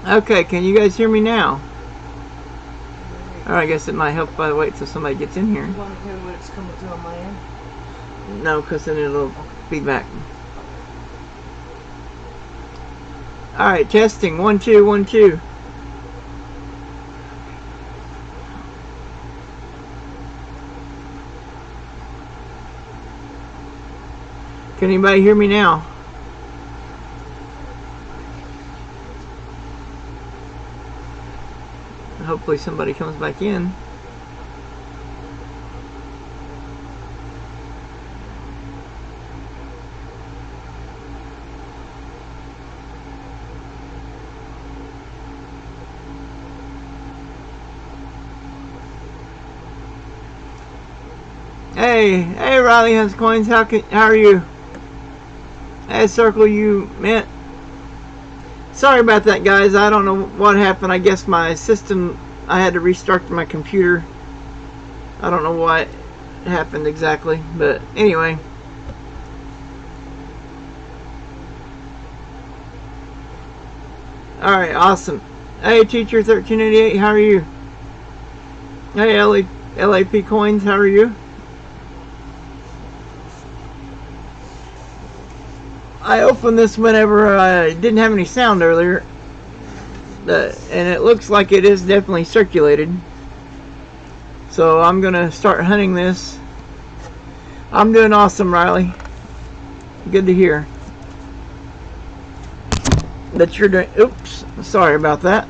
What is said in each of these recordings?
Okay, can you guys hear me now? Or I guess it might help if I wait till somebody gets in here. You want to hear what it's coming through on my end? No, because then it'll feedback. Alright, testing. 1 2 1 2. Can anybody hear me now? Hopefully somebody comes back in. Hey Riley has coins. How are you? Hey Circle, you met. Sorry about that, guys. I don't know what happened. I guess my system, I had to restart my computer. I don't know what happened exactly, but anyway. Alright, awesome. Hey Teacher 1388, how are you? Hey LAP Coins, how are you? I opened this whenever I didn't have any sound earlier, and it looks like it is definitely circulated. So I'm gonna start hunting this. I'm doing awesome, Riley. Good to hear that you're doing. Oops, sorry about that.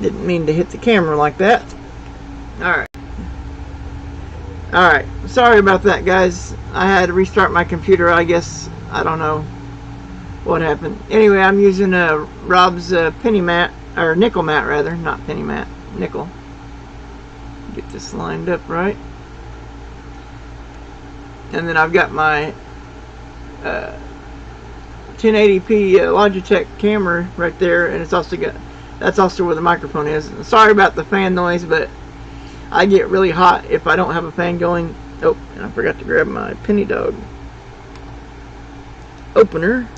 Didn't mean to hit the camera like that. Alright, sorry about that, guys. I had to restart my computer, I guess. I don't know what happened. Anyway, I'm using Rob's penny mat, or nickel mat rather, not penny mat, nickel. Get this lined up right. And then I've got my 1080p Logitech camera right there, and it's also got, that's also where the microphone is. Sorry about the fan noise, but I get really hot if I don't have a fan going. Oh, and I forgot to grab my penny dog opener.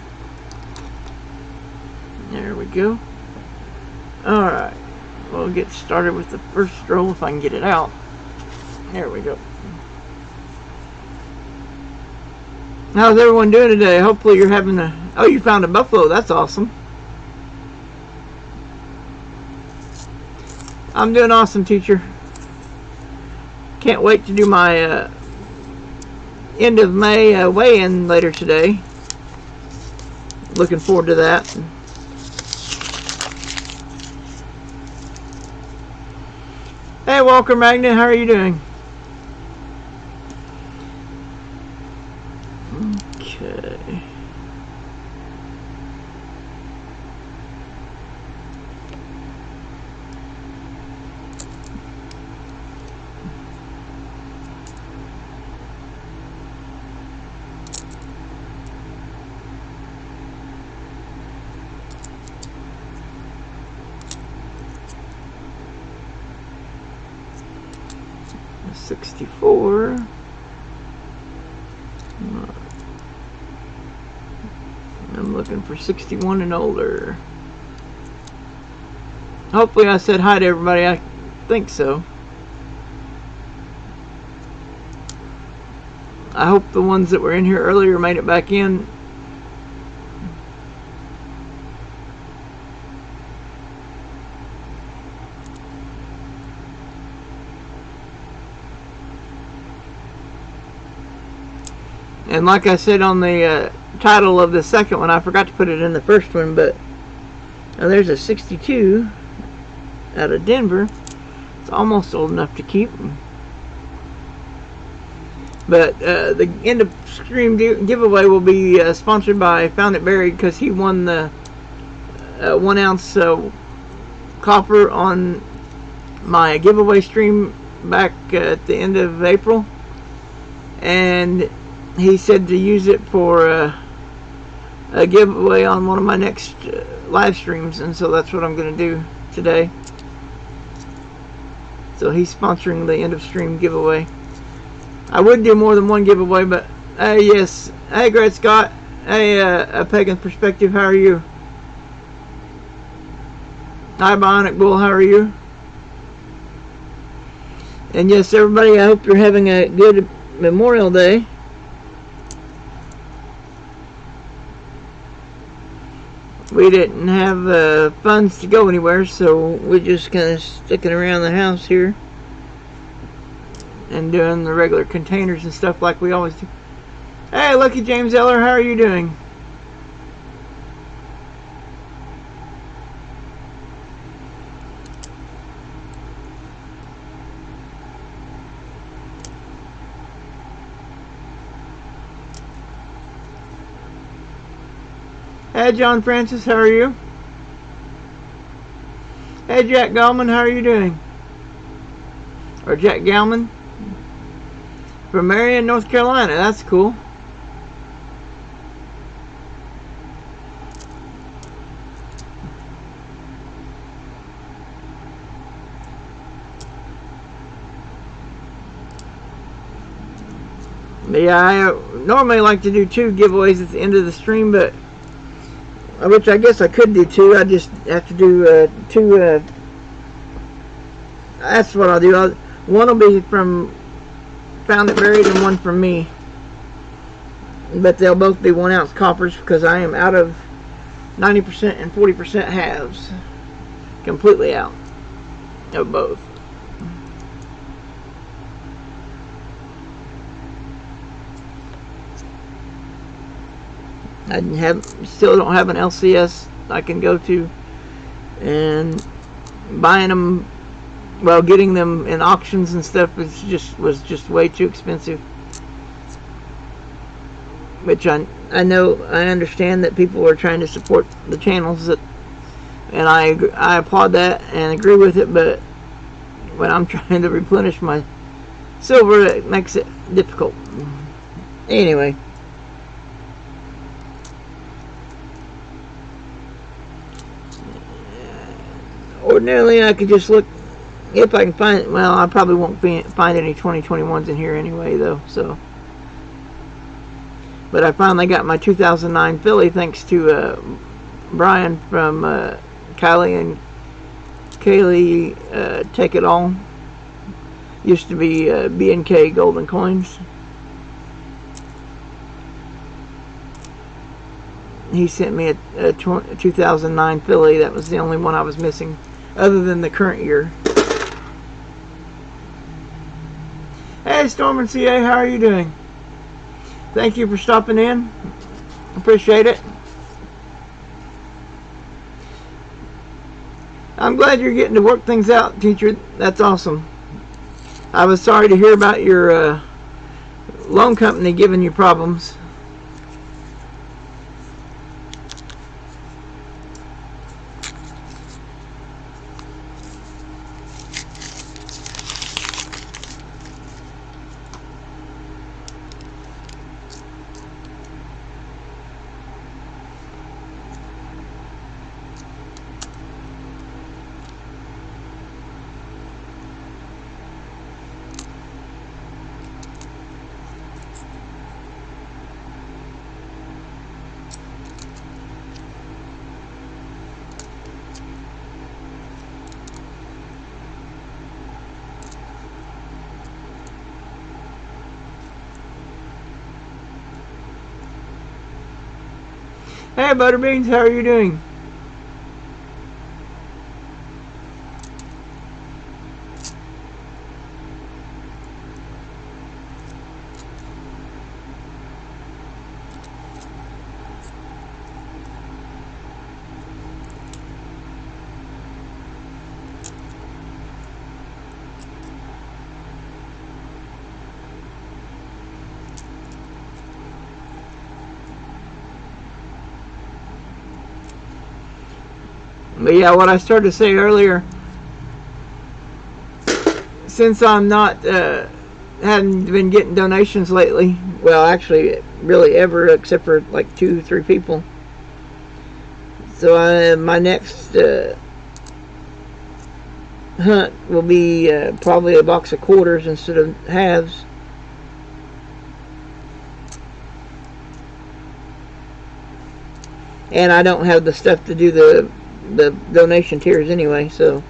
There we go. Alright, we'll get started with the first roll if I can get it out. There we go. How's everyone doing today? Hopefully you're having a... Oh, you found a buffalo. That's awesome. I'm doing awesome, Teacher. Can't wait to do my end of May weigh-in later today. Looking forward to that. Hey Walker Magnet, how are you doing? Okay. $64. I'm looking for 61 and older. Hopefully I said hi to everybody. I think so. I hope the ones that were in here earlier made it back in. And like I said on the title of the second one, I forgot to put it in the first one, but there's a 62 out of Denver. It's almost old enough to keep. But the end of stream giveaway will be sponsored by Found It Buried, because he won the 1 ounce copper on my giveaway stream back at the end of April. And he said to use it for a giveaway on one of my next live streams, and so that's what I'm going to do today. So he's sponsoring the end of stream giveaway. I would do more than one giveaway, but yes. Hey Great Scott, Hey, a pagan perspective, how are you? Hi, Bionic Bull, how are you? And yes, everybody, I hope you're having a good Memorial Day. We didn't have funds to go anywhere, so we're just kind of sticking around the house here and doing the regular containers and stuff like we always do. Hey, Lucky James Eller, how are you doing? Hey, John Francis, how are you? Hey, Jack Gallman, how are you doing? Or Jack Gallman? From Marion, North Carolina, that's cool. Yeah, I normally like to do 2 giveaways at the end of the stream, but which I guess I could do 2. I just have to do 2. That's what I'll do. One will be from Found It Buried and one from me. But they'll both be 1 ounce coppers because I am out of 90% and 40% halves. Completely out of both. Still don't have an LCS I can go to, and buying them, well, getting them in auctions and stuff was just way too expensive. Which I know, I understand that people are trying to support the channels and I applaud that and agree with it, but when I'm trying to replenish my silver, it makes it difficult. Anyway. Ordinarily, I could just look if I can find. Well, I probably won't find any 2021s in here anyway, though. So, but I finally got my 2009 Philly thanks to Brian from Kylie and Kaylee Take It All. Used to be B&K Golden Coins. He sent me a 2009 Philly. That was the only one I was missing, other than the current year. Hey, Storm and CA, how are you doing? Thank you for stopping in. Appreciate it. I'm glad you're getting to work things out, teacher. That's awesome. I was sorry to hear about your loan company giving you problems. Hey, Butterbeans, how are you doing? But yeah, what I started to say earlier, since I'm not, hadn't been getting donations lately, well, actually, really ever, except for like 2-3 people. So my next hunt will be probably a box of quarters instead of halves. And I don't have the stuff to do the donation tiers anyway, so.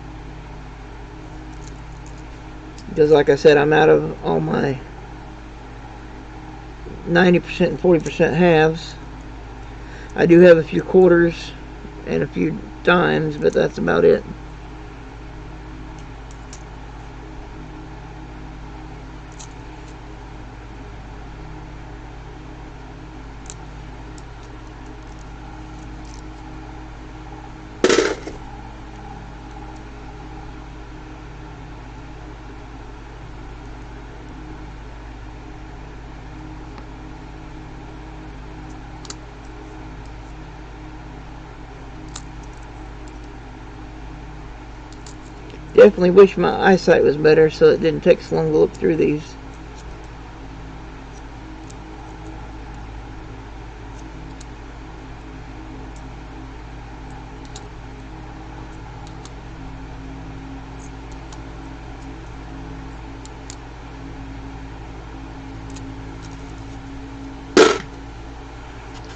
Because like I said, I'm out of all my 90% and 40% halves. I do have a few quarters and a few dimes, but that's about it. Definitely wish my eyesight was better so it didn't take so long to look through these.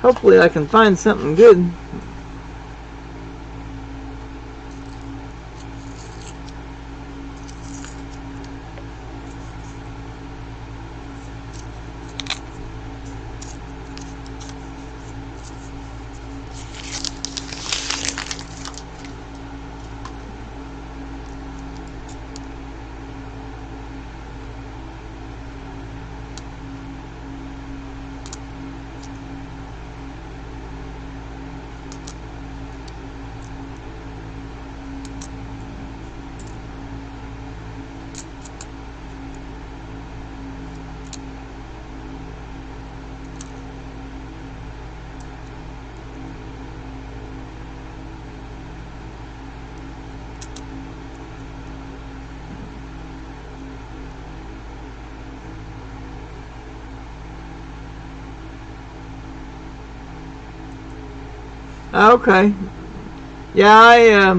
Hopefully I can find something good. Okay. Yeah,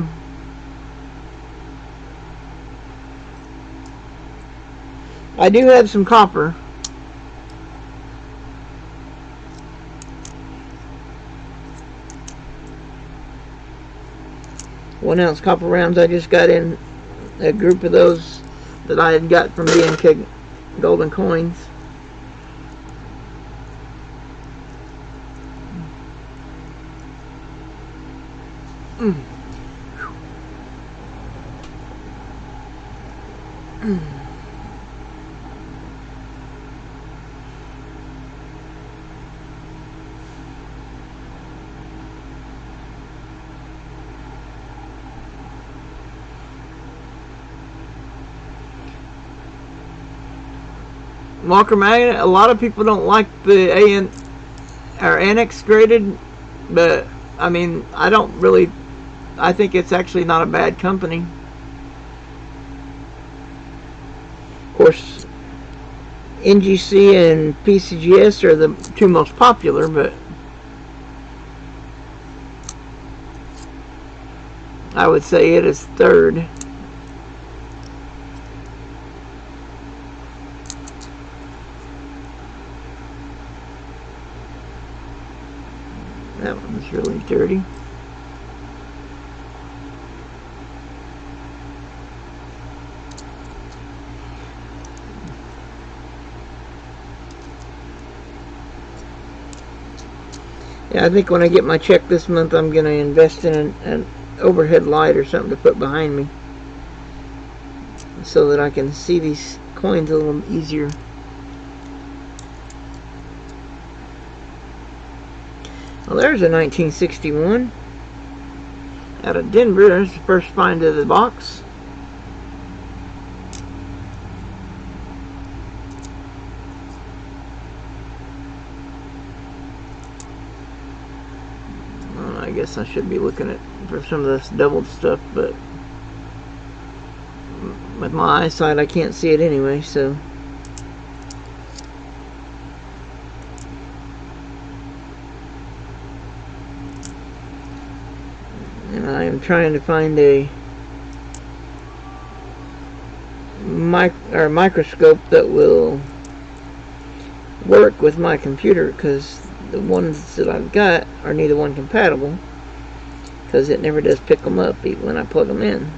I do have some copper. One-ounce copper rounds. I just got in a group of those that I had got from BNK Golden Coins. Walker Magnet, a lot of people don't like the AN or Annex graded, but I mean, I don't really, I think it's actually not a bad company. Of course, NGC and PCGS are the two most popular, but I would say it is third. That one's really dirty. Yeah, I think when I get my check this month, I'm going to invest in an overhead light or something to put behind me so that I can see these coins a little easier. Well, there's a 1961 out of Denver. There's the first find of the box. Well, I guess I should be looking at for some of this doubled stuff, but with my eyesight I can't see it anyway, so. And I am trying to find a microscope that will work with my computer, because the ones that I've got are neither one compatible, because it never does pick them up when I plug them in.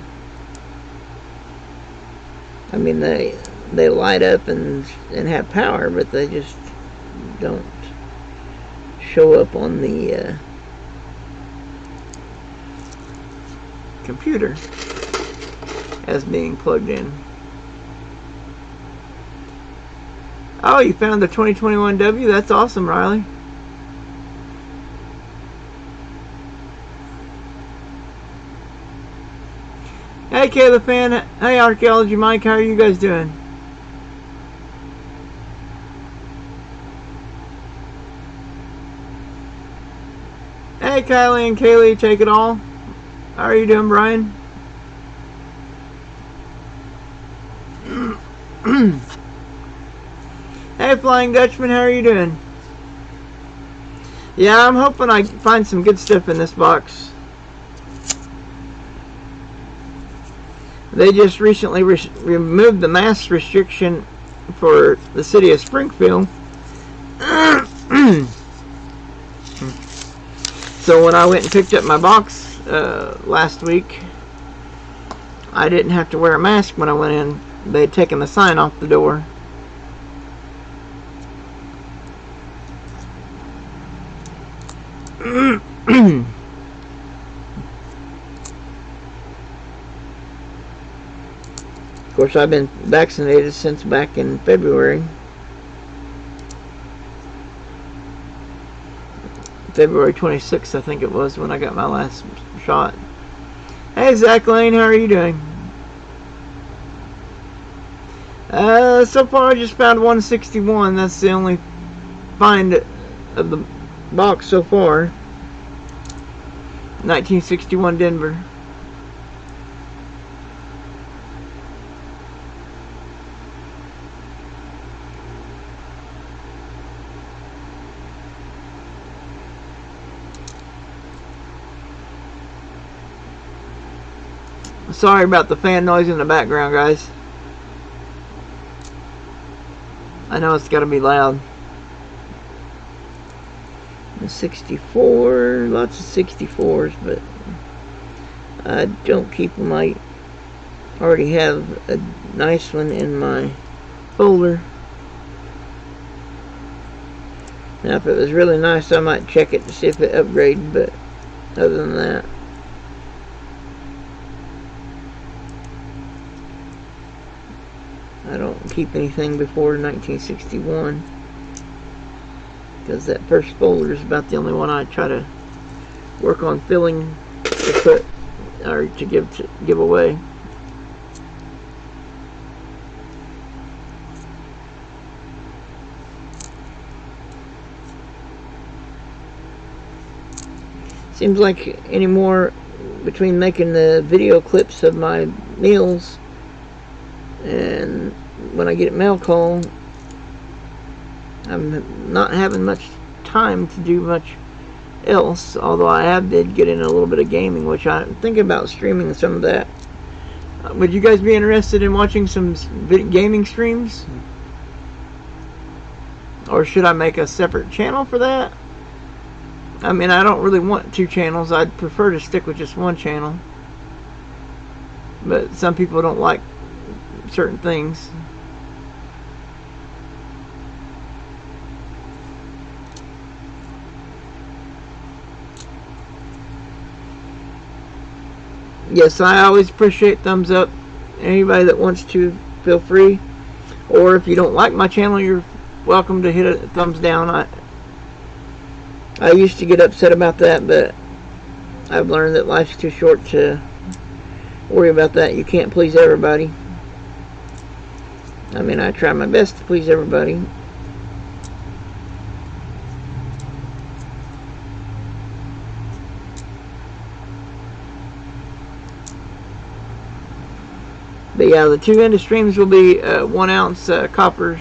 I mean, they light up and have power, but they just don't show up on the computer as being plugged in. Oh, you found the 2021W? That's awesome, Riley. Hey, Kayla fan. Hey, Archaeology Mike. How are you guys doing? Hey, Kylie and Kaylee. Take it all. How are you doing, Brian? Hey, Flying Dutchman. How are you doing? Yeah, I'm hoping I find some good stuff in this box. They just recently removed the mask restriction for the city of Springfield. So when I went and picked up my box last week, I didn't have to wear a mask when I went in. They had taken the sign off the door. Of course, I've been vaccinated since back in February. February 26th, I think it was, when I got my last shot. Hey, Zach Lane, how are you doing? So far I just found 161. That's the only find of the box so far. 1961 Denver. Sorry about the fan noise in the background, guys. I know it's got to be loud. The 64, lots of 64s, but I don't keep them. I already have a nice one in my folder. Now, if it was really nice, I might check it to see if it upgraded, but other than that, I don't keep anything before 1961, because that first folder is about the only one I try to work on filling to put or to give away. Seems like anymore between making the video clips of my meals and when I get mail call, I'm not having much time to do much else, although I did get in a little bit of gaming, which I'm thinking about streaming some of that. Would you guys be interested in watching some gaming streams? Or should I make a separate channel for that? I mean, I don't really want two channels. I'd prefer to stick with just one channel. But some people don't like certain things. Yes, I always appreciate thumbs up. Anybody that wants to, feel free. Or if you don't like my channel, you're welcome to hit a thumbs down. I used to get upset about that, but I've learned that life's too short to worry about that. You can't please everybody. I mean, I try my best to please everybody. But yeah, the two end of streams will be 1 ounce coppers.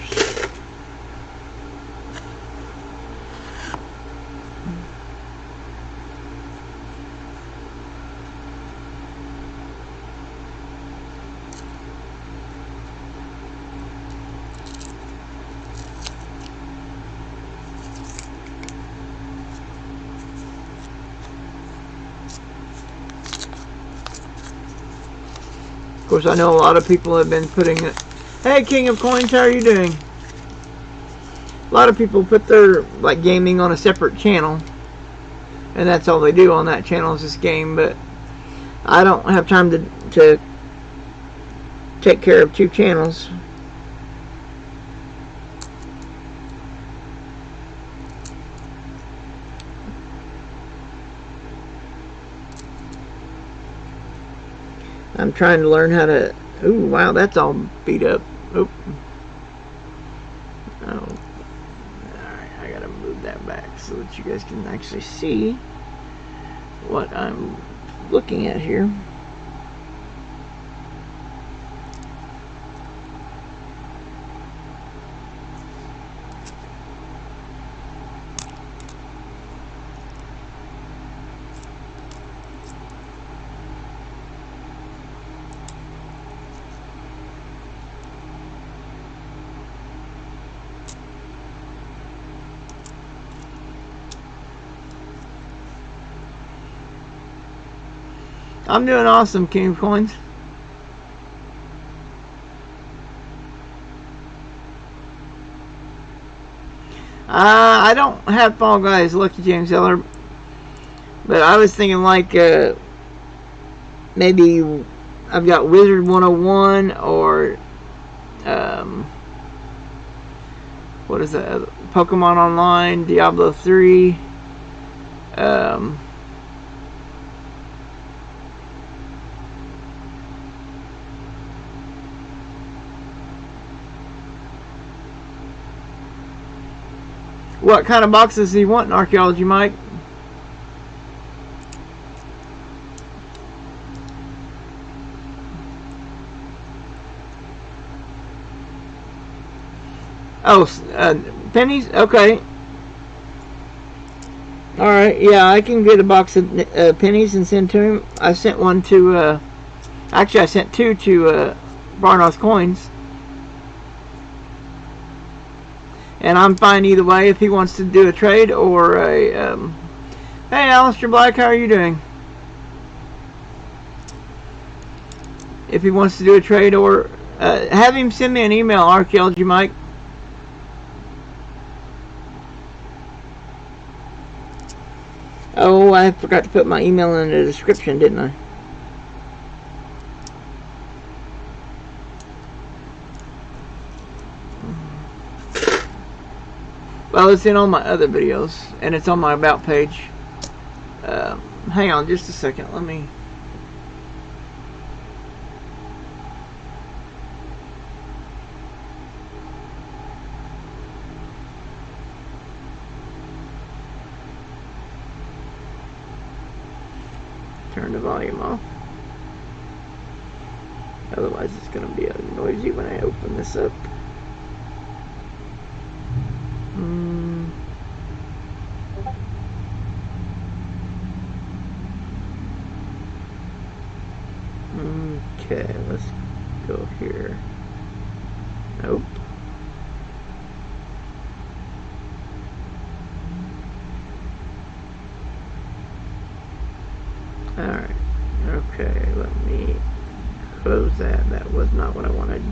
course, I know a lot of people have been putting it. Hey, King of Coins, how are you doing? A lot of people put their like gaming on a separate channel, and that's all they do on that channel is this game. But I don't have time to take care of 2 channels. I'm trying to learn how to. Ooh, wow, that's all beat up. Oop. Oh. Alright, I gotta move that back so that you guys can actually see what I'm looking at here. I'm doing awesome, King of Coins. I don't have Fall Guys, Lucky James Eller, but I was thinking like maybe I've got Wizard 101 or what is that? Pokemon Online, Diablo 3. What kind of boxes do you want in archaeology, Mike? Oh, pennies? Okay. Alright, yeah, I can get a box of pennies and send to him. I sent one to, actually I sent 2 to Barnos Coins. And I'm fine either way if he wants to do a trade or a... Hey, Alistair Black, how are you doing? If he wants to do a trade or... have him send me an email, Archaeology Mike. Oh, I forgot to put my email in the description, didn't I? Well, it's in all my other videos, and it's on my About page. Hang on just a second, let me... turn the volume off. Otherwise it's going to be noisy when I open this up. Okay, let's go here. Nope. Alright. Okay, let me close that. That was not what I wanted.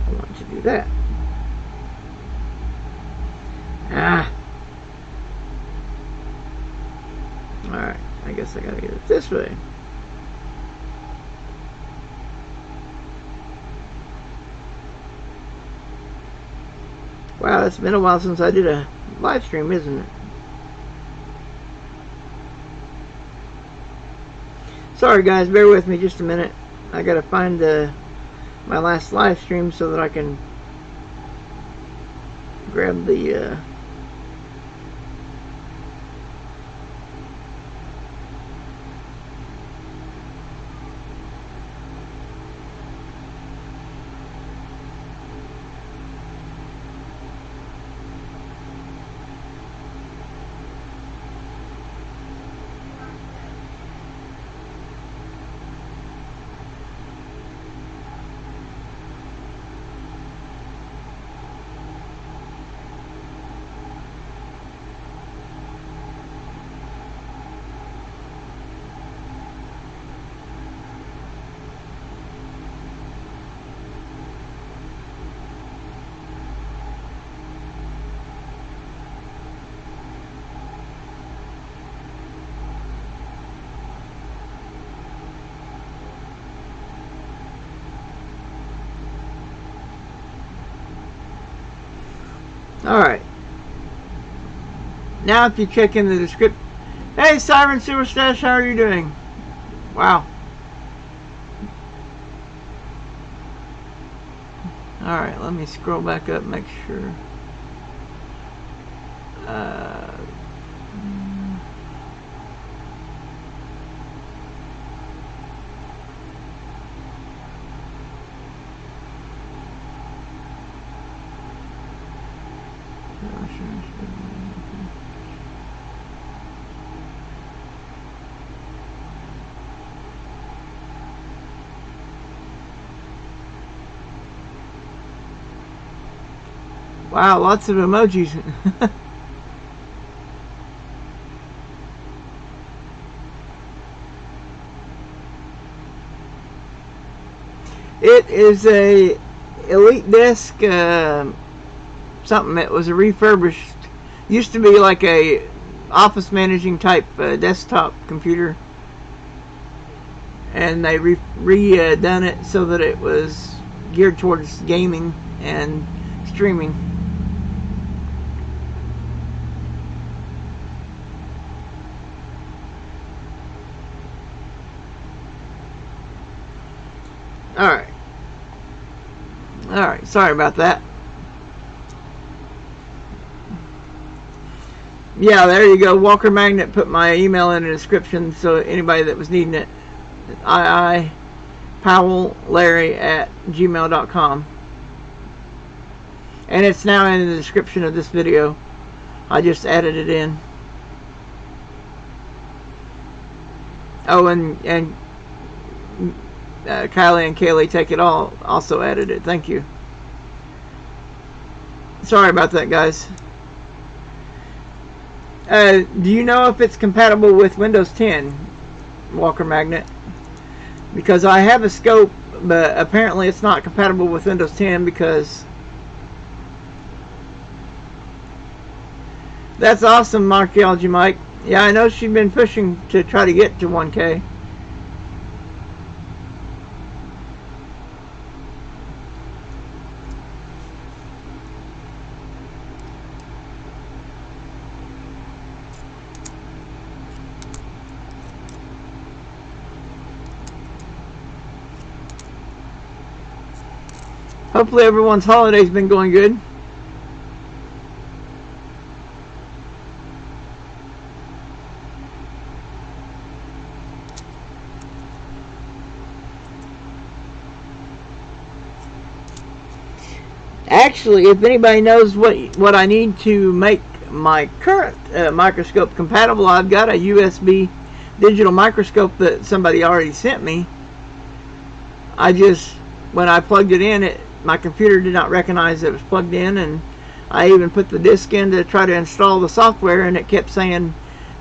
I want to do that. Alright, I guess I gotta get it this way. Wow, it's been a while since I did a live stream, isn't it? Sorry guys, bear with me just a minute. I gotta find my last live stream so that I can grab the Alright. Now if you check in the description. Hey Siren Sewer Stash, how are you doing? Wow. Alright, let me scroll back up, make sure. Wow, lots of emojis. It is a Elite Desk something. It was a refurbished. Used to be like a office managing type desktop computer, and they redone it so that it was geared towards gaming and streaming. Alright, sorry about that. Yeah, there you go. Walker Magnet put my email in the description, so anybody that was needing it, iipowelllarry@gmail.com. And it's now in the description of this video. I just added it in. Oh, and Kylie and Kaylee Take It All also added it. Thank you. Sorry about that, guys. Do you know if it's compatible with Windows 10, Walker Magnet? Because I have a scope, but apparently it's not compatible with Windows 10 because... That's awesome, Archaeology Mike. Yeah, I know she's been pushing to try to get to 1K. Hopefully everyone's holiday's been going good. Actually, if anybody knows what I need to make my current microscope compatible, I've got a USB digital microscope that somebody already sent me. When I plugged it in, my computer did not recognize it was plugged in, and I even put the disk in to try to install the software, and it kept saying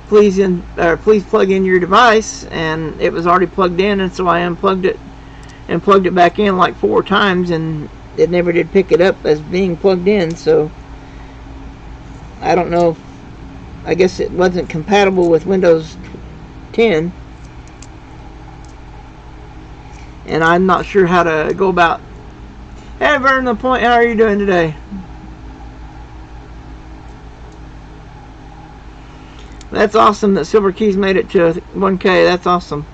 please plug in your device, and it was already plugged in, and so I unplugged it and plugged it back in like 4 times, and it never did pick it up as being plugged in. So I don't know, I guess it wasn't compatible with Windows 10, and I'm not sure how to go about. Hey Vernon the Point, how are you doing today? That's awesome that Silver Keys made it to 1K. That's awesome.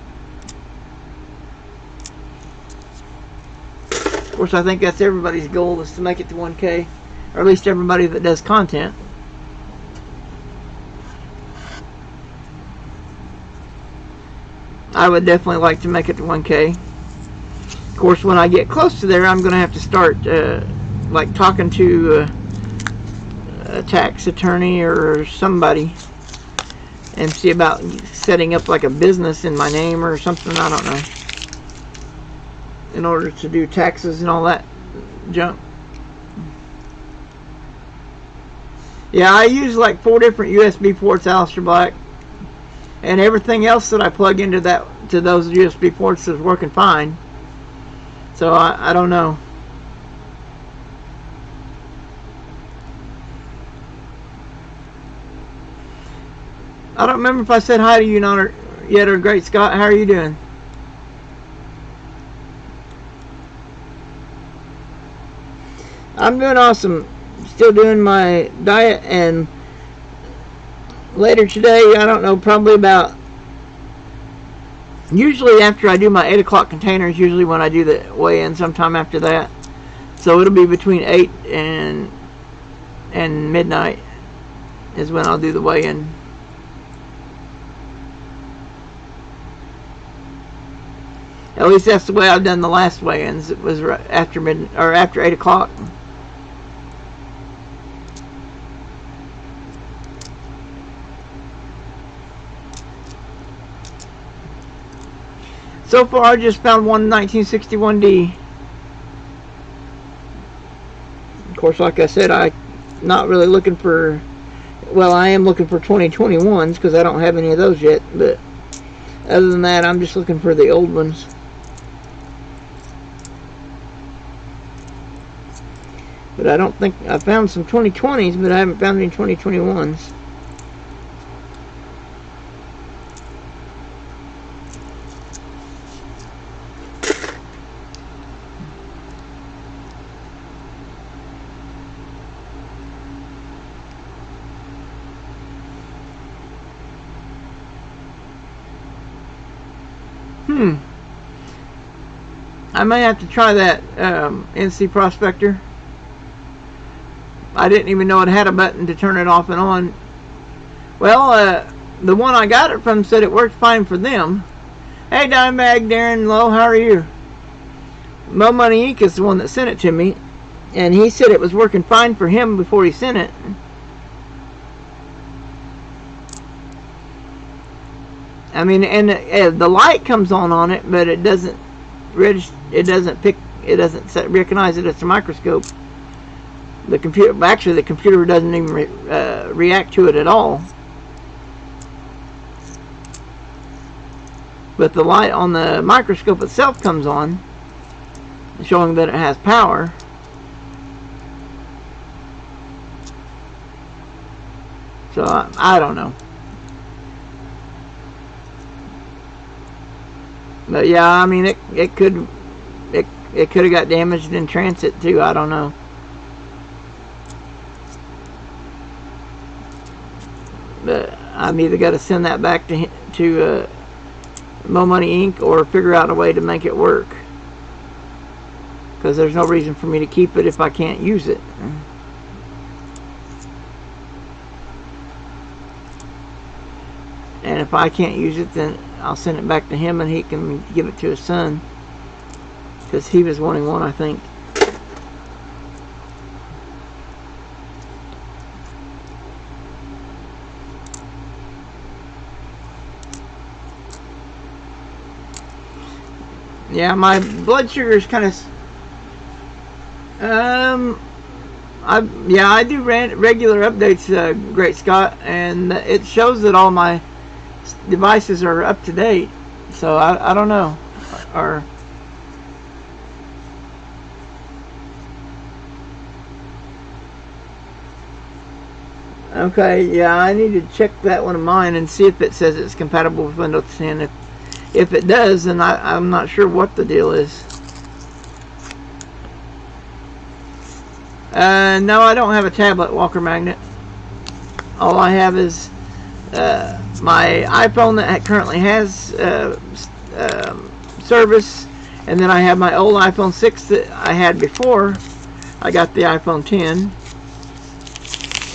Of course, I think that's everybody's goal, is to make it to 1K, or at least everybody that does content. I would definitely like to make it to 1K. Of course, when I get close to there, I'm going to have to start like talking to a tax attorney or somebody and see about setting up like a business in my name or something. I don't know, in order to do taxes and all that junk. Yeah, I use like 4 different USB ports, Alistair Black, and everything else that I plug into those USB ports is working fine. So I don't know. I don't remember if I said hi to you yet, or Great Scott. How are you doing? I'm doing awesome, still doing my diet, and later today, I don't know, probably about, usually after I do my 8 o'clock containers, usually when I do the weigh-in, sometime after that. So it'll be between 8 and midnight is when I'll do the weigh-in. At least that's the way I've done the last weigh-ins. It was right after after 8 o'clock. So far, I just found one 1961D. Of course, like I said, I'm not really looking for. Well, I am looking for 2021s because I don't have any of those yet. But other than that, I'm just looking for the old ones. But I don't think I found some 2020s, but I haven't found any 2021s. I may have to try that NC Prospector. I didn't even know it had a button to turn it off and on. Well, the one I got it from said it worked fine for them. Hey, Dimebag, Darren, Low, how are you? Mo Money Inc. is the one that sent it to me, and he said it was working fine for him before he sent it. I mean, and the light comes on it, but it doesn't register. It doesn't recognize it as a microscope. The computer, actually, the computer doesn't even react to it at all. But the light on the microscope itself comes on, showing that it has power. So I don't know. But yeah, I mean, it could have got damaged in transit too. I don't know. But I've either got to send that back to Mo Money Inc. or figure out a way to make it work. Because there's no reason for me to keep it if I can't use it. And if I can't use it, then I'll send it back to him and he can give it to his son. Because he was wanting one, I think. Yeah, my blood sugar is kind of. I do regular updates, Great Scott, and it shows that all my devices are up to date. So I don't know, or. Okay, yeah, I need to check that one of mine and see if it says it's compatible with Windows 10. If it does, then I'm not sure what the deal is. No, I don't have a tablet walker magnet. All I have is my iPhone that currently has service, and then I have my old iPhone 6 that I had before I got the iPhone 10.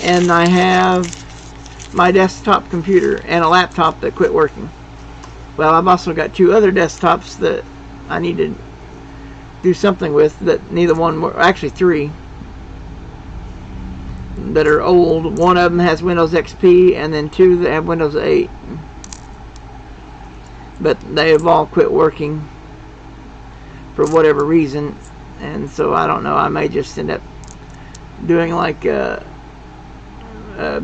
And I have my desktop computer and a laptop that quit working. Well, I've also got 2 other desktops that I need to do something with, that neither one were, actually 3, that are old. One of them has Windows XP, and then 2 that have Windows 8. But they have all quit working for whatever reason, and so I don't know, I may just end up doing like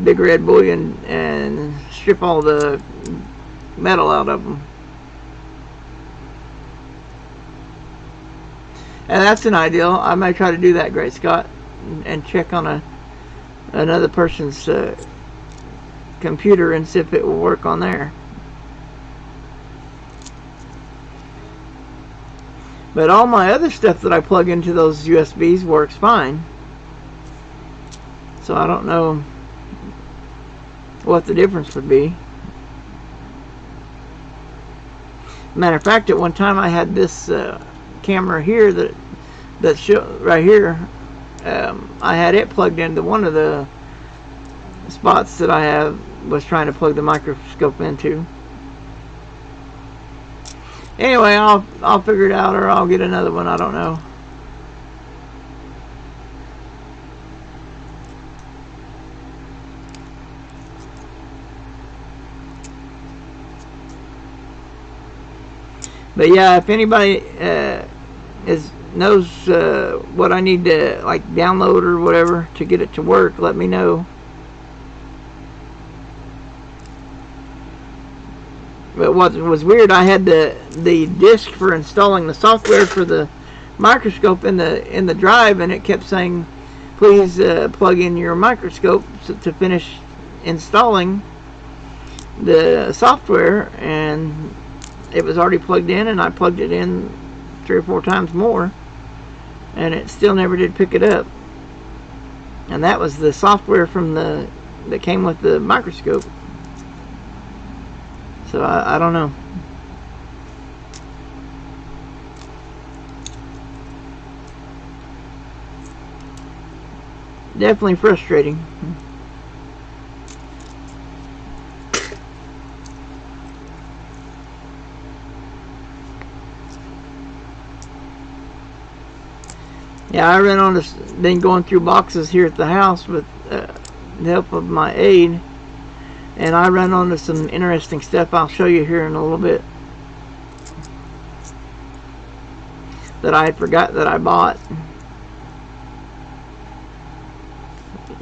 Big Red Boy and strip all the metal out of them. And that's an ideal. I may try to do that, Great Scott, and check on another person's computer and see if it will work on there. But all my other stuff that I plug into those USBs works fine. So I don't know what the difference would be. Matter of fact, at one time I had this camera here that show right here. I had it plugged into one of the spots that I was trying to plug the microscope into. Anyway, I'll figure it out, or I'll get another one. I don't know. But yeah, if anybody knows what I need to like download or whatever to get it to work, let me know. But what was weird, I had the disk for installing the software for the microscope in the drive, and it kept saying, please plug in your microscope to finish installing the software, and it was already plugged in, and I plugged it in 3 or 4 times more, and it still never did pick it up. And that was the software from that came with the microscope. So I don't know. Definitely frustrating. Yeah, I ran on this, been going through boxes here at the house with the help of my aide, and I ran onto some interesting stuff I'll show you here in a little bit that I forgot that I bought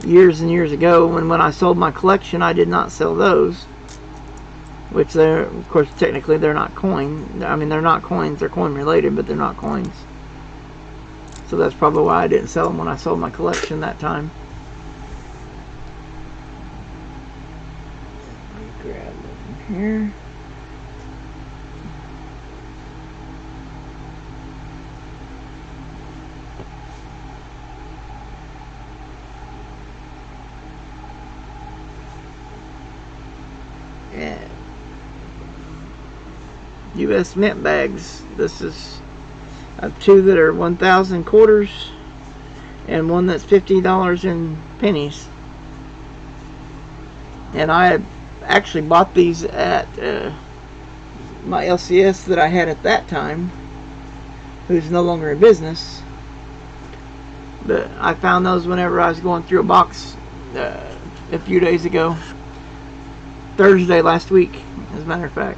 years and years ago. When I sold my collection, I did not sell those, which they're, of course, technically they're not coin. I mean, they're not coins, they're coin related, but they're not coins. So that's probably why I didn't sell them when I sold my collection that time. Let me grab it from here. Yeah. EOS mint bags. This is, I have 2 that are 1,000 quarters and one that's $50 in pennies. And I had actually bought these at my LCS that I had at that time, who's no longer in business. But I found those whenever I was going through a box a few days ago. Thursday last week, as a matter of fact.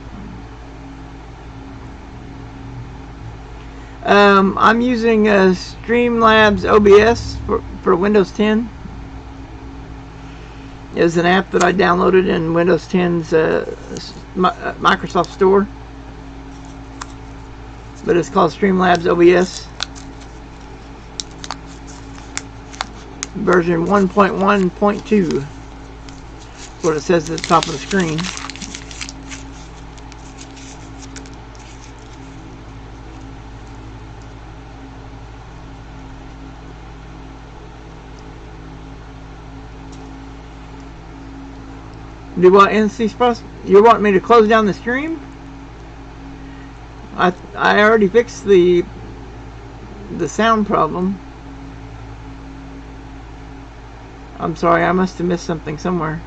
I'm using Streamlabs OBS for Windows 10. It's an app that I downloaded in Windows 10's Microsoft Store. But it's called Streamlabs OBS. Version 1.1.2. That's what it says at the top of the screen. Do what, NC? You want me to close down the stream? I already fixed the sound problem. I'm sorry, I must have missed something somewhere.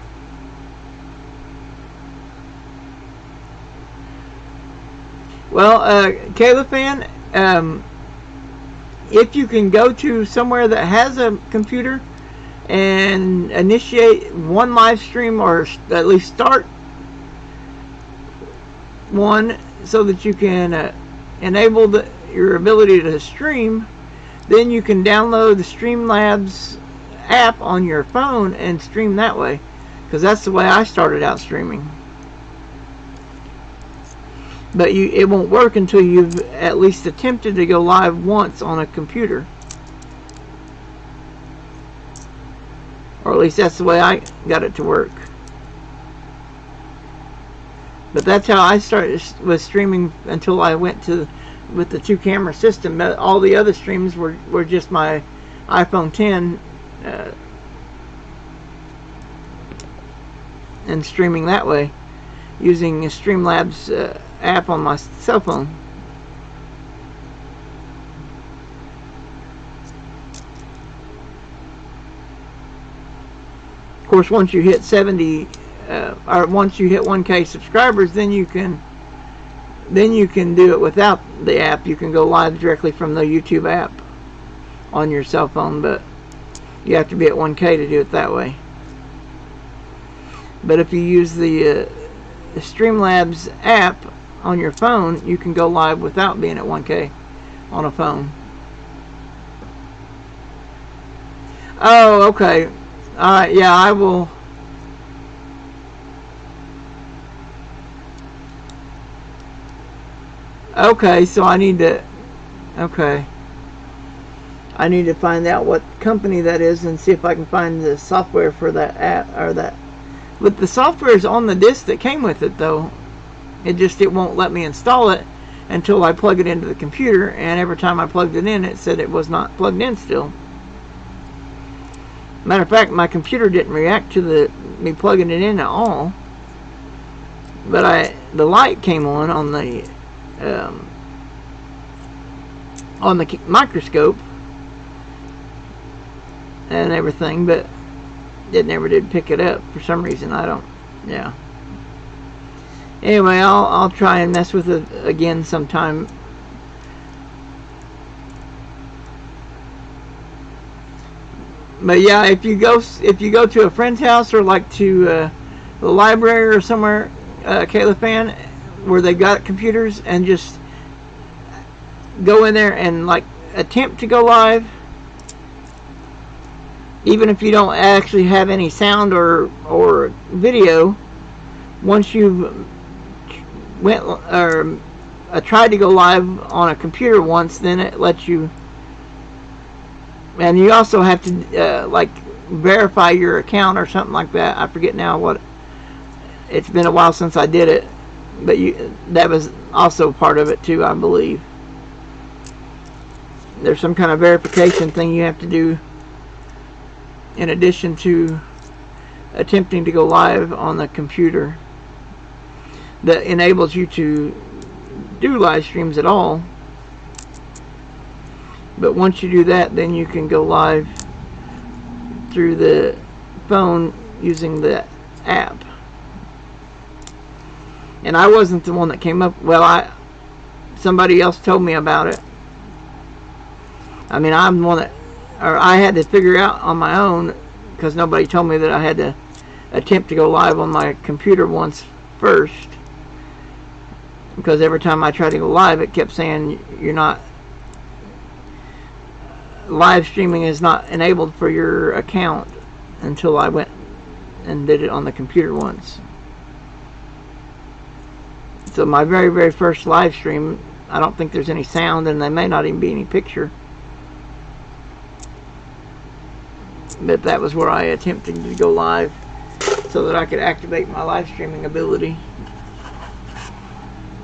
Well, Kayla fan, if you can go to somewhere that has a computer and initiate one live stream, or at least start one, so that you can enable your ability to stream, then you can download the Streamlabs app on your phone and stream that way, because that's the way I started out streaming. But it won't work until you've at least attempted to go live once on a computer. Or at least that's the way I got it to work. But that's how I was streaming until I went with the 2-camera system. All the other streams were just my iPhone 10 and streaming that way using a Streamlabs app on my cell phone. Of course, once you hit 70 or once you hit 1K subscribers, then you can do it without the app. You can go live directly from the YouTube app on your cell phone, but you have to be at 1K to do it that way. But if you use the Streamlabs app on your phone, you can go live without being at 1K on a phone. Oh, okay. Alright, yeah, I will. Okay, so I need to. Okay. I need to find out what company that is and see if I can find the software for that app or that. But the software is on the disk that came with it, though. It won't let me install it until I plug it into the computer, and every time I plugged it in, it said it was not plugged in still. Matter of fact, my computer didn't react to me plugging it in at all. But the light came on the microscope and everything, but it never did pick it up for some reason. Yeah. Anyway, I'll try and mess with it again sometime. But yeah, if you go to a friend's house or like to the library or somewhere, Kayla fan, where they got computers, and just go in there and like attempt to go live, even if you don't actually have any sound or video. Once you've tried to go live on a computer once, then it lets you. And you also have to like verify your account or something like that. I forget now what. It's been a while since I did it, but that was also part of it too, I believe. There's some kind of verification thing you have to do in addition to attempting to go live on the computer that enables you to do live streams at all. But once you do that, then you can go live through the phone using the app. And I wasn't the one that came up. Well, somebody else told me about it. I mean, I'm the one that, or I had to figure out on my own, because nobody told me that I had to attempt to go live on my computer once first. Because every time I tried to go live, it kept saying you're not. Live streaming is not enabled for your account until I went and did it on the computer once. So my very, very first live stream, I don't think there's any sound, and there may not even be any picture. But that was where I attempted to go live so that I could activate my live streaming ability.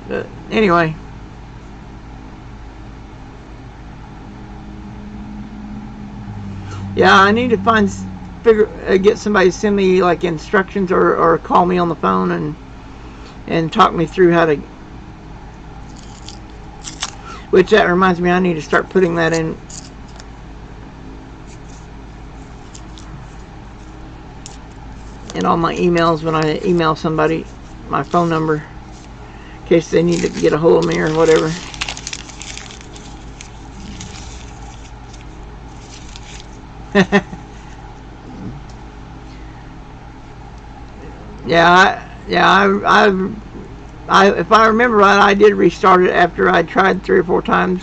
But anyway. Yeah, I need to get somebody to send me like instructions or call me on the phone and talk me through how to. Which that reminds me, I need to start putting that in all my emails when I email somebody my phone number in case they need to get a hold of me or whatever. If I remember right, I did restart it after I tried 3 or 4 times,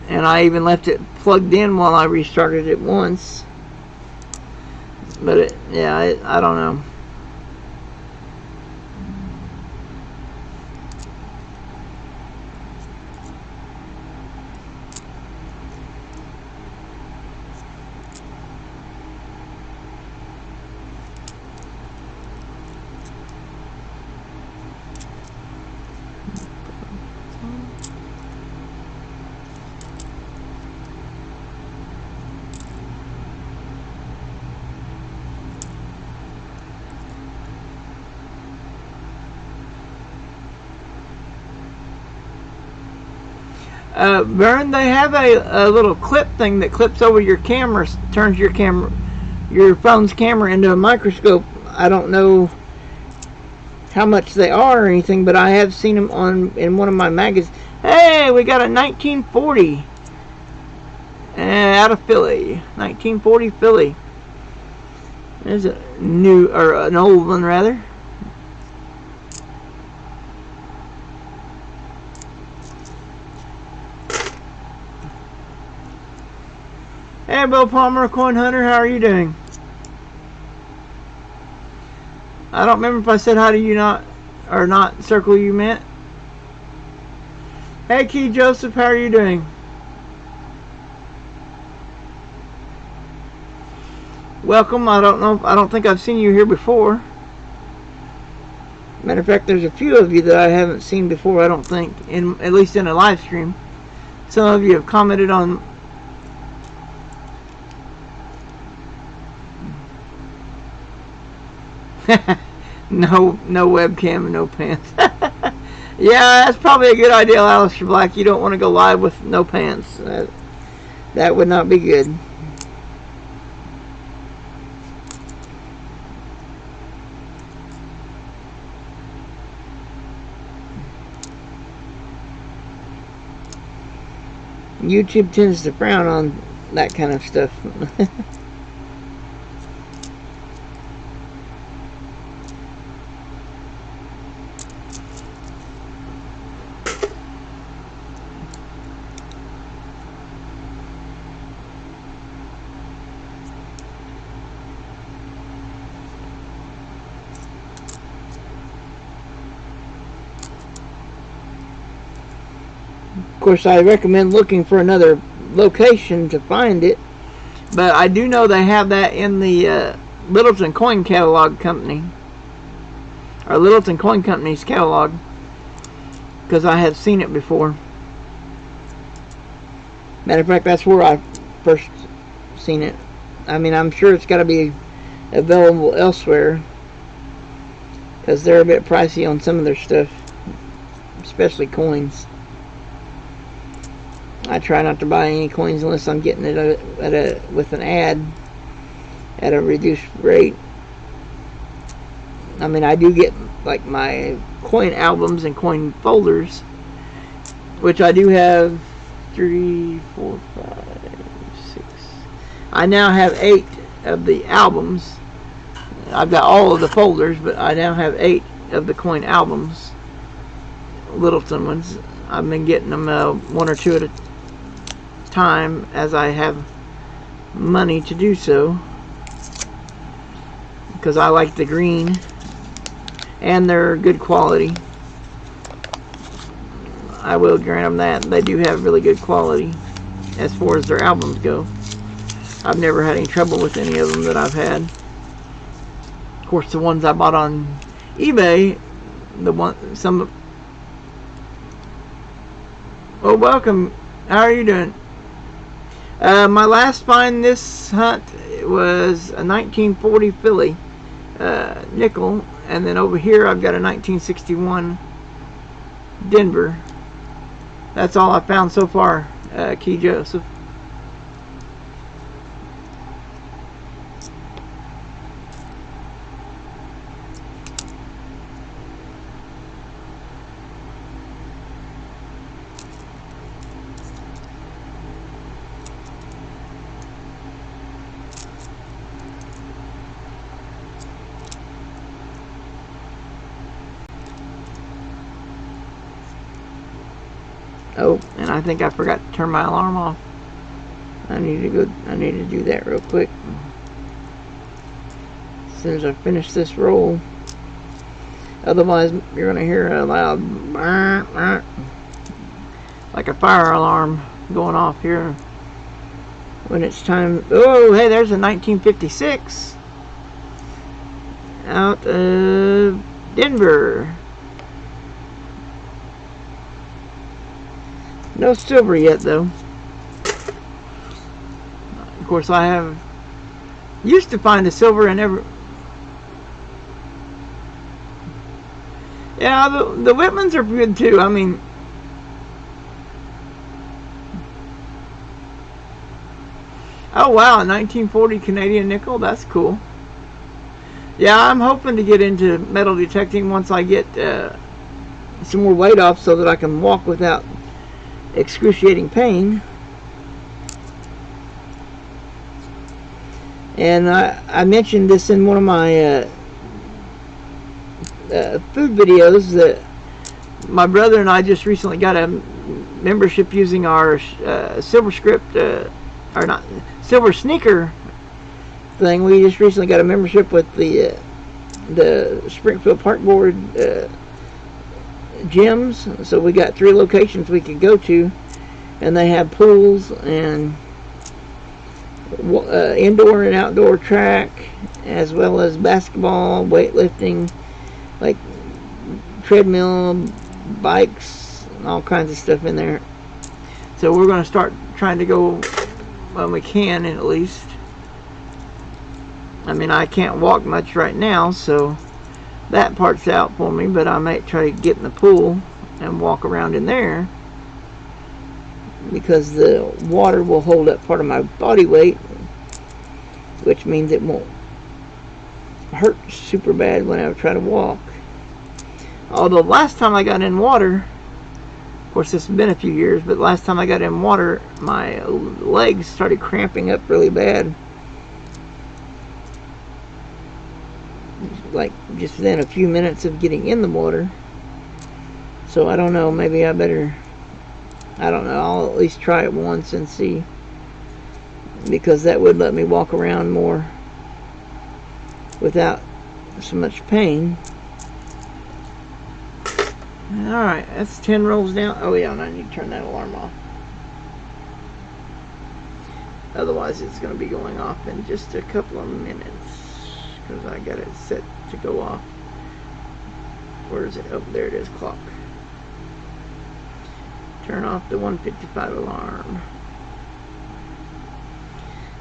and I even left it plugged in while I restarted it once. But I don't know. Vern, they have a little clip thing that clips over your camera, turns your phone's camera into a microscope. I don't know how much they are or anything, but I have seen them in one of my magazines. Hey, we got a 1940 out of Philly. 1940 Philly. There's a new, or an old one rather. Hey, Bill Palmer, Coin Hunter, how are you doing? I don't remember if I said how do you not, or not circle you meant. Hey, Key Joseph, how are you doing? Welcome. I don't think I've seen you here before. Matter of fact, there's a few of you that I haven't seen before, I don't think, at least in a live stream. Some of you have commented on. No webcam and no pants. Yeah, that's probably a good idea, Alistair Black. You don't want to go live with no pants. That would not be good. YouTube tends to frown on that kind of stuff. Of course, I recommend looking for another location to find it, but I do know they have that in the Littleton Coin Catalog Company, or Littleton Coin Company's catalog, because I have seen it before. Matter of fact, that's where I first seen it. I mean, I'm sure it's got to be available elsewhere, because they're a bit pricey on some of their stuff, especially coins. I try not to buy any coins unless I'm getting it with an ad at a reduced rate. I mean, I do get like my coin albums and coin folders, which I do have 3, 4, 5, 6. I now have 8 of the albums. I've got all of the folders, but I now have 8 of the coin albums, Littleton ones. I've been getting them 1 or 2 at a time as I have money to do so, because I like the green and they're good quality. I will grant them that they do have really good quality as far as their albums go. I've never had any trouble with any of them that I've had. Of course, the ones I bought on eBay, oh, welcome. How are you doing? My last find this hunt was a 1940 Philly nickel, and then over here I've got a 1961 Denver. That's all I found so far, Key Joseph. Oh, and I think I forgot to turn my alarm off. I need to do that real quick as soon as I finish this roll. Otherwise, you're gonna hear a loud like a fire alarm going off here when it's time. Oh, hey, there's a 1956 out of Denver. No silver yet, though. Of course, I used to find the silver in every. Yeah, the Whitmans are good too. I mean, Oh wow, a 1940 Canadian nickel. That's cool. Yeah, I'm hoping to get into metal detecting once I get some more weight off so that I can walk without excruciating pain. And I mentioned this in one of my food videos that my brother and I just recently got a membership using our Silver Script, or not, Silver Sneaker thing. We just recently got a membership with the Springfield Park Board gyms. So we got 3 locations we could go to, and they have pools and indoor and outdoor track, as well as basketball, weightlifting, like treadmill, bikes, and all kinds of stuff in there. So we're going to start trying to go when we can, at least. I mean, I can't walk much right now, so that part's out for me, but I might try to get in the pool and walk around in there, because the water will hold up part of my body weight, which means it won't hurt super bad when I try to walk. Although last time I got in water, of course this has been a few years, but last time I got in water, my legs started cramping up really bad. Like just within a few minutes of getting in the water. So I don't know, maybe I better, I don't know, I'll at least try it once and see, because that would let me walk around more without so much pain. Alright, that's 10 rolls down. Oh yeah, and I need to turn that alarm off. Otherwise it's going to be going off in just a couple of minutes, because I got it set to go off. Where is it? Oh, there it is, clock. Turn off the 1:55 alarm.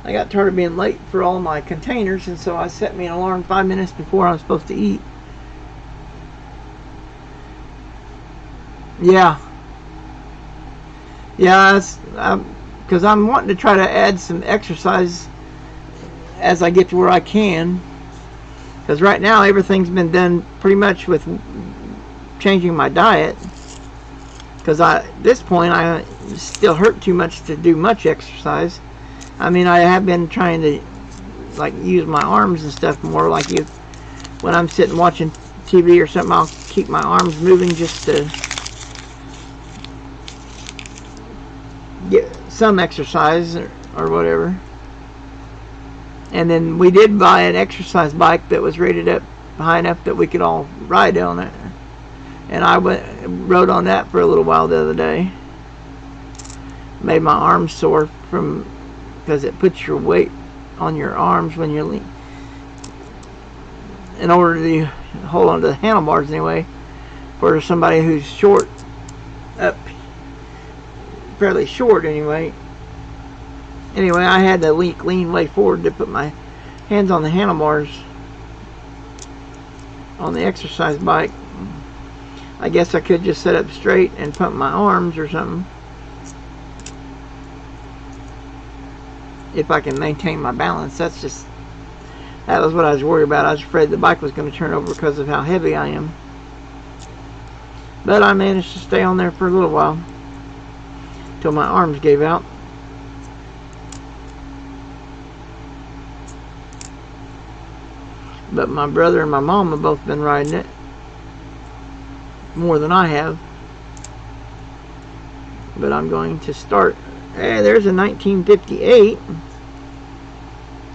I got tired of being late for all my containers, and so I set me an alarm 5 minutes before I was supposed to eat. Yeah, that's because I'm wanting to try to add some exercise as I get to where I can, because right now everything's been done pretty much with changing my diet, because at this point I still hurt too much to do much exercise. I mean, I have been trying to like use my arms and stuff more, like when I'm sitting watching TV or something, I'll keep my arms moving just to get some exercise or whatever. And then we did buy an exercise bike that was rated up high enough that we could all ride on it, and I rode on that for a little while the other day. Made my arms sore because it puts your weight on your arms when you're lean, in order to hold on to the handlebars anyway, for somebody who's short, up fairly short anyway. Anyway, I had to lean way forward to put my hands on the handlebars on the exercise bike. I guess I could just sit up straight and pump my arms or something, if I can maintain my balance. That was what I was worried about. I was afraid the bike was going to turn over because of how heavy I am. But I managed to stay on there for a little while, till my arms gave out. But my brother and my mom have both been riding it more than I have. But I'm going to start. Hey, there's a 1958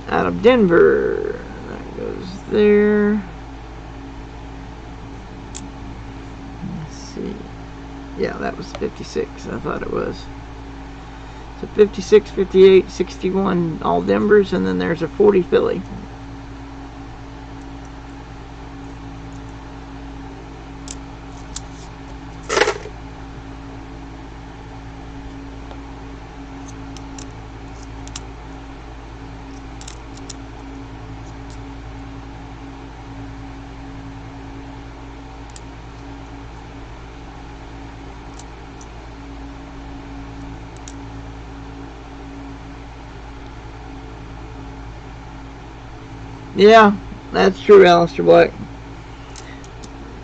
out of Denver. That goes there. Let's see. Yeah, that was 56. I thought it was. So 56, 58, 61, all Denvers, and then there's a 40 Philly. Yeah, that's true, Alistair Black.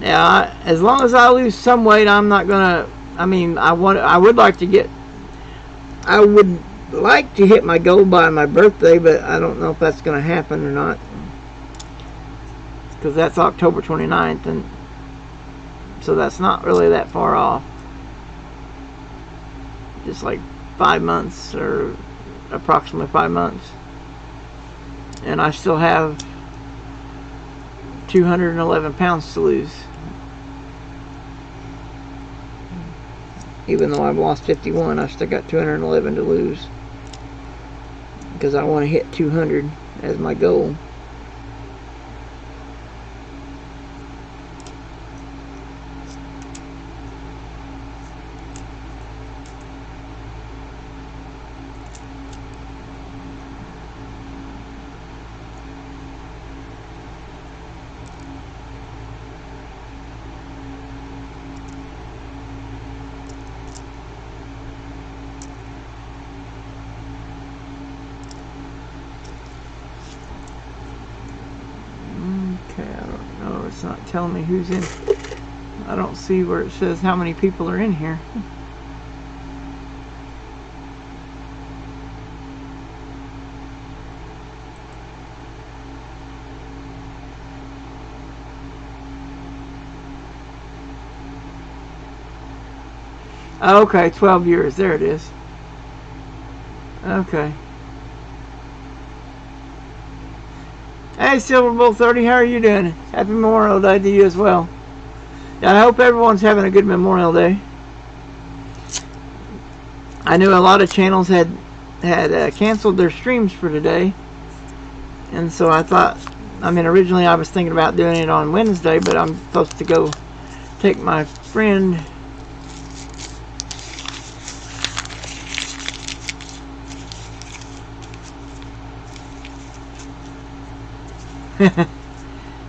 Yeah, as long as I lose some weight, I'm not gonna. I mean, I would like to get. I would like to hit my goal by my birthday, but I don't know if that's gonna happen or not, because that's October 29th, and so that's not really that far off. Just like 5 months, or approximately 5 months, and I still have 211 pounds to lose. Even though I've lost 51, I still got 211 to lose, because I want to hit 200 as my goal. Okay, I don't know. It's not telling me who's in. I don't see where it says how many people are in here. Okay, 12 years. There it is. Okay. Hey, Silver Bull 30, how are you doing? Happy Memorial Day to you as well. Yeah, I hope everyone's having a good Memorial Day. I knew a lot of channels had canceled their streams for today, and so I thought, I mean, originally I was thinking about doing it on Wednesday, but I'm supposed to go take my friend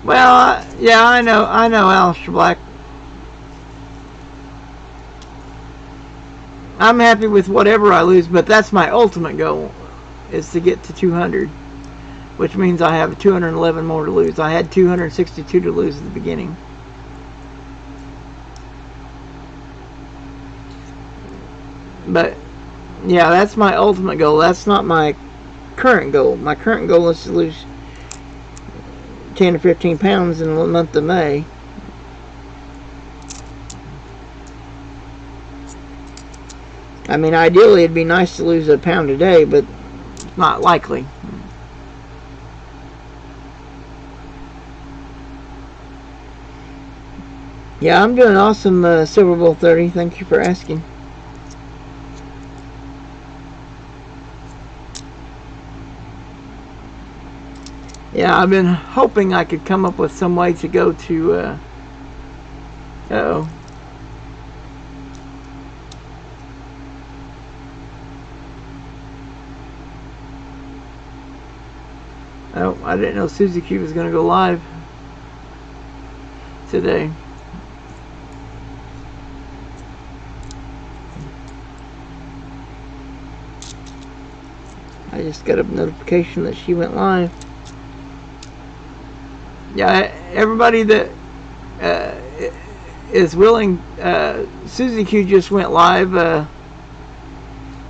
well, yeah, I know, Alistair Black. I'm happy with whatever I lose, but that's my ultimate goal, is to get to 200, which means I have 211 more to lose. I had 262 to lose at the beginning. But, yeah, that's my ultimate goal. That's not my current goal. My current goal is to lose 10 to 15 pounds in the month of May. I mean, ideally it'd be nice to lose a pound a day, but it's not likely. Yeah, I'm doing awesome, Silver Bull 30. Thank you for asking. Yeah, I've been hoping I could come up with some way to go to, uh-oh. Oh, I didn't know Susie Q was going to go live today. I just got a notification that she went live. Yeah, everybody that is willing, Susie Q just went live,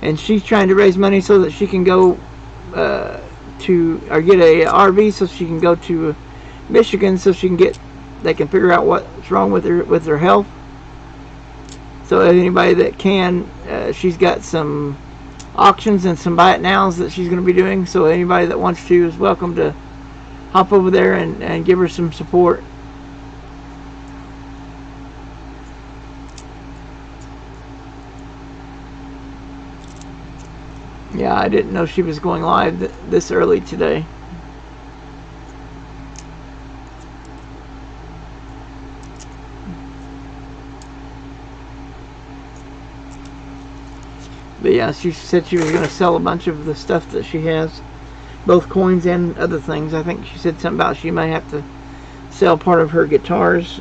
and she's trying to raise money so that she can go get a RV so she can go to Michigan, so they can figure out what's wrong with her health. So anybody that can, she's got some auctions and some buy it nows that she's going to be doing, so anybody that wants to is welcome to hop over there and give her some support. Yeah, I didn't know she was going live this early today. But yeah, she said she was going to sell a bunch of the stuff that she has, both coins and other things. I think she said something about she may have to sell part of her guitars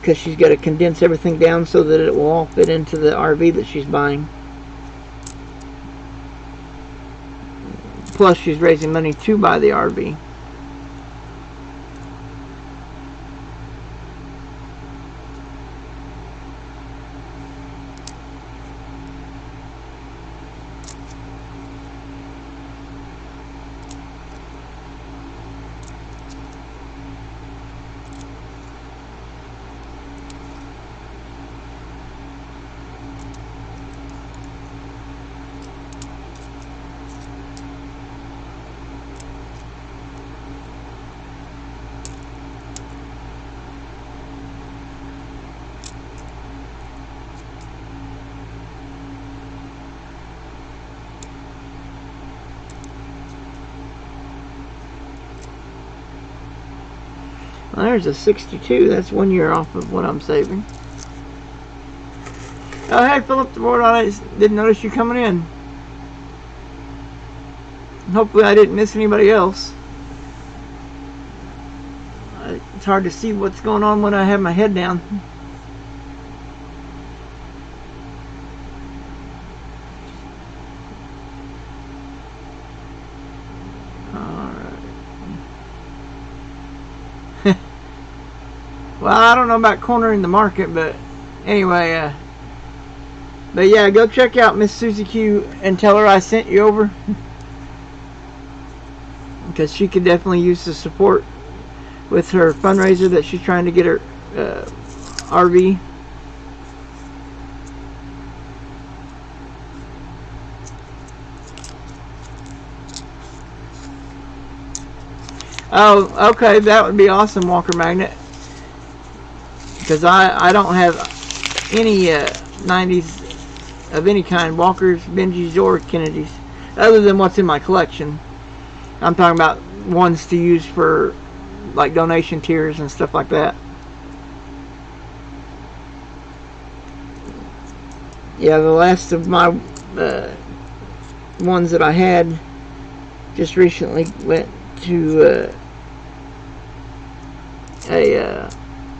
because she's got to condense everything down so that it will all fit into the RV that she's buying. Plus she's raising money to buy the RV. Well, there's a 62. That's 1 year off of what I'm saving. Oh, hey, Philip, the board on it. Didn't notice you coming in. Hopefully I didn't miss anybody else. It's hard to see what's going on when I have my head down. Well, I don't know about cornering the market, but anyway, but yeah, go check out Miss Susie Q and tell her I sent you over, because she could definitely use the support with her fundraiser that she's trying to get her RV. Oh, okay, that would be awesome, Walker Magnet. Because I don't have any 90s of any kind, Walkers, Benjis, or Kennedys, other than what's in my collection. I'm talking about ones to use for like donation tiers and stuff like that. Yeah, the last of my ones that I had just recently went to a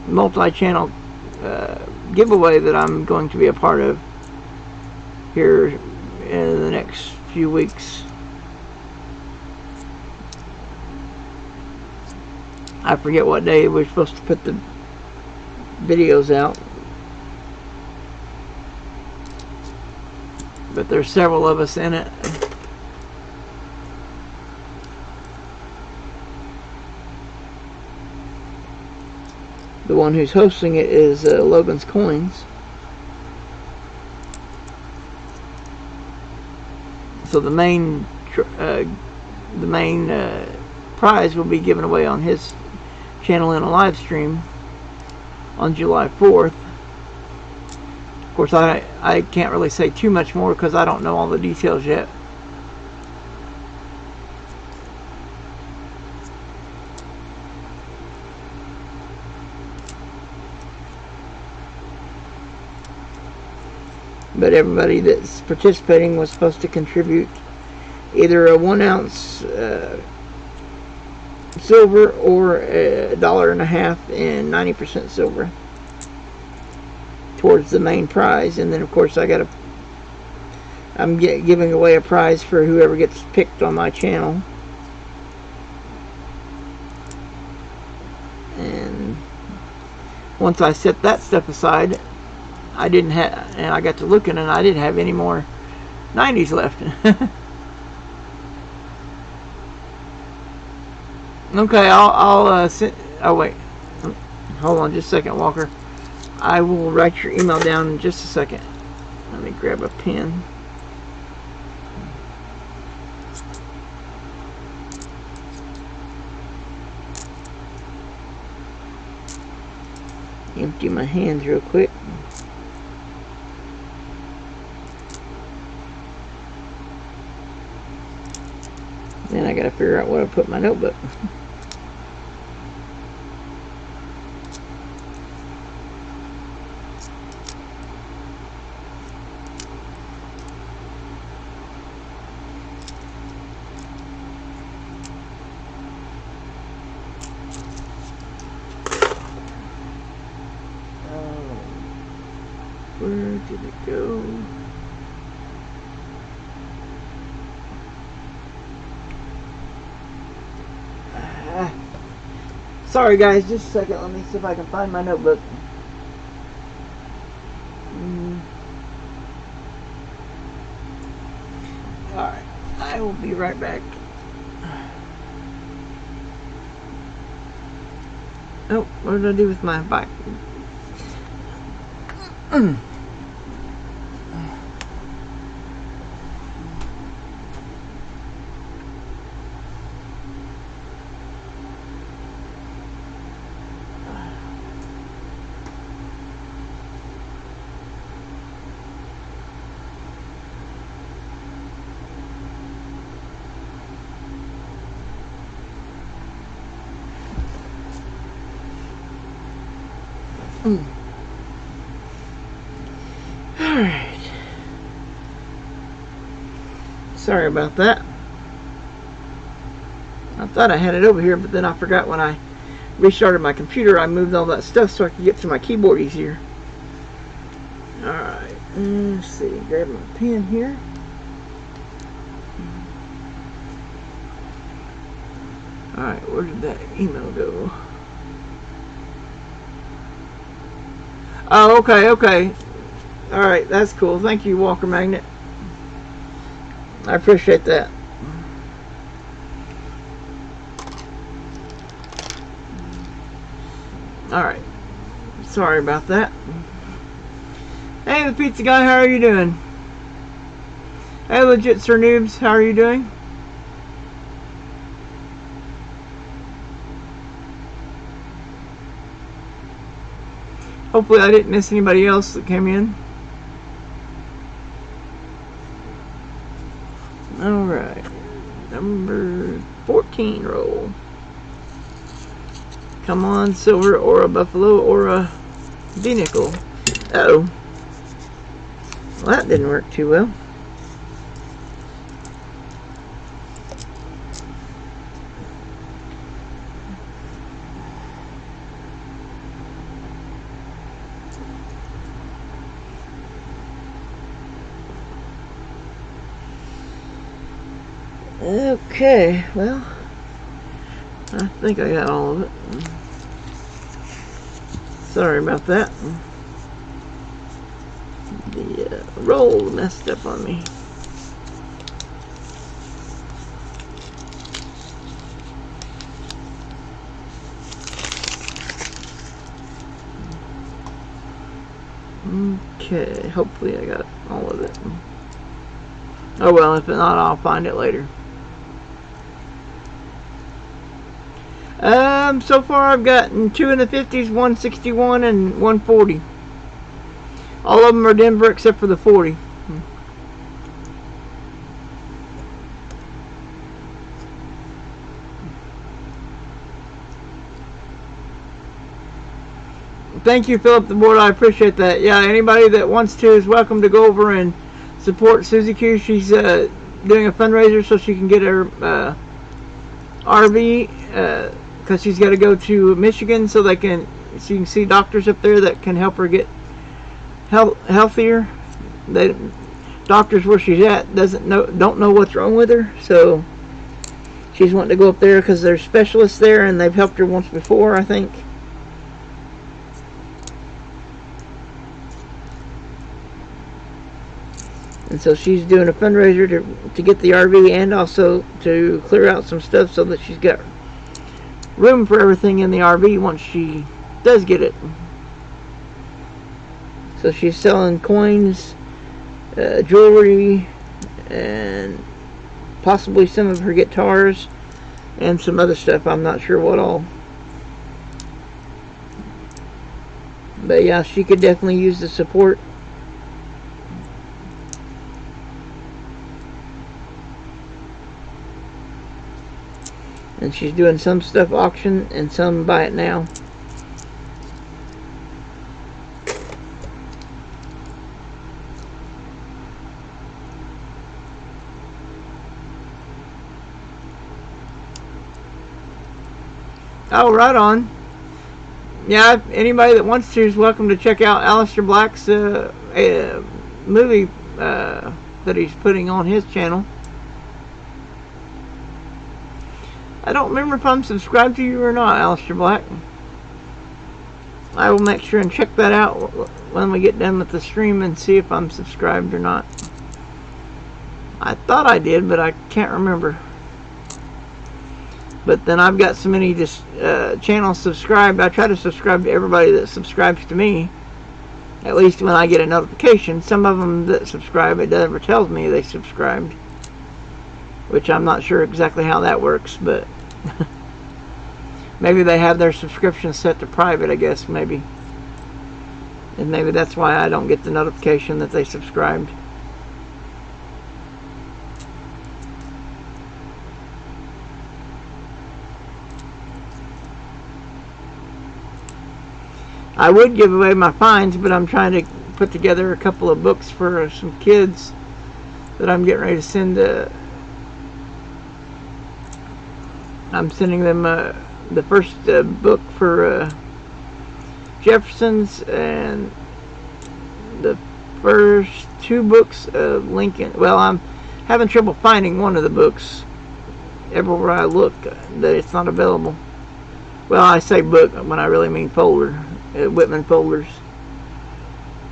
multi-channel giveaway that I'm going to be a part of here in the next few weeks. I forget what day we're supposed to put the videos out, but there's several of us in it. The one who's hosting it is Logan's Coins. So the main prize will be given away on his channel in a live stream on July 4th. Of course, I can't really say too much more because I don't know all the details yet. But everybody that's participating was supposed to contribute either a 1 ounce silver or $1.50 in 90% silver towards the main prize. And then of course I'm giving away a prize for whoever gets picked on my channel. And once I set that stuff aside, I didn't have, and I got to looking, and I didn't have any more 90s left. Okay, I'll send. Oh wait, hold on just a second, Walker. I will write your email down in just a second. Let me grab a pen. Empty my hands real quick. Then I gotta figure out where to put my notebook. Where did it go? Sorry guys, just a second. Let me see if I can find my notebook. Alright, I will be right back. Oh, what did I do with my bike? Alright. Sorry about that. I thought I had it over here, but then I forgot when I restarted my computer. I moved all that stuff so I could get to my keyboard easier. Alright. Let's see. Grab my pen here. Alright, where did that email go? Oh, okay. Alright, that's cool. Thank you, Walker Magnet. I appreciate that. Alright. Sorry about that. Hey, the pizza guy, how are you doing? Hey, legit Sir Noobs, how are you doing? Hopefully I didn't miss anybody else that came in. Alright. Number 14 roll. Come on, silver or a buffalo or a D-nickel. Uh-oh. Well, that didn't work too well. Okay, well, I think I got all of it. Sorry about that. The roll messed up on me. Okay, hopefully I got all of it. Oh well, if not, I'll find it later. So far I've gotten 2 in the 50s, 161 and 140. All of them are Denver except for the 40. Thank you, Philip the Board. I appreciate that. Yeah, anybody that wants to is welcome to go over and support Susie Q. She's doing a fundraiser so she can get her RV because she's got to go to Michigan so she can see doctors up there that can help her get healthier. Doctors where she's at don't know what's wrong with her, so she's wanting to go up there because there's specialists there and they've helped her once before, I think. And so she's doing a fundraiser to get the RV and also to clear out some stuff so that she's got room for everything in the RV once she does get it. So she's selling coins, jewelry, and possibly some of her guitars and some other stuff. I'm not sure what all. But yeah, she could definitely use the support. And she's doing some stuff auction and some buy it now. Oh, right on. Yeah, anybody that wants to is welcome to check out Aleister Black's movie that he's putting on his channel. I don't remember if I'm subscribed to you or not, Aleister Black. I will make sure and check that out when we get done with the stream and see if I'm subscribed or not. I thought I did, but I can't remember. But then I've got so many channels subscribed. I try to subscribe to everybody that subscribes to me. At least when I get a notification. Some of them that subscribe, it never tells me they subscribed. Which I'm not sure exactly how that works, but maybe they have their subscription set to private, I guess, maybe. And maybe that's why I don't get the notification that they subscribed. I would give away my finds, but I'm trying to put together a couple of books for some kids that I'm getting ready to send. I'm sending them the first book for Jefferson's and the first 2 books of Lincoln. Well, I'm having trouble finding one of the books everywhere I look, that it's not available. Well, I say book when I really mean folder, Whitman folders.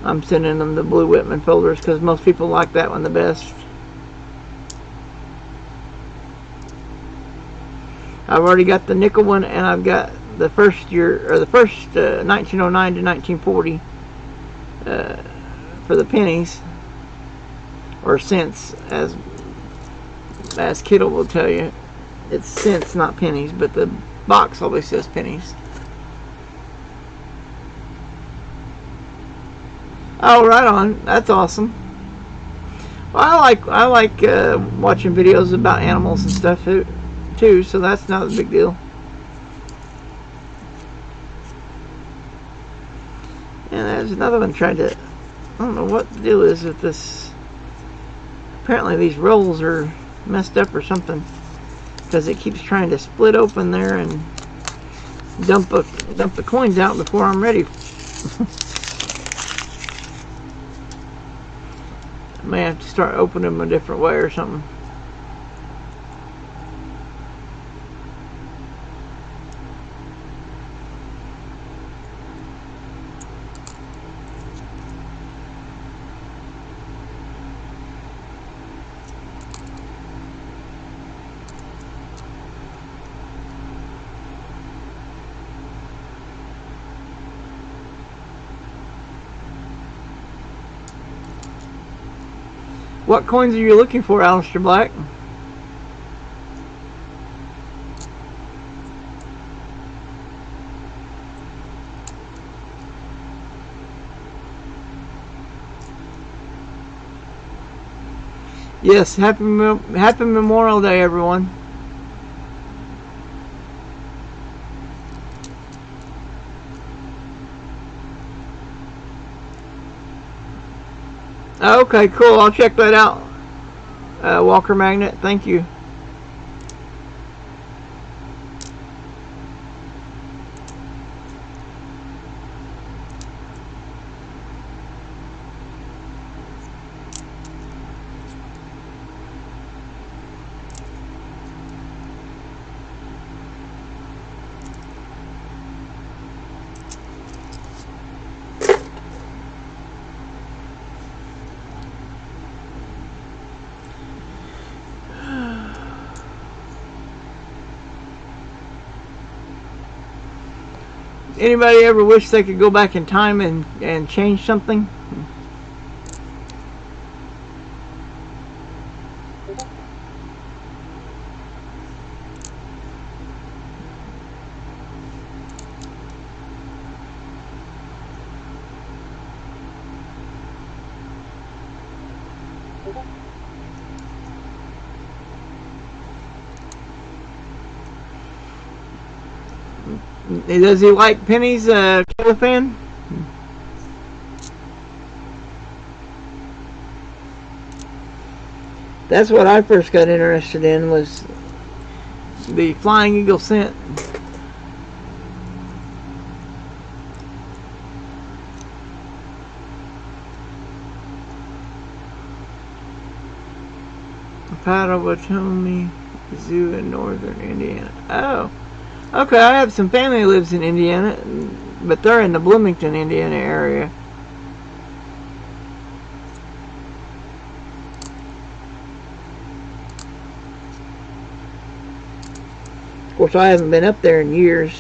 I'm sending them the blue Whitman folders because most people like that one the best. I've already got the nickel one, and I've got the first year, or the first 1909 to 1940 for the pennies, or cents, as Kittle will tell you. It's cents, not pennies, but the box always says pennies. Oh, right on. That's awesome. Well, I like watching videos about animals and stuff too, so that's not a big deal. And there's another one trying to, I don't know what the deal is with this. Apparently these rolls are messed up or something, because it keeps trying to split open there and dump the coins out before I'm ready. I may have to start opening them a different way or something. What coins are you looking for, Alistair Black? Yes, happy Memorial Day, everyone. Okay, cool. I'll check that out. Walker Magnet, thank you. Anybody ever wish they could go back in time and change something? Does he like pennies, Killer fan? That's what I first got interested in, was the Flying Eagle cent. Potawatomi Zoo in northern Indiana. Oh. Okay, I have some family who lives in Indiana, but they're in the Bloomington, Indiana area. Of course, I haven't been up there in years.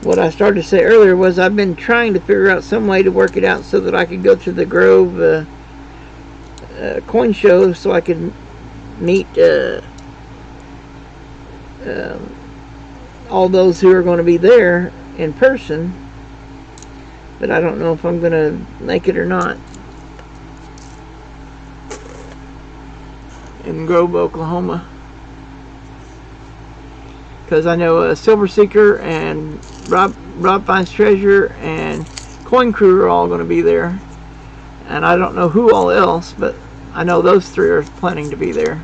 What I started to say earlier was I've been trying to figure out some way to work it out so that I could go to the Grove coin show, so I could meet all those who are going to be there in person, but I don't know if I'm going to make it or not. in Grove, Oklahoma. Because I know Silver Seeker and Rob Finds Treasure and Coin Crew are all going to be there. And I don't know who all else, but I know those three are planning to be there.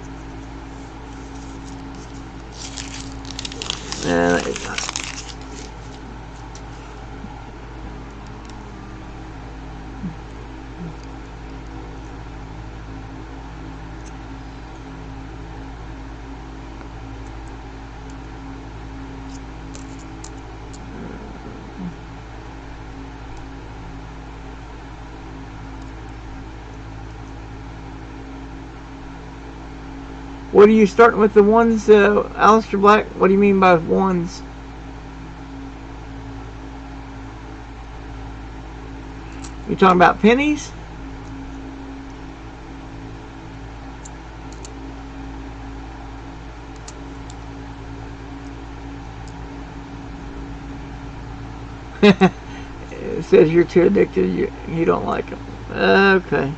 What are you starting with the ones, Alistair Black? What do you mean by ones? You talking about pennies? It says you're too addicted. You don't like them. Okay.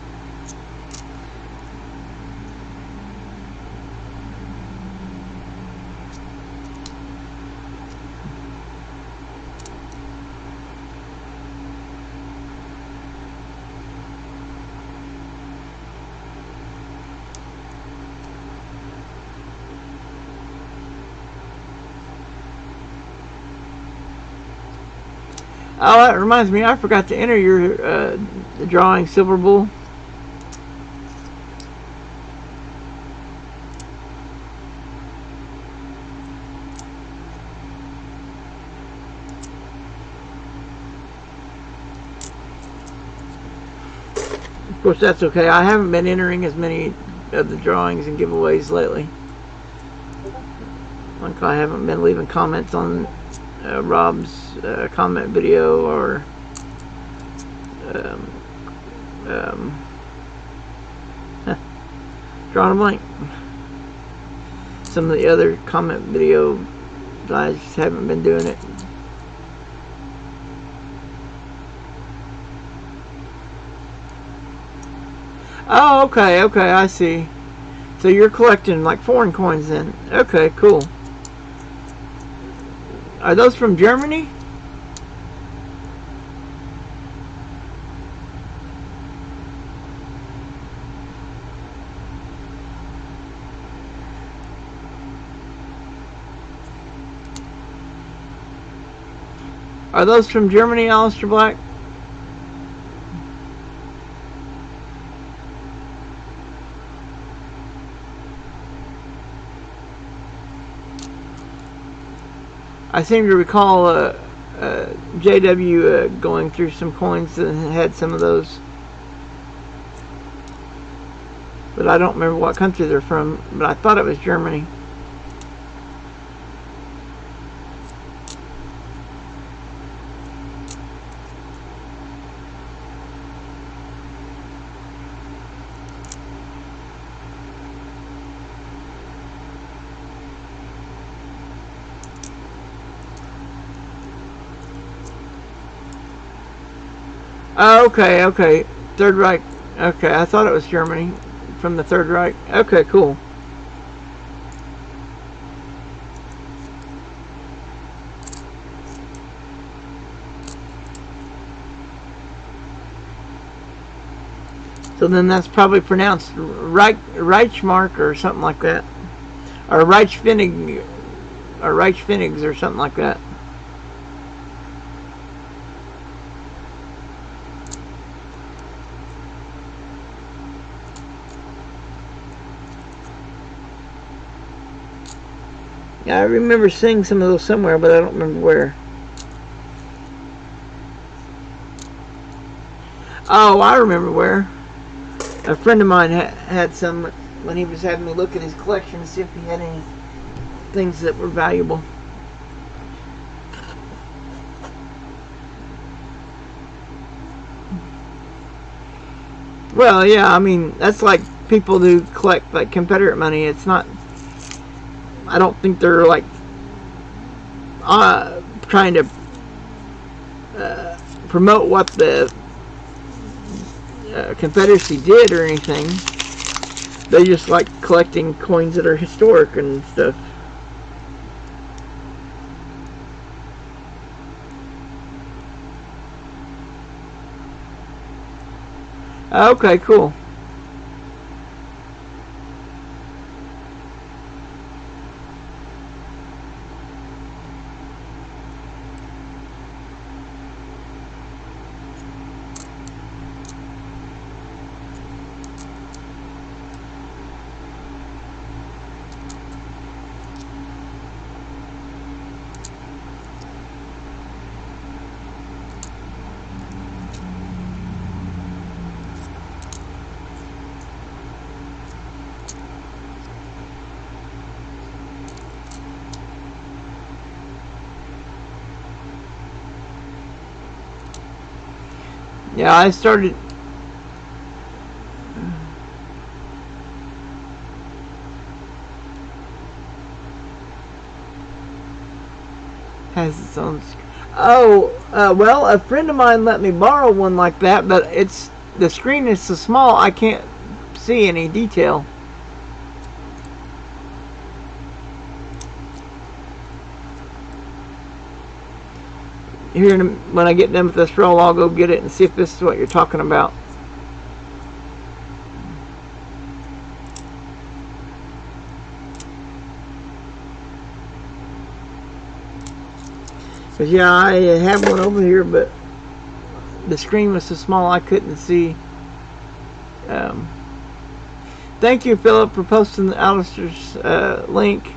Oh, that reminds me, I forgot to enter your the drawing, Silver Bull. Of course, that's okay. I haven't been entering as many of the drawings and giveaways lately. Like I haven't been leaving comments on Rob's comment video or drawing a blank. Some of the other comment video, I just haven't been doing it. Oh, okay, I see. So you're collecting like foreign coins then. Okay, cool. Are those from Germany? Are those from Germany, Alistair Black? I seem to recall JW going through some coins that had some of those. But I don't remember what country they're from, but I thought it was Germany. Oh, okay. Third Reich. Okay, I thought it was Germany from the Third Reich. Okay, cool. So then that's probably pronounced Reichmark or something like that. Or Reichspfennig or Reichspfennigs or something like that. Yeah, I remember seeing some of those somewhere, but I don't remember where. Oh, I remember where. A friend of mine had some when he was having me look at his collection to see if he had any things that were valuable. Well, yeah, I mean, that's like people who collect like Confederate money. It's not, I don't think they're like trying to promote what the Confederacy did or anything. They just like collecting coins that are historic and stuff. Okay, cool. Yeah, I started. Has its own. Oh, well, a friend of mine let me borrow one like that, but the screen is so small I can't see any detail. Here, when I get done with this roll, I'll go get it and see if this is what you're talking about. Because, yeah, I have one over here, but the screen was so small I couldn't see. Thank you, Philip, for posting Alistair's link.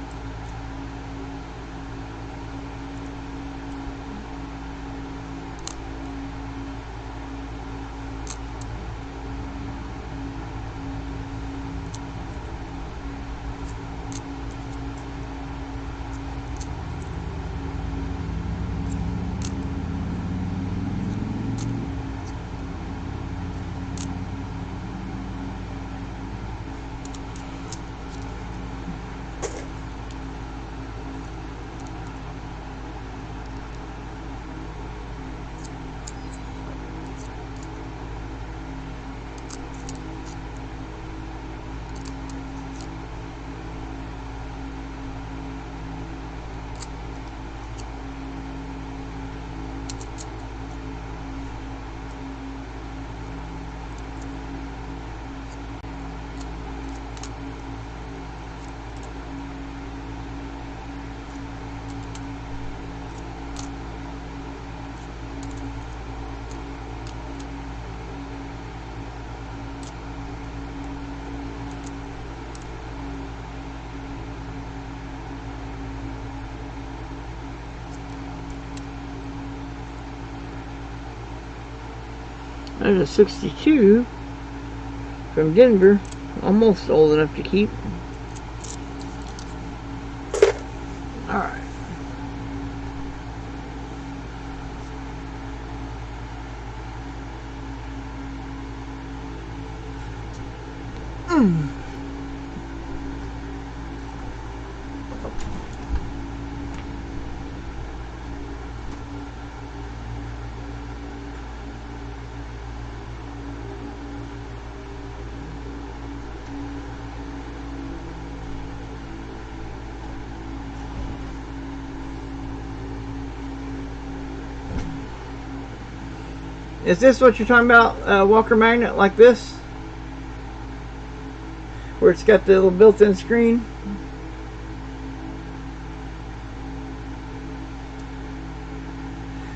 There's a 62 from Denver, almost old enough to keep. Alright. Is this what you're talking about, Walker Magnet, like this? Where it's got the little built-in screen?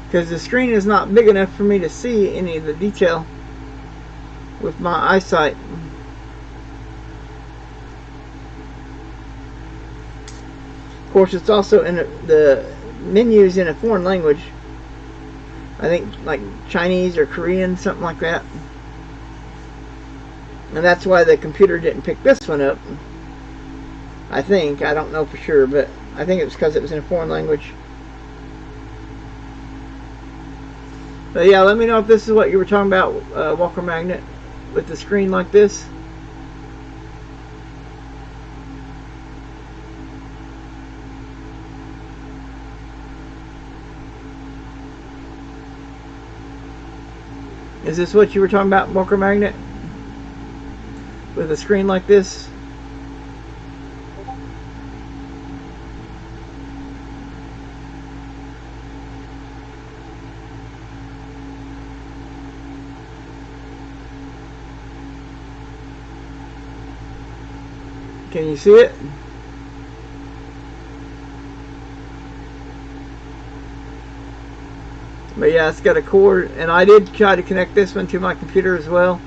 Because the screen is not big enough for me to see any of the detail with my eyesight. Of course, it's also in the menus in a foreign language. I think like Chinese or Korean, something like that. And that's why the computer didn't pick this one up. I think. I don't know for sure, but I think it was because it was in a foreign language. But yeah, let me know if this is what you were talking about, Walker Magnet, with the screen like this. Is this what you were talking about, Walker Magnet? with a screen like this. Can you see it? But yeah, it's got a cord, and I did try to connect this one to my computer as well,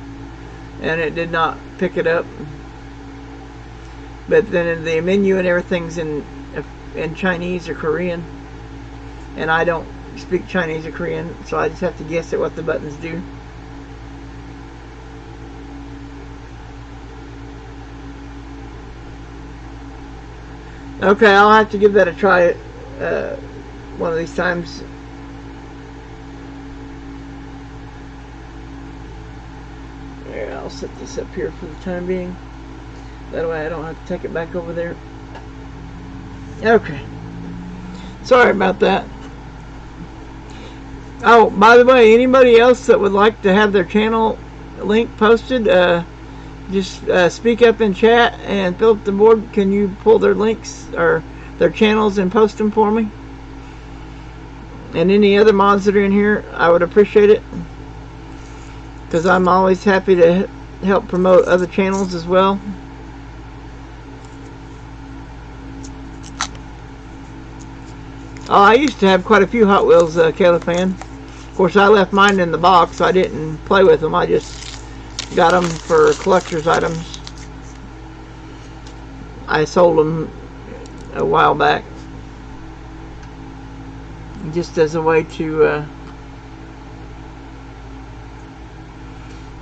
and it did not pick it up. But then the menu and everything's in Chinese or Korean, and I don't speak Chinese or Korean, so I just have to guess at what the buttons do. Okay, I'll have to give that a try one of these times. There, I'll set this up here for the time being. That way I don't have to take it back over there. Okay. Sorry about that. Oh, by the way, anybody else that would like to have their channel link posted, just speak up in chat, and Philip the board, can you pull their links or their channels and post them for me? And any other mods that are in here, I would appreciate it, because I'm always happy to help promote other channels as well. Oh, I used to have quite a few Hot Wheels, Caleb fan. Of course, I left mine in the box. I didn't play with them. I just got them for collector's items. I sold them a while back, just as a way to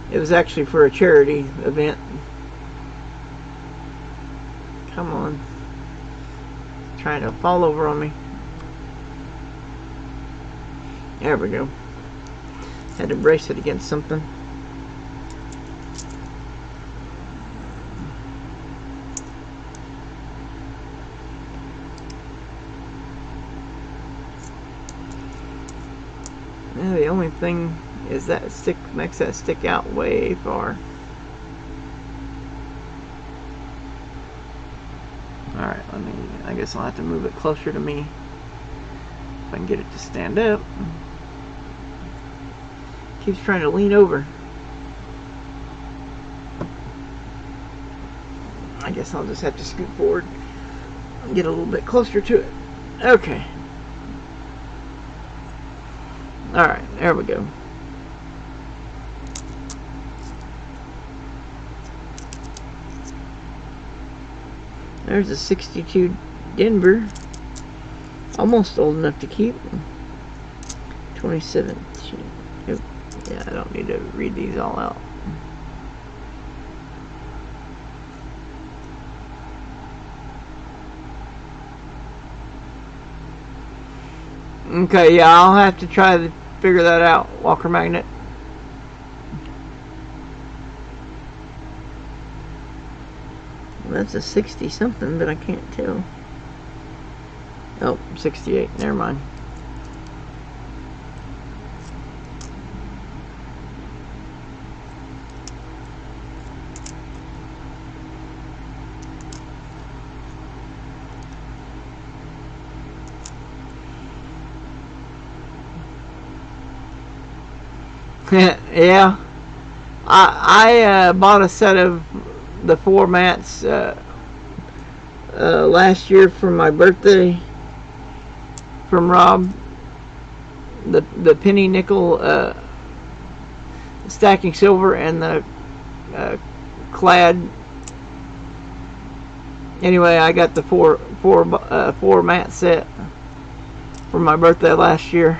it was actually for a charity event. Come on, it's trying to fall over on me. There we go. Had to brace it against something. Now the only thing is that stick makes that stick out way far. Alright, I guess I'll have to move it closer to me if I can get it to stand up. Keeps trying to lean over. I guess I'll just have to scoot forward and get a little bit closer to it. Okay. Alright, there we go. There's a 62 Denver. Almost old enough to keep. 2017. Oh, yeah, I don't need to read these all out. Okay, yeah, I'll have to try to figure that out. Walker magnet. Well, that's a 60 something, but I can't tell. Oh, 68. Never mind. Yeah, I bought a set of the 4 mats last year for my birthday from Rob. The penny nickel stacking silver and the clad. Anyway, I got the four mat set for my birthday last year.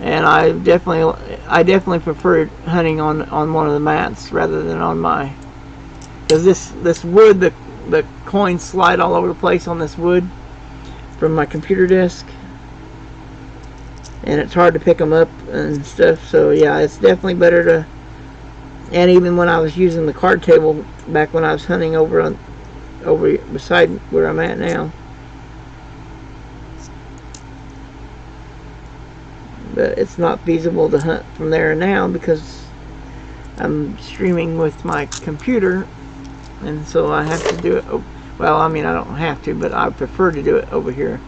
And I definitely preferred hunting on one of the mats rather than on my, because this wood, the coins slide all over the place on this wood from my computer desk, and it's hard to pick them up and stuff. So yeah, it's definitely better to. And even when I was using the card table back when I was hunting over beside where I'm at now. But it's not feasible to hunt from there now because I'm streaming with my computer, and so I have to do it. Well, I mean, I don't have to, but I prefer to do it over here.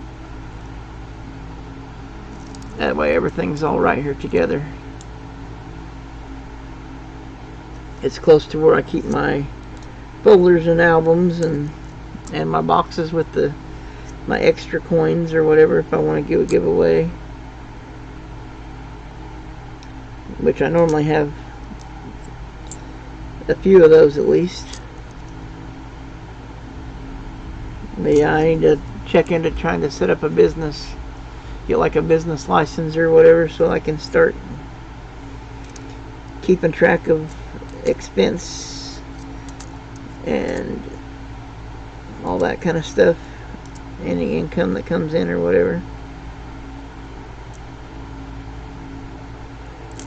That way everything's all right here together. It's close to where I keep my folders and albums and my boxes with my extra coins or whatever if I want to give away, which I normally have a few of those at least. But yeah, I need to check into trying to set up a business, get like a business license or whatever, so I can start keeping track of expense and all that kind of stuff, any income that comes in or whatever.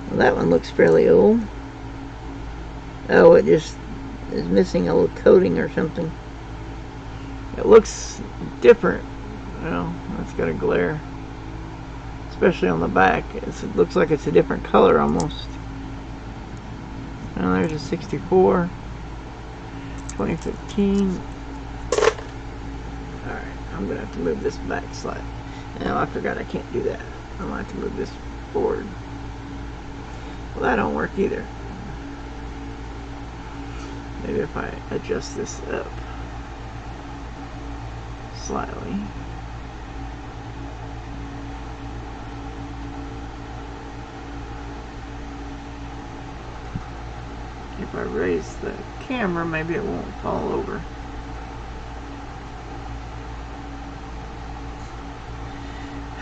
Well, that one looks fairly old. Oh, it just is missing a little coating or something. It looks different. Well, that's got a glare, especially on the back. It looks like it's a different color almost. Now there's a 64, 2015. Alright, I'm going to have to move this back slide. Now I forgot I can't do that. I'm going to have to move this forward. Well, that don't work either. Maybe if I adjust this up slightly. If I raise the camera, maybe it won't fall over.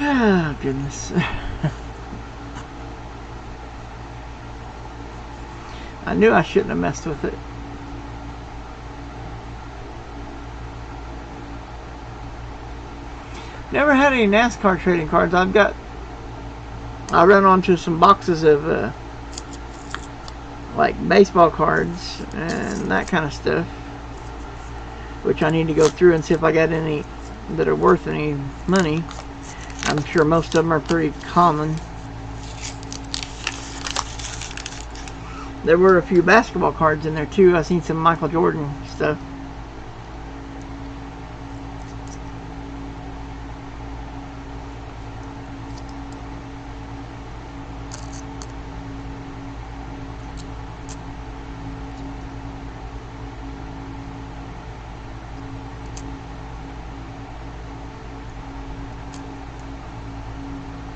Oh, goodness. I knew I shouldn't have messed with it. Never had any NASCAR trading cards. I ran onto some boxes of like baseball cards and that kind of stuff, which I need to go through and see if I got any that are worth any money. I'm sure most of them are pretty common. There were a few basketball cards in there too. I've seen some Michael Jordan stuff.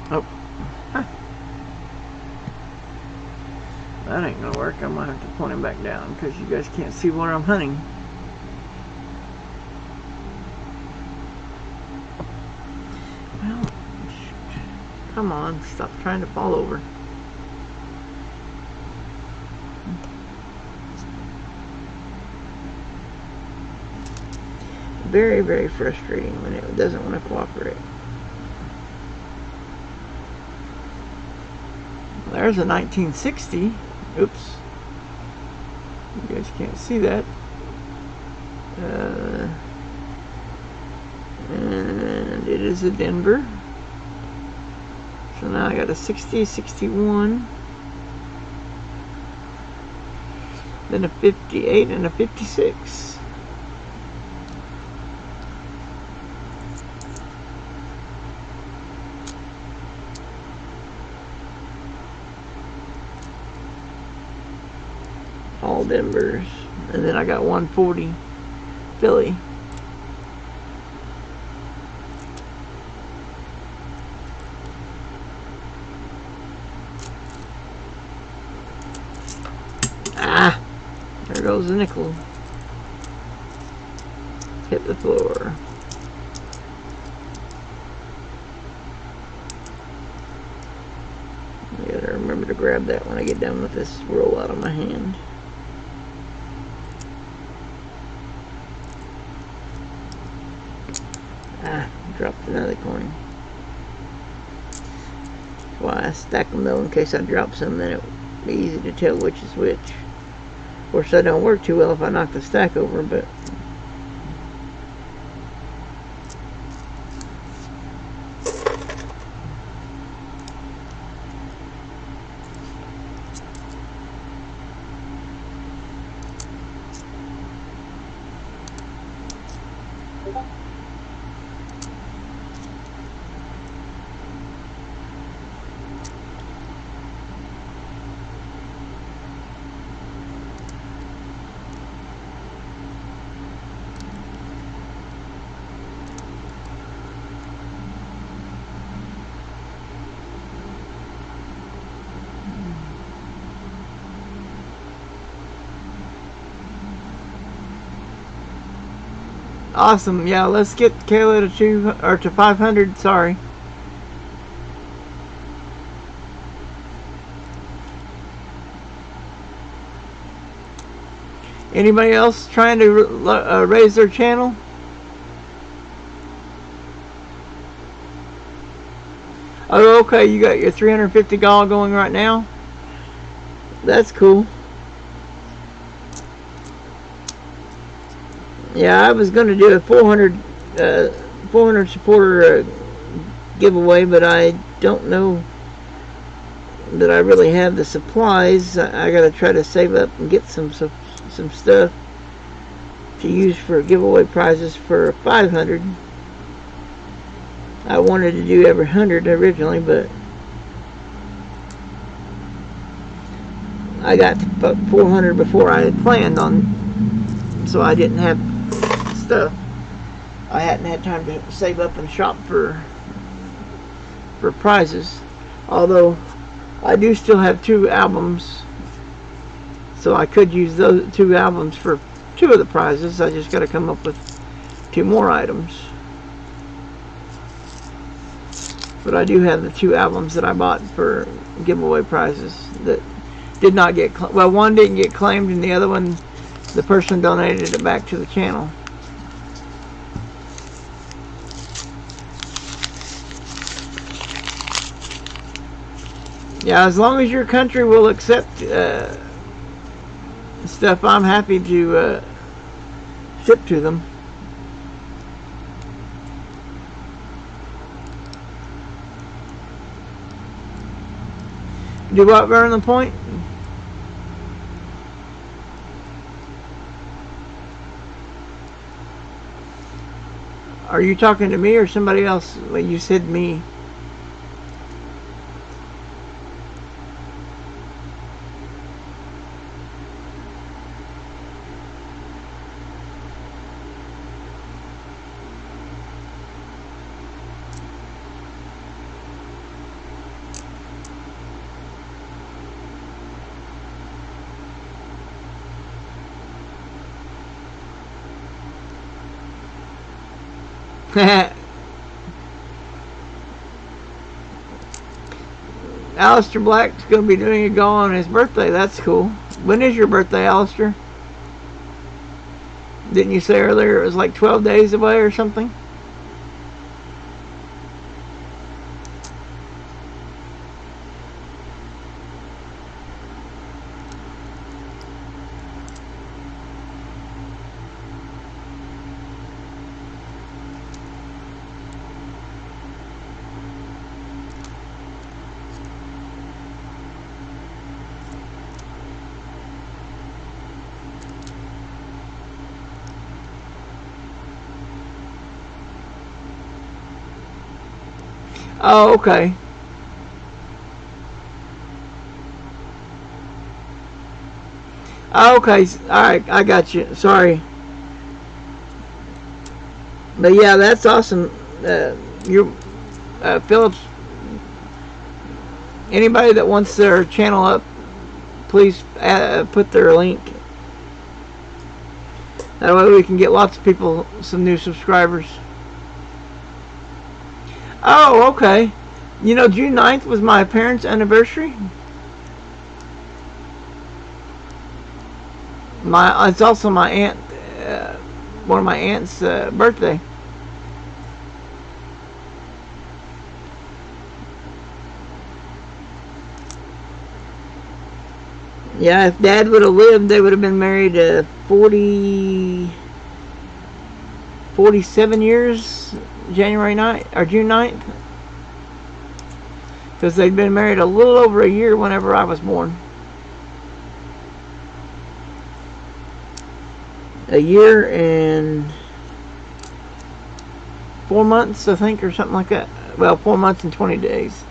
Oh, huh. That ain't gonna work. I'm gonna have to point him back down because you guys can't see where I'm hunting. Well, come on, stop trying to fall over. Very, very frustrating when it doesn't want to cooperate. There's a 1960. Oops. You guys can't see that. And it is a Denver. So now I got a 60, 61. Then a 58 and a 56. All Denvers. And then I got 140 Philly. Ah! There goes the nickel. Hit the floor. I gotta remember to grab that when I get done with this roll out of my hand. Ah, dropped another coin. That's why I stack them though, in case I drop some, then it would be easy to tell which is which. Of course, that don't work too well if I knock the stack over, but Awesome. Yeah, let's get Kayla to 500. Sorry. Anybody else trying to raise their channel? Oh, okay. You got your 350 gall going right now. That's cool. Yeah, I was going to do a 400 supporter giveaway, but I don't know that I really have the supplies. I got to try to save up and get some stuff to use for giveaway prizes for 500. I wanted to do every 100 originally, but I got to 400 before I had planned on, so I didn't have stuff. I hadn't had time to save up and shop for prizes, although I do still have 2 albums, so I could use those 2 albums for 2 of the prizes. I just got to come up with 2 more items. But I do have the 2 albums that I bought for giveaway prizes that did not get, well, one didn't get claimed, and the other one, the person donated it back to the channel. Yeah, as long as your country will accept stuff, I'm happy to ship to them. Do what, Burn the Point? Are you talking to me or somebody else? Well, you said me. Alistair Black's going to be doing a go on his birthday. That's cool. When is your birthday, Alistair? Didn't you say earlier it was like 12 days away or something? Oh, okay. Oh, okay. Alright, I got you. Sorry. But yeah, that's awesome. Phillips, anybody that wants their channel up, please put their link. That way we can get lots of people some new subscribers. Oh, okay. You know, June 9th was my parents' anniversary. It's also my aunt, one of my aunt's birthday. Yeah, if Dad would have lived, they would have been married 47 years, January 9th, or June 9th. Because they'd been married a little over a year whenever I was born. A year and 4 months, I think, or something like that. Well, 4 months and 20 days.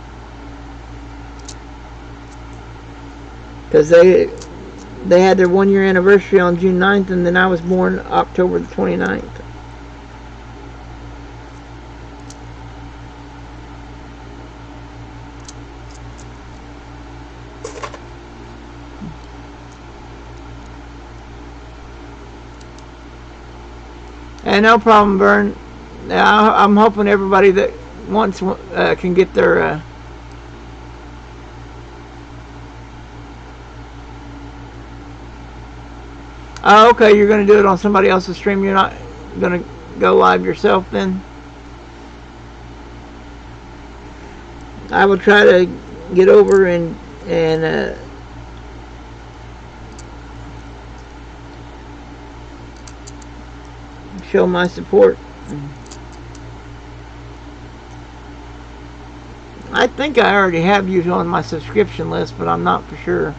Because they had their 1 year anniversary on June 9th, and then I was born October the 29th. Yeah, no problem, Vern. I'm hoping everybody that wants can get their. Oh, okay, you're going to do it on somebody else's stream. You're not going to go live yourself then? I will try to get over and show my support. I think I already have you on my subscription list, but I'm not for sure.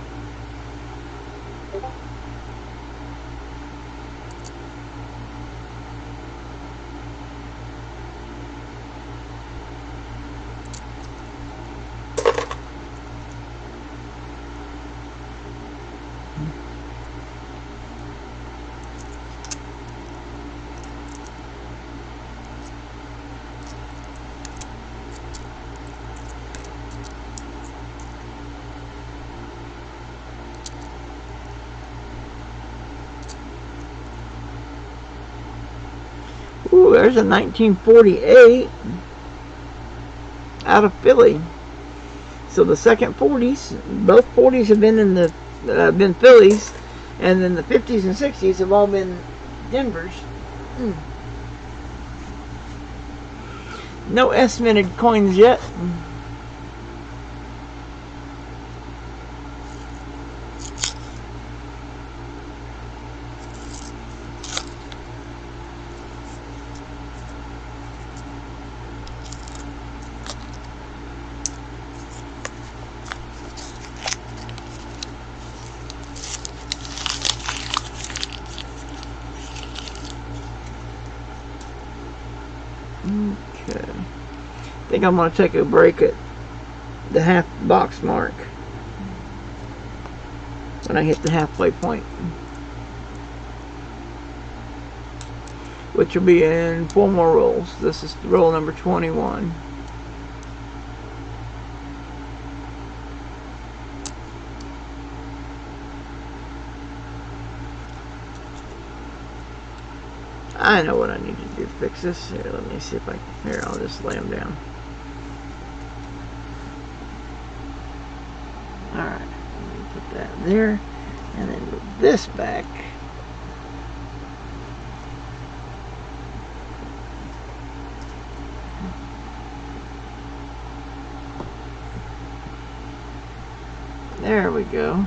Ooh, there's a 1948 out of Philly. So the second 40s, both 40s have been in the been Phillies, and then the 50s and 60s have all been Denvers. No S-minted coins yet. Okay. I think I'm going to take a break at the half box mark when I hit the halfway point, which will be in 4 more rolls. This is roll number 21. I know what I need to do to fix this. Here, let me see if I can. Here, I'll just lay them down. Alright, let me put that there, and then move this back. There we go.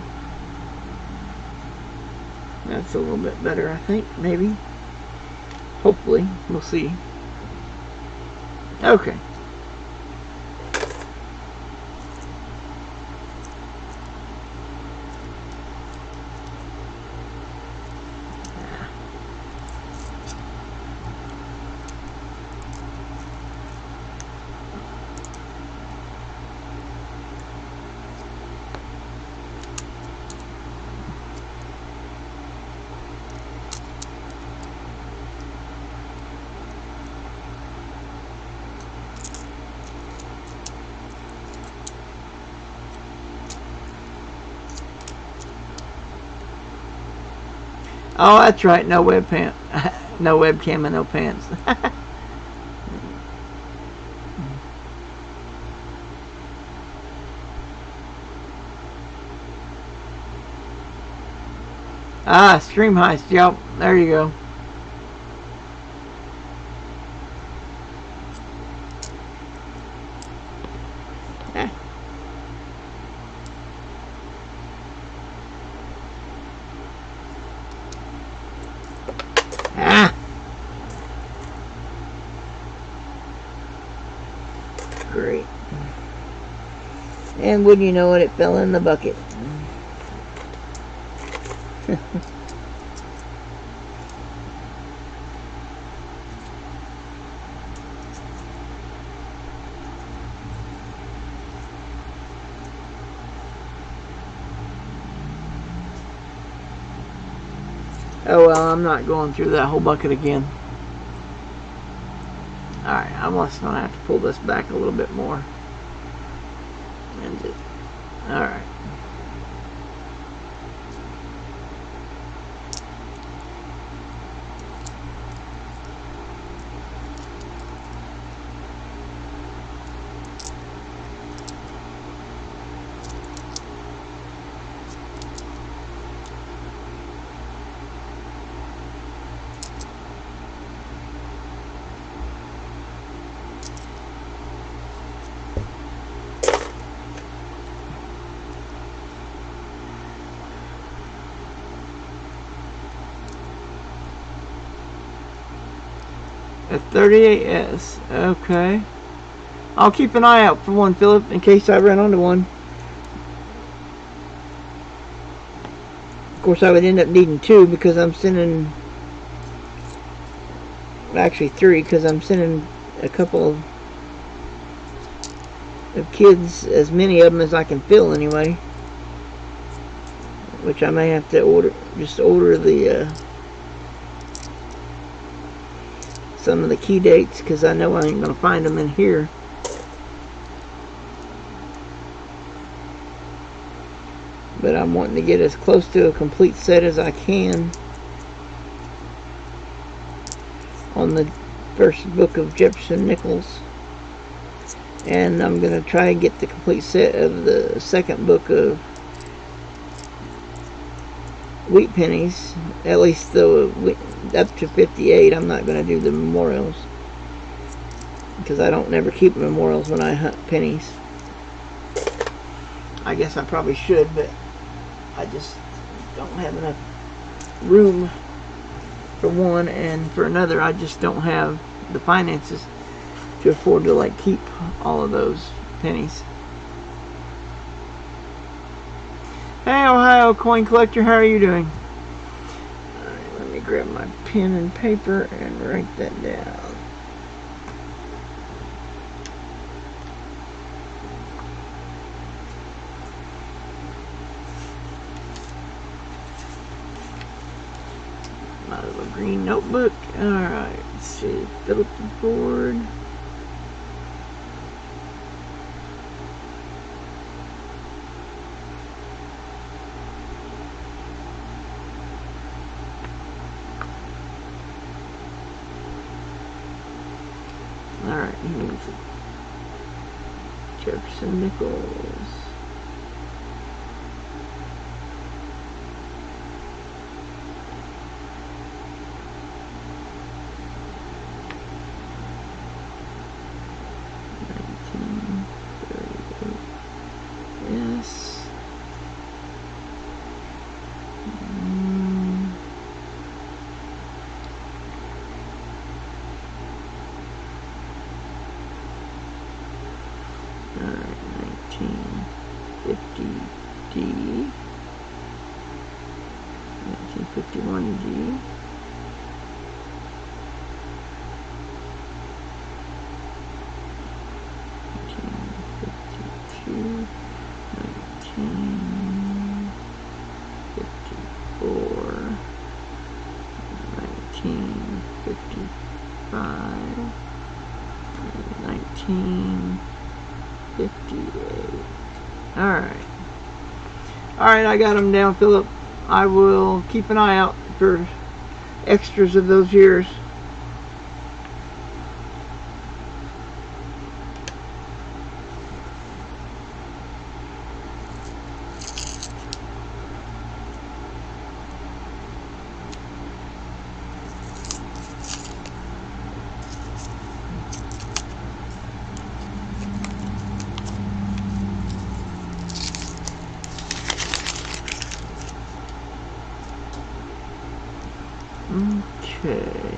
That's a little bit better, I think, maybe. Hopefully, we'll see. Okay. Oh, that's right. No webcam, no webcam and no pants. Ah, stream heist. Yep, there you go. Great. And wouldn't you know it, it fell in the bucket. Oh well, I'm not going through that whole bucket again. Alright, I'm just going to have to pull this back a little bit more. And just, alright. A 38S. Okay. I'll keep an eye out for one, Philip, in case I run onto one. Of course, I would end up needing two because I'm sending... Actually, three, because I'm sending a couple of kids, as many of them as I can fill anyway. Which I may have to order, just order the... some of the key dates, because I know I ain't going to find them in here. But I'm wanting to get as close to a complete set as I can on the first book of Jefferson Nichols. And I'm going to try and get the complete set of the second book of Wheat Pennies. At least up to 58. I'm not going to do the memorials, because I don't never keep memorials when I hunt pennies. I guess I probably should, but I just don't have enough room for one, and for another I just don't have the finances to afford to like keep all of those pennies. Hey Ohio Coin Collector, how are you doing? Alright, let me grab my pen and paper and write that down. My little green notebook. Alright, let's see. Fill up the board. Alright, here's Jefferson Nichols. Yes. 1950D, 1951D, 1952, 1954, 1955, 1958. Alright. Alright, I got them down, Philip. I will keep an eye out for extras of those years. Okay.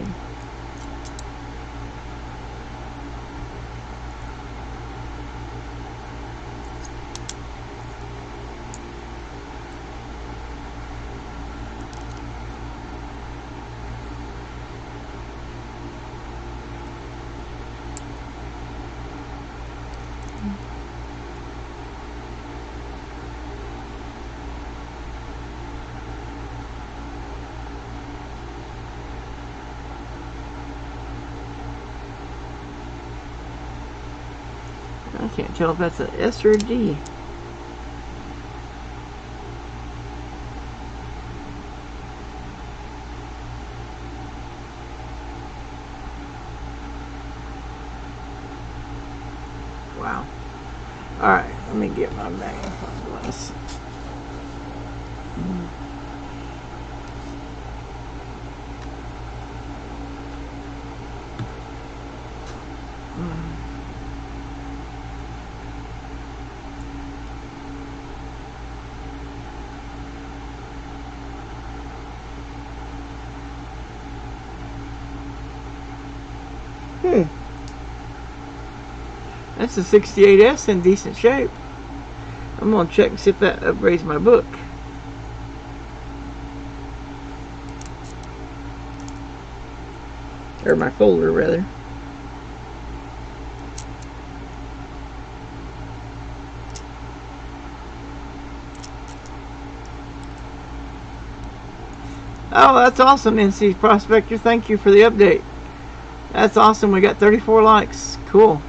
I can't tell if that's an S or a D. Wow. Alright, let me get my magnifying glass. Hmm. That's a 68S in decent shape. I'm going to check and see if that upgrades my book. Or my folder, rather. Oh, that's awesome, NC Prospector. Thank you for the update. That's awesome. We got 34 likes. Cool.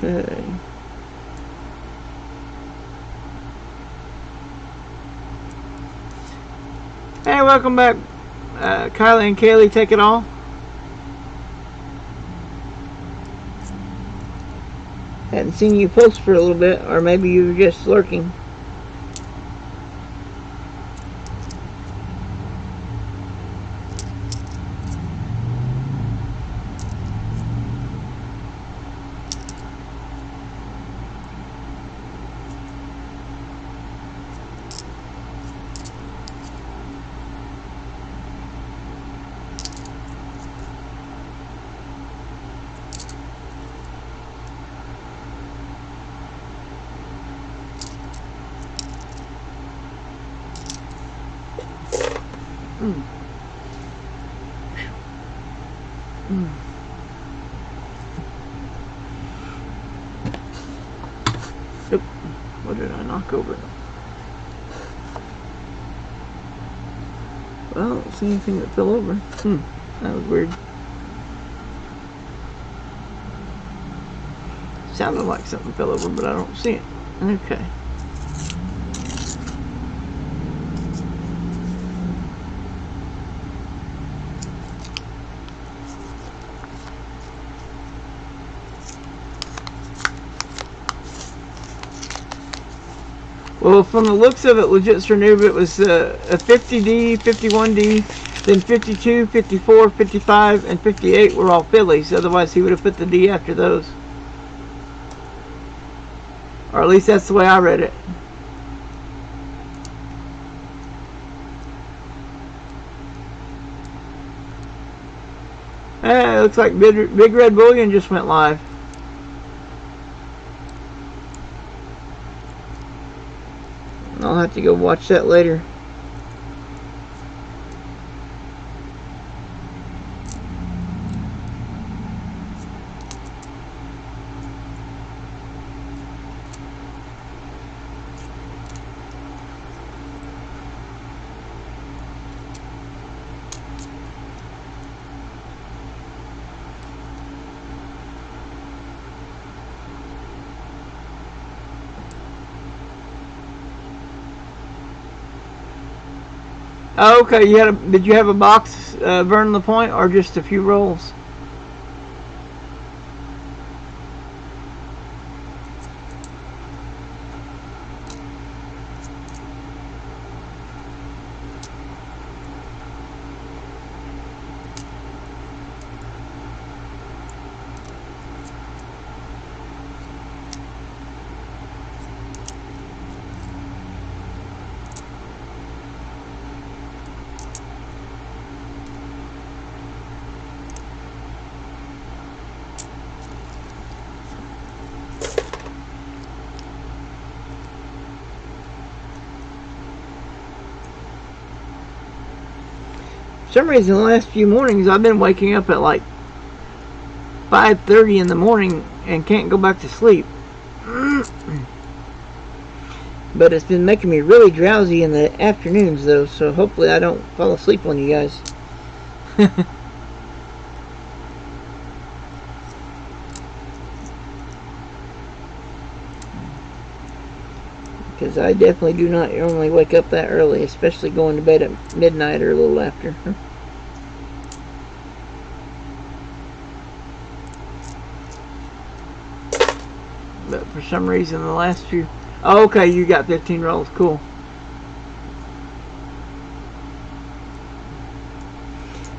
Okay. Hey, welcome back, Kylie and Kaylee. Take it all. Hadn't seen you post for a little bit, or maybe you were just lurking. Oop. What did I knock over? Well, I don't see anything that fell over. That was weird. Sounded like something fell over, but I don't see it. Okay. Well, from the looks of it, Legit Sir Noob, it was a 50D, 51D, then 52, 54, 55, and 58 were all Phillies. Otherwise, he would have put the D after those. Or at least that's the way I read it. It looks like Big Red Bullion just went live. I'll have to go watch that later. Oh, okay, did you have a box, Vernon LaPointe, or just a few rolls? some reason the last few mornings I've been waking up at like 5:30 in the morning and can't go back to sleep. But it's been making me really drowsy in the afternoons though, so hopefully I don't fall asleep on you guys. Because I definitely do not normally wake up that early, especially going to bed at midnight or a little after. But for some reason the last few... Oh, okay, you got 15 rolls. Cool.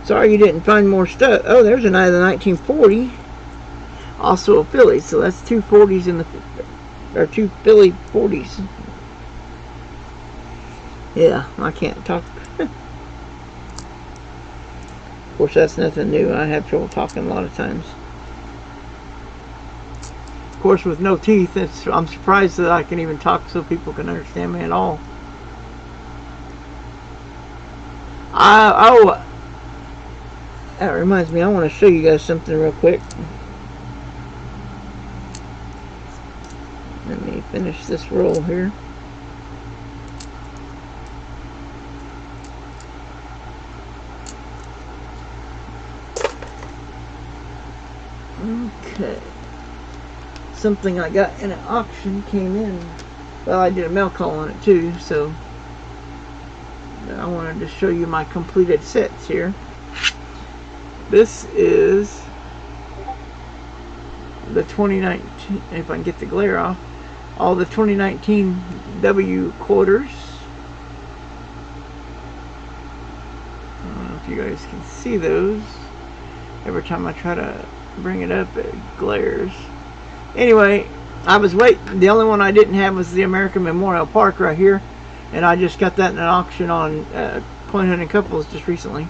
Sorry you didn't find more stuff. Oh, there's another 1940. Also a Philly, so that's two 40s in the... Or two Philly 40s. Yeah, I can't talk. Of course, that's nothing new. I have trouble talking a lot of times. Of course, with no teeth, I'm surprised that I can even talk so people can understand me at all. Oh, that reminds me, I want to show you guys something real quick. Let me finish this roll here. Okay. Something I got in an auction came in. Well, I did a mail call on it too, so I wanted to show you my completed sets here. This is the 2019, if I can get the glare off, all the 2019 W quarters. I don't know if you guys can see those. Every time I try to bring it up, it glares. Anyway, I was waiting. The only one I didn't have was the American Memorial Park right here, and I just got that in an auction on Coin Hunting Couples just recently.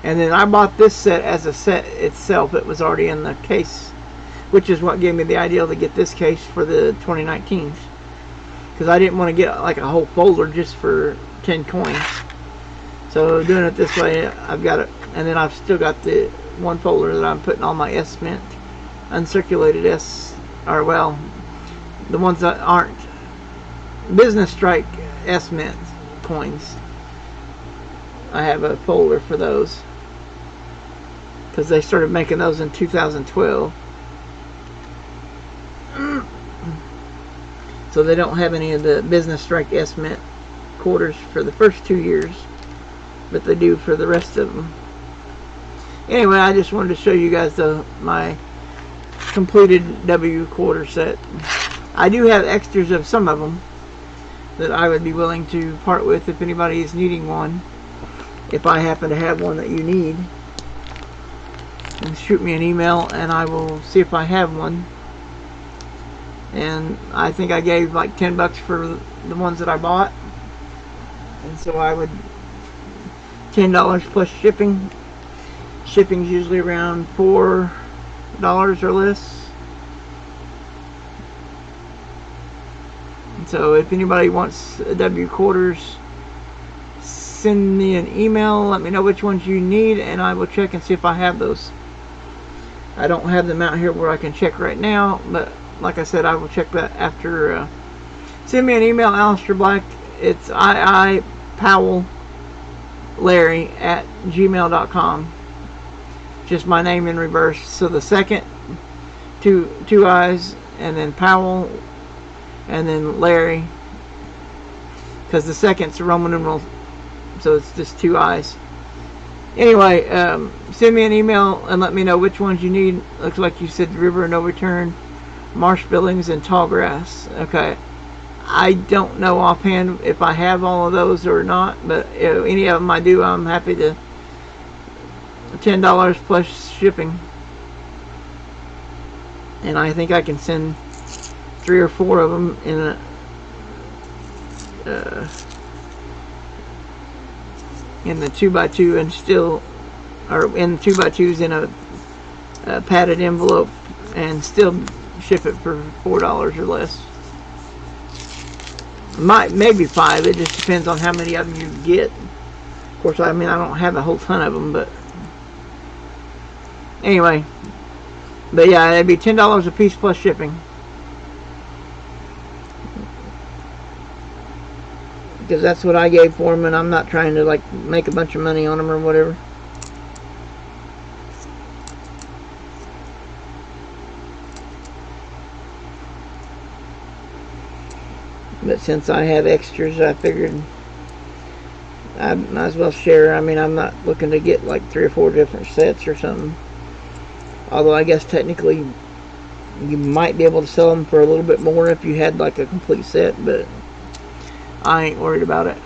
And then I bought this set as a set itself. It was already in the case, which is what gave me the idea to get this case for the 2019s, because I didn't want to get like a whole folder just for 10 coins. So doing it this way, I've got it, and then I've still got the one folder that I'm putting all my S Mint, uncirculated S, or well, the ones that aren't Business Strike S Mint coins. I have a folder for those because they started making those in 2012. So they don't have any of the Business Strike S Mint quarters for the first 2 years, but they do for the rest of them. Anyway, I just wanted to show you guys my completed W quarter set. I do have extras of some of them that I would be willing to part with if anybody is needing one. If I happen to have one that you need, and shoot me an email and I will see if I have one. And I think I gave like $10 for the ones that I bought, and so I would $10 plus shipping. Shipping's usually around $4 or less. And so if anybody wants W quarters, send me an email, let me know which ones you need, and I will check and see if I have those. I don't have them out here where I can check right now, but like I said, I will check that after. Send me an email, Alistair Black. It's iipowelllarry@gmail.com. Just my name in reverse. So the second, two I's, and then Powell, and then Larry, because the second's a Roman numeral, so it's just 2 I's. Anyway, send me an email and let me know which ones you need. Looks like you said River No Return, Marsh Billings, and Tall Grass. Okay, I don't know offhand if I have all of those or not, but if any of them I do, I'm happy to. $10 plus shipping, and I think I can send 3 or 4 of them in the 2x2, and still, or in 2x2s in a padded envelope, and still ship it for $4 or less. Maybe 5. It just depends on how many of them you get. Of course, I mean, I don't have a whole ton of them, but anyway. But yeah, it'd be $10 a piece plus shipping. Because that's what I gave for them, and I'm not trying to like make a bunch of money on them or whatever. But since I have extras, I figured I might as well share. I mean, I'm not looking to get like 3 or 4 different sets or something. Although I guess technically you might be able to sell them for a little bit more if you had like a complete set, but I ain't worried about it.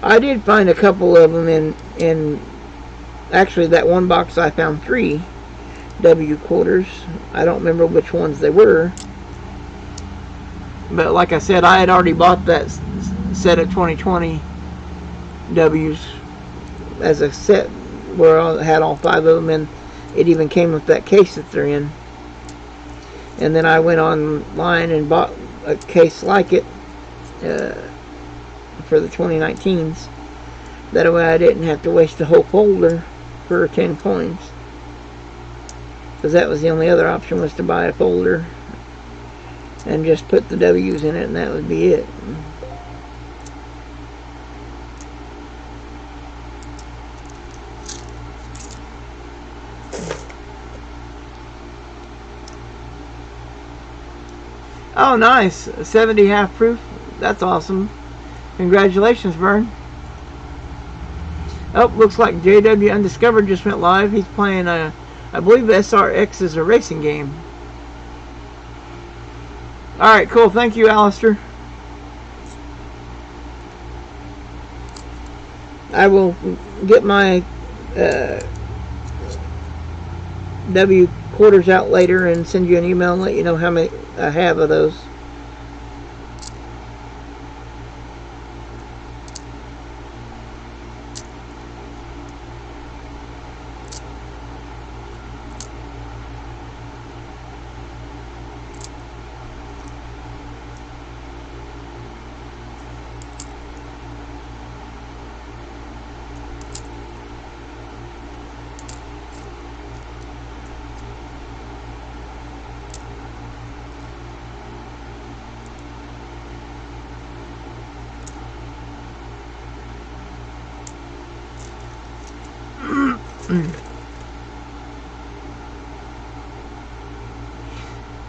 I did find a couple of them in actually that one box. I found 3 W quarters. I don't remember which ones they were, but like I said, I had already bought that set of 2020 W's as a set where I had all 5 of them, and it even came with that case that they're in. And then I went online and bought a case like it for the 2019s. That way I didn't have to waste a whole folder for 10 coins, because that was the only other option, was to buy a folder and just put the W's in it, and that would be it. Oh, nice. 70 half proof. That's awesome. Congratulations, Vern. Oh, looks like JW Undiscovered just went live. He's playing I believe SRX is a racing game. Alright, cool. Thank you, Alistair. I will get my W quarters out later and send you an email and let you know how many I have of those.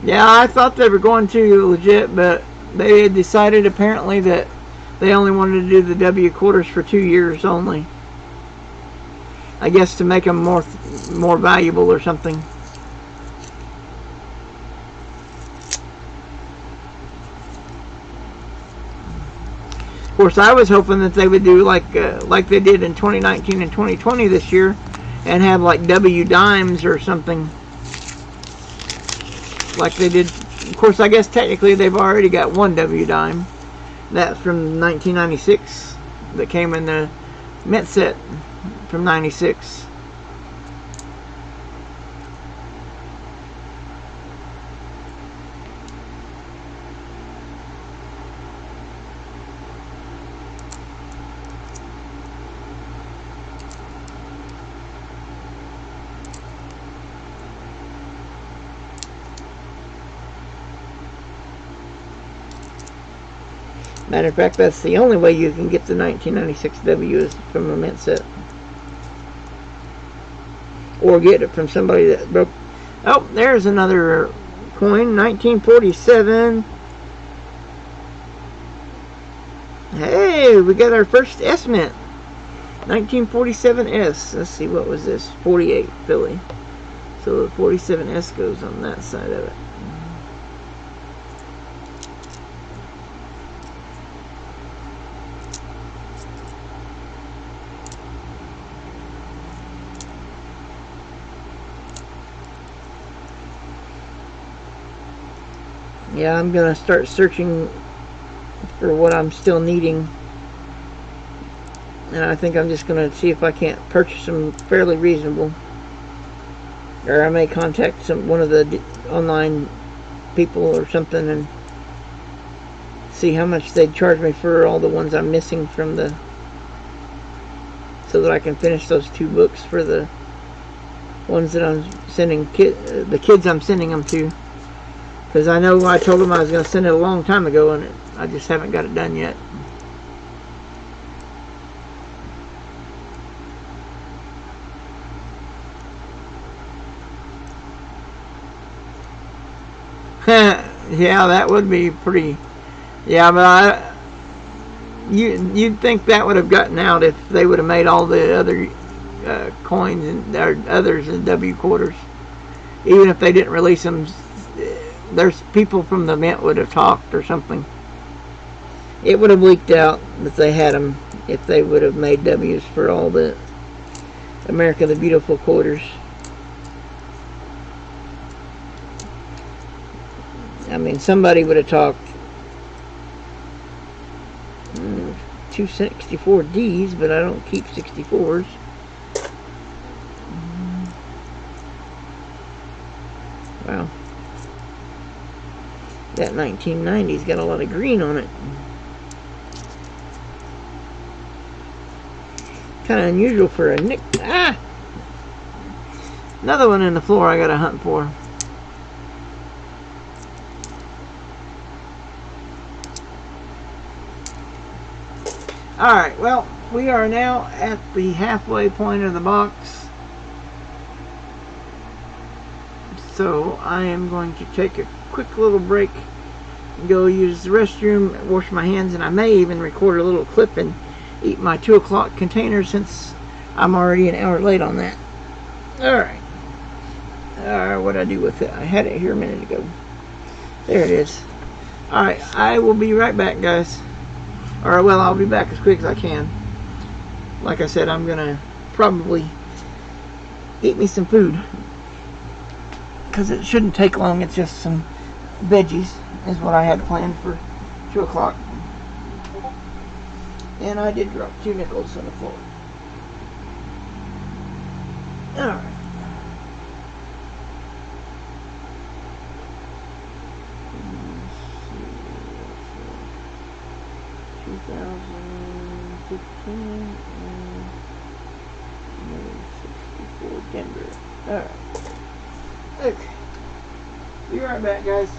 Yeah, I thought they were going to legit, but they had decided apparently that they only wanted to do the W quarters for 2 years only. I guess to make them more valuable or something. Of course, I was hoping that they would do like they did in 2019 and 2020 this year, and have like W dimes or something like they did. Of course, I guess technically they've already got one W dime. That's from 1996 that came in the mint set from 96. Matter of fact, that's the only way you can get the 1996 W is from a mint set. Or get it from somebody that broke. Oh, there's another coin, 1947. Hey, we got our first S mint. 1947S. Let's see, what was this? 48 Philly. So the 47S goes on that side of it. Yeah, I'm gonna start searching for what I'm still needing and I think I'm just going to see if I can't purchase them fairly reasonable, or I may contact one of the online people or something and see how much they'd charge me for all the ones I'm missing from the, so that I can finish those 2 books for the ones that I'm sending the kids I'm sending them to, because I know I told them I was going to send it a long time ago, and I just haven't got it done yet. Yeah, that would be pretty. Yeah, but you'd think that would have gotten out if they would have made all the other coins and others in W quarters. Even if they didn't release them, there's people from the mint would have talked or something. It would have leaked out that they had them if they would have made W's for all the America the Beautiful quarters. I mean, somebody would have talked 264 Ds, but I don't keep 64s. Wow. That 1990's got a lot of green on it. Kind of unusual for a nick. Ah! Another one in the floor I gotta hunt for. Alright, well, we are now at the halfway point of the box. So I am going to take a quick little break and go use the restroom, wash my hands, and I may even record a little clip and eat my 2 o'clock container since I'm already an hour late on that. Alright. What'd I do with it? I had it here a minute ago. There it is. Alright, I will be right back, guys. Or, well, I'll be back as quick as I can. Like I said, I'm gonna probably eat me some food, because it shouldn't take long. It's just some veggies is what I had planned for 2 o'clock. And I did drop 2 nickels on the floor. Alright. $2,015 and another 64 Denver. Alright. Okay. Be right back, guys.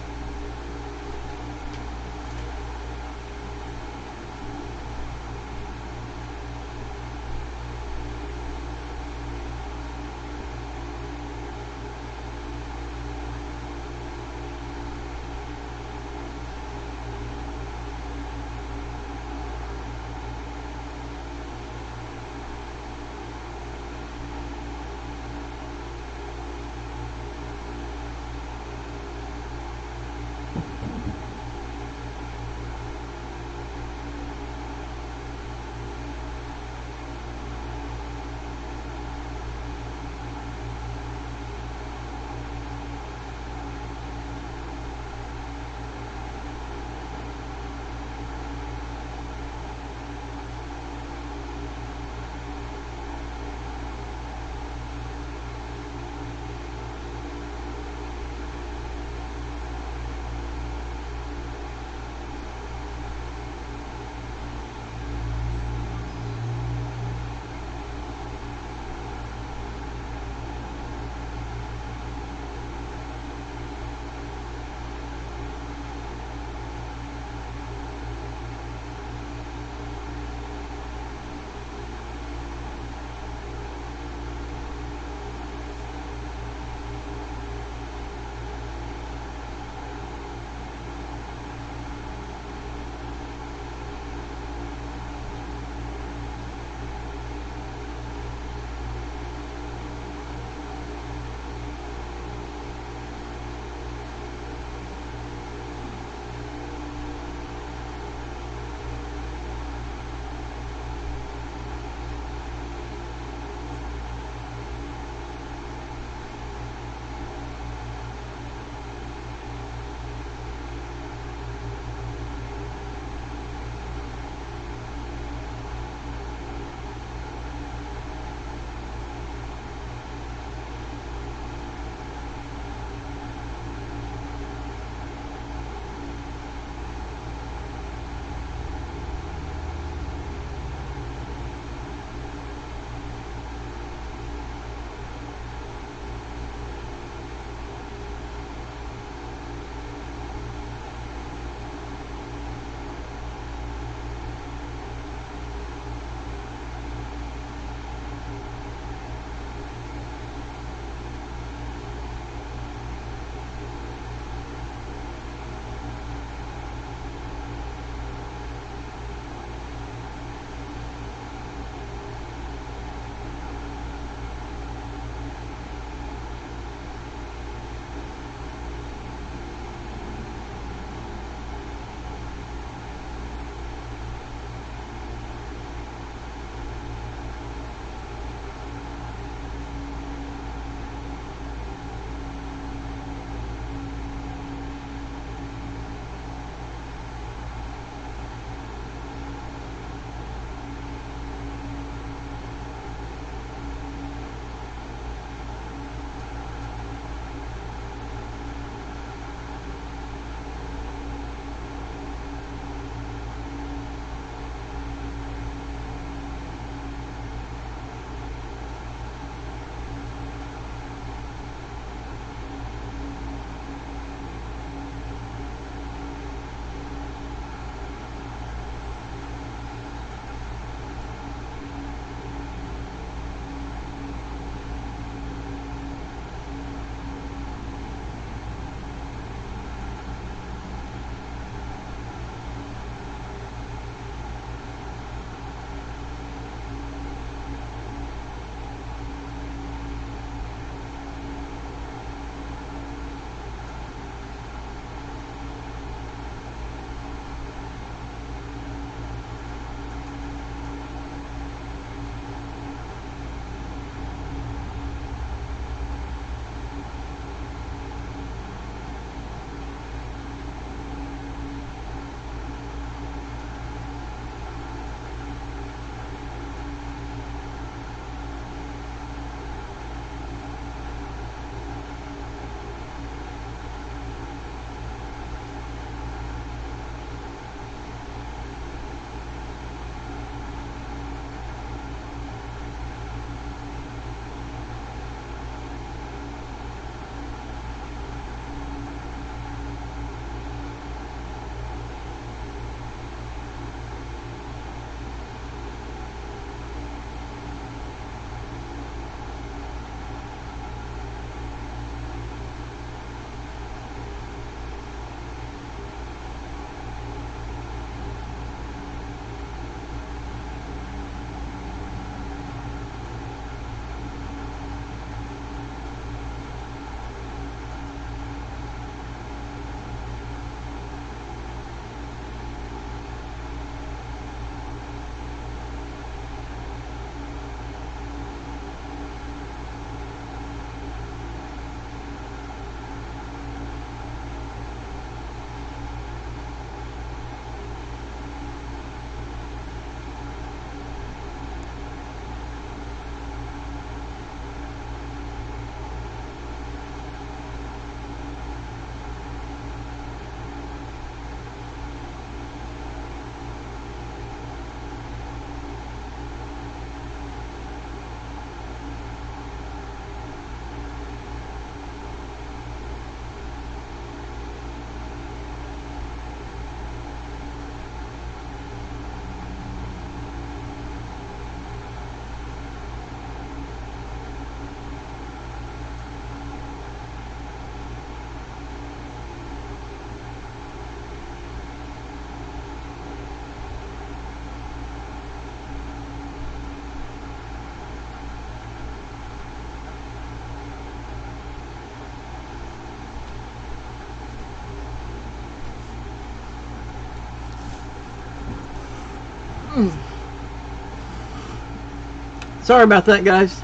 Sorry about that, guys.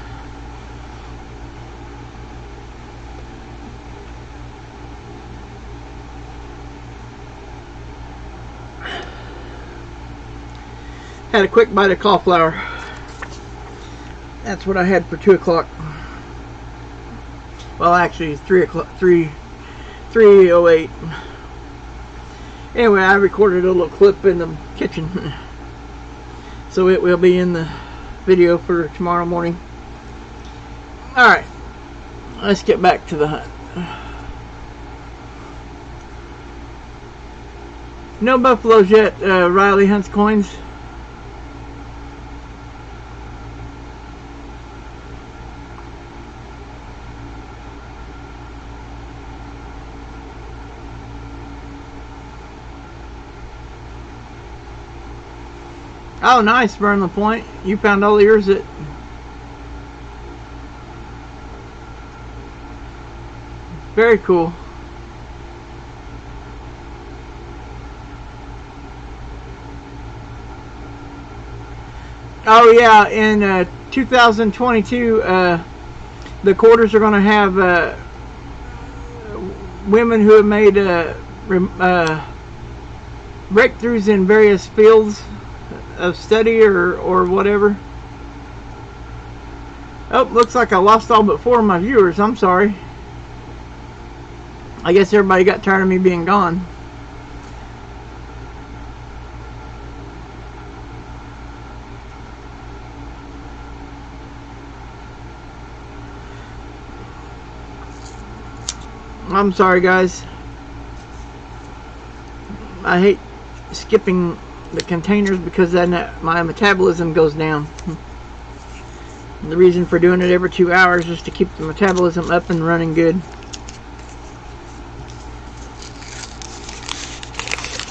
Had a quick bite of cauliflower. That's what I had for 2 o'clock. Well, actually, 3 o'clock, 3:08. Anyway, I recorded a little clip in the kitchen, so it will be in the video for tomorrow morning. All right, let's get back to the hunt. No buffaloes yet. Riley hunts coins. Oh, nice, Burnley Point. You found all yours at... Very cool. Oh, yeah, in 2022, the quarters are going to have women who have made breakthroughs in various fields of study or whatever. Oh, looks like I lost all but 4 of my viewers. I'm sorry. I guess everybody got tired of me being gone. I'm sorry, guys. I hate skipping the containers because then my metabolism goes down. And the reason for doing it every 2 hours is to keep the metabolism up and running good.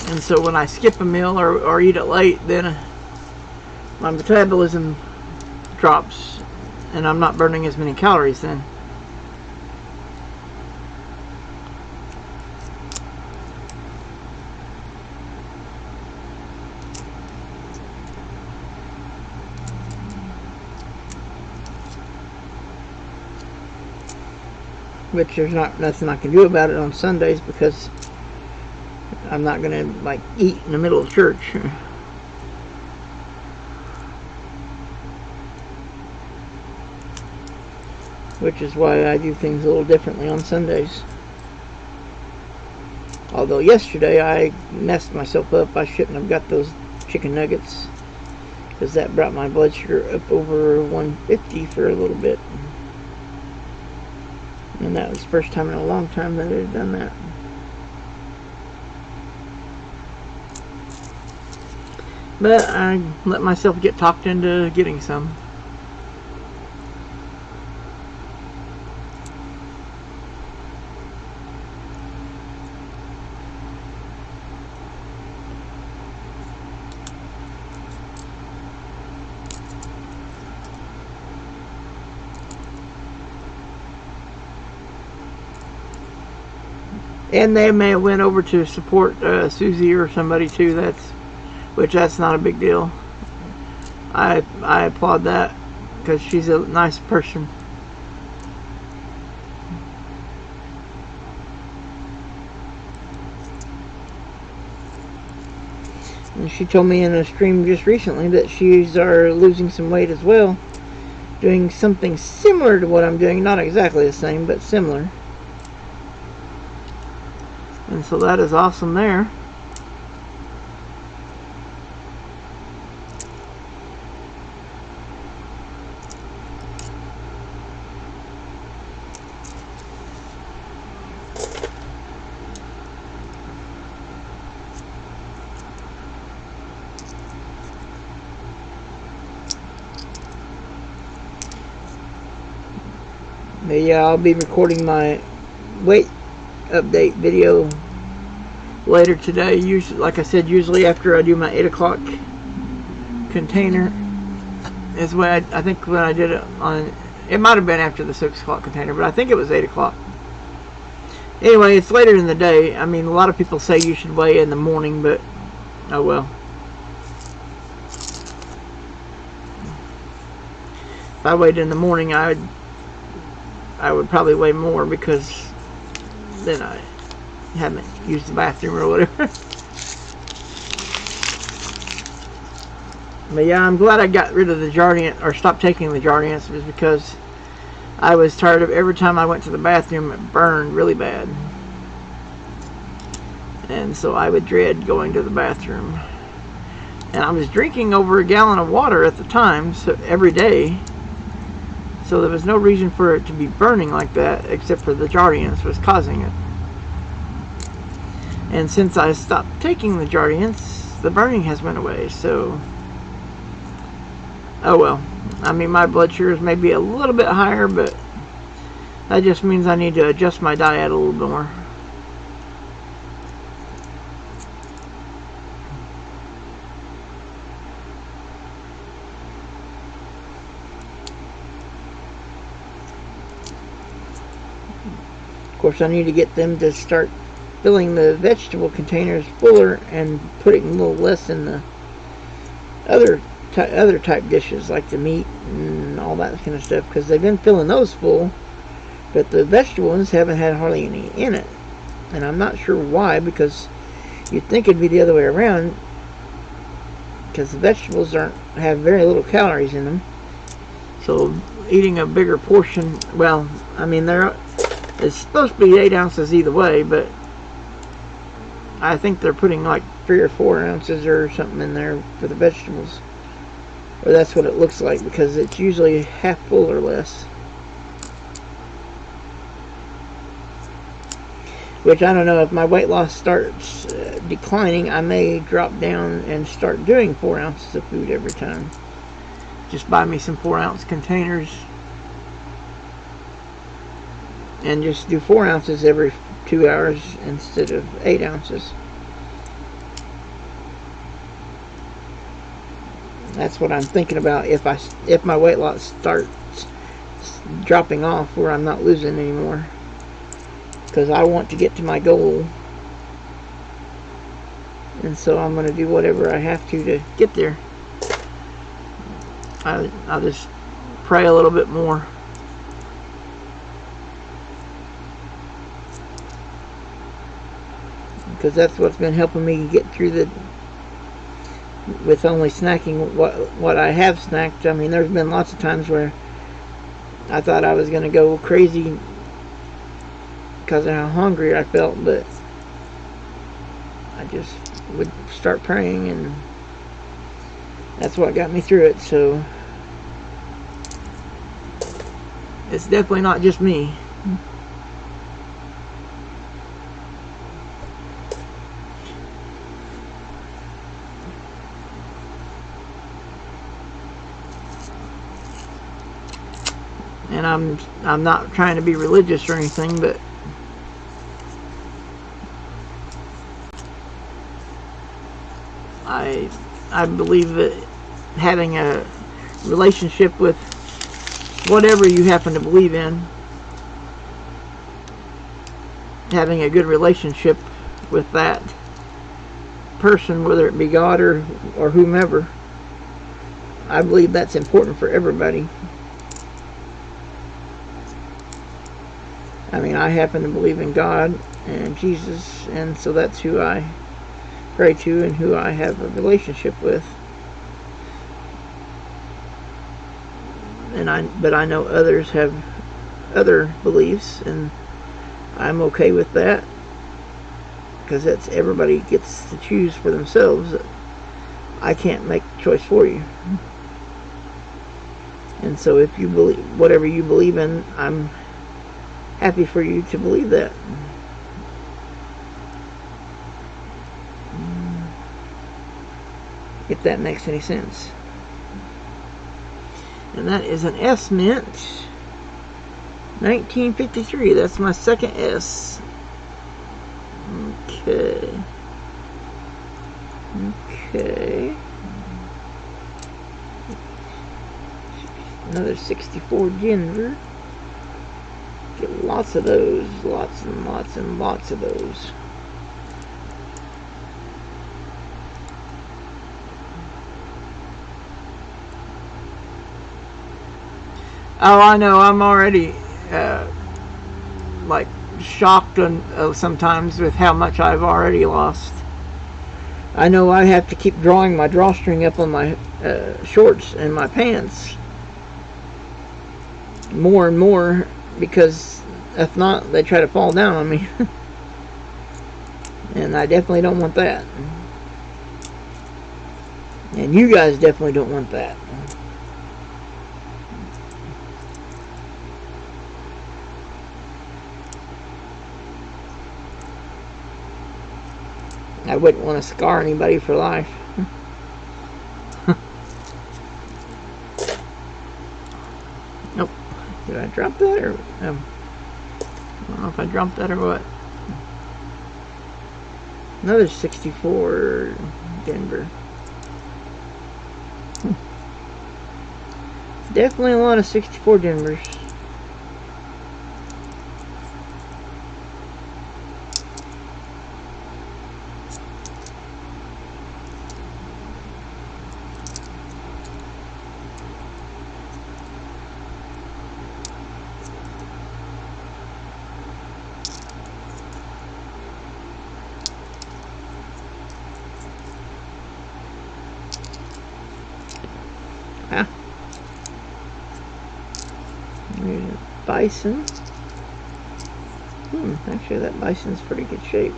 And so when I skip a meal or eat it late, then my metabolism drops and I'm not burning as many calories then. Which there's nothing I can do about it on Sundays because I'm not gonna like eat in the middle of church. Which is why I do things a little differently on Sundays. Although yesterday I messed myself up. I shouldn't have got those chicken nuggets because that brought my blood sugar up over 150 for a little bit. And that was the first time in a long time that I had done that. But I let myself get talked into getting some. And they may have went over to support Susie or somebody too. That's not a big deal. I applaud that because she's a nice person. And she told me in a stream just recently that she's losing some weight as well, doing something similar to what I'm doing. Not exactly the same, but similar. And so that is awesome there. But yeah, I'll be recording my weight update video later today. Usually, like I said, usually after I do my 8 o'clock container is when I think when I did it on, it might have been after the 6 o'clock container, but I think it was 8 o'clock. Anyway, it's later in the day. I mean, a lot of people say you should weigh in the morning, but oh well. if I weighed in the morning, I would probably weigh more, because then I haven't used the bathroom or whatever. But yeah, I'm glad I got rid of the Jardiance, or stopped taking the Jardiance, was because I was tired of every time I went to the bathroom it burned really bad. And so I would dread going to the bathroom. And I was drinking over a gallon of water at the time, so every day. So there was no reason for it to be burning like that, except for the Jardiance was causing it. And since I stopped taking the Jardiance, the burning has went away, so... oh well. I mean, my blood sugars may be a little bit higher, but that just means I need to adjust my diet a little bit more. Of course, I need to get them to start filling the vegetable containers fuller and putting a little less in the other type dishes, like the meat and all that kind of stuff, because they've been filling those full, but the vegetable ones haven't had hardly any in it. And I'm not sure why, because you'd think it'd be the other way around, because the vegetables have very little calories in them. So eating a bigger portion, well, I mean, it's supposed to be 8 ounces either way, but I think they're putting like 3 or 4 ounces or something in there for the vegetables. Or that's what it looks like, because it's usually half full or less. Which, I don't know, if my weight loss starts declining, I may drop down and start doing 4 ounces of food every time. Just buy me some 4-ounce containers and just do 4 ounces every 2 hours instead of 8 ounces. That's what I'm thinking about if my weight loss starts dropping off, where I'm not losing anymore, because I want to get to my goal, and so I'm going to do whatever I have to get there. I'll just pray a little bit more. Because that's what's been helping me get through with only snacking what I have snacked. I mean, there's been lots of times where I thought I was going to go crazy because of how hungry I felt, but I just would start praying, and that's what got me through it. So it's definitely not just me. And I'm not trying to be religious or anything, but I believe that having a relationship with whatever you happen to believe in, having a good relationship with that person, whether it be God or whomever, I believe that's important for everybody. I mean, I happen to believe in God and Jesus, and so that's who I pray to and who I have a relationship with. But I know others have other beliefs, and I'm okay with that, because that's everybody gets to choose for themselves. I can't make the choice for you. And so if you believe whatever you believe in, I'm happy for you to believe that. If that makes any sense. And that is an S Mint 1953. That's my second S. Okay. Another 64 Denver. Get lots of those. Lots and lots and lots of those. Oh, I know. I'm already like shocked sometimes with how much I've already lost. I know I have to keep drawing my drawstring up on my shorts and my pants more and more, because if not, they try to fall down on me. And I definitely don't want that. And you guys definitely don't want that. I wouldn't want to scar anybody for life. Nope. Did I drop that, or I don't know if I dropped that or what. Another 64 Denver. Definitely a lot of 64 Denvers. Ah. There's a bison. Actually that bison's pretty good shape.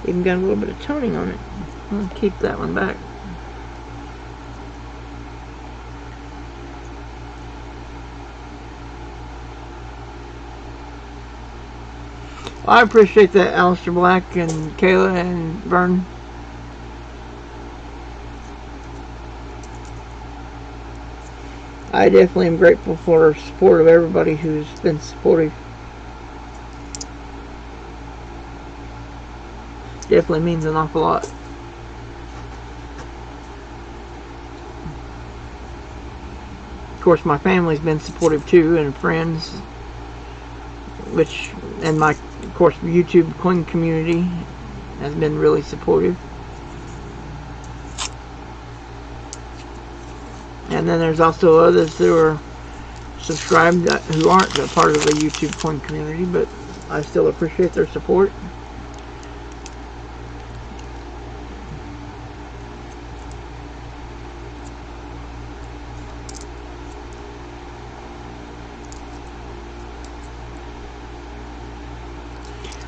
Even got a little bit of toning on it. I'll keep that one back. Well, I appreciate that, Alistair Black and Kayla and Vern. I definitely am grateful for the support of everybody who's been supportive. Definitely means an awful lot. Of course, my family's been supportive too, and friends, and my, of course, YouTube Queen community has been really supportive. And then there's also others who are subscribed who aren't a part of the YouTube Coin community, but I still appreciate their support.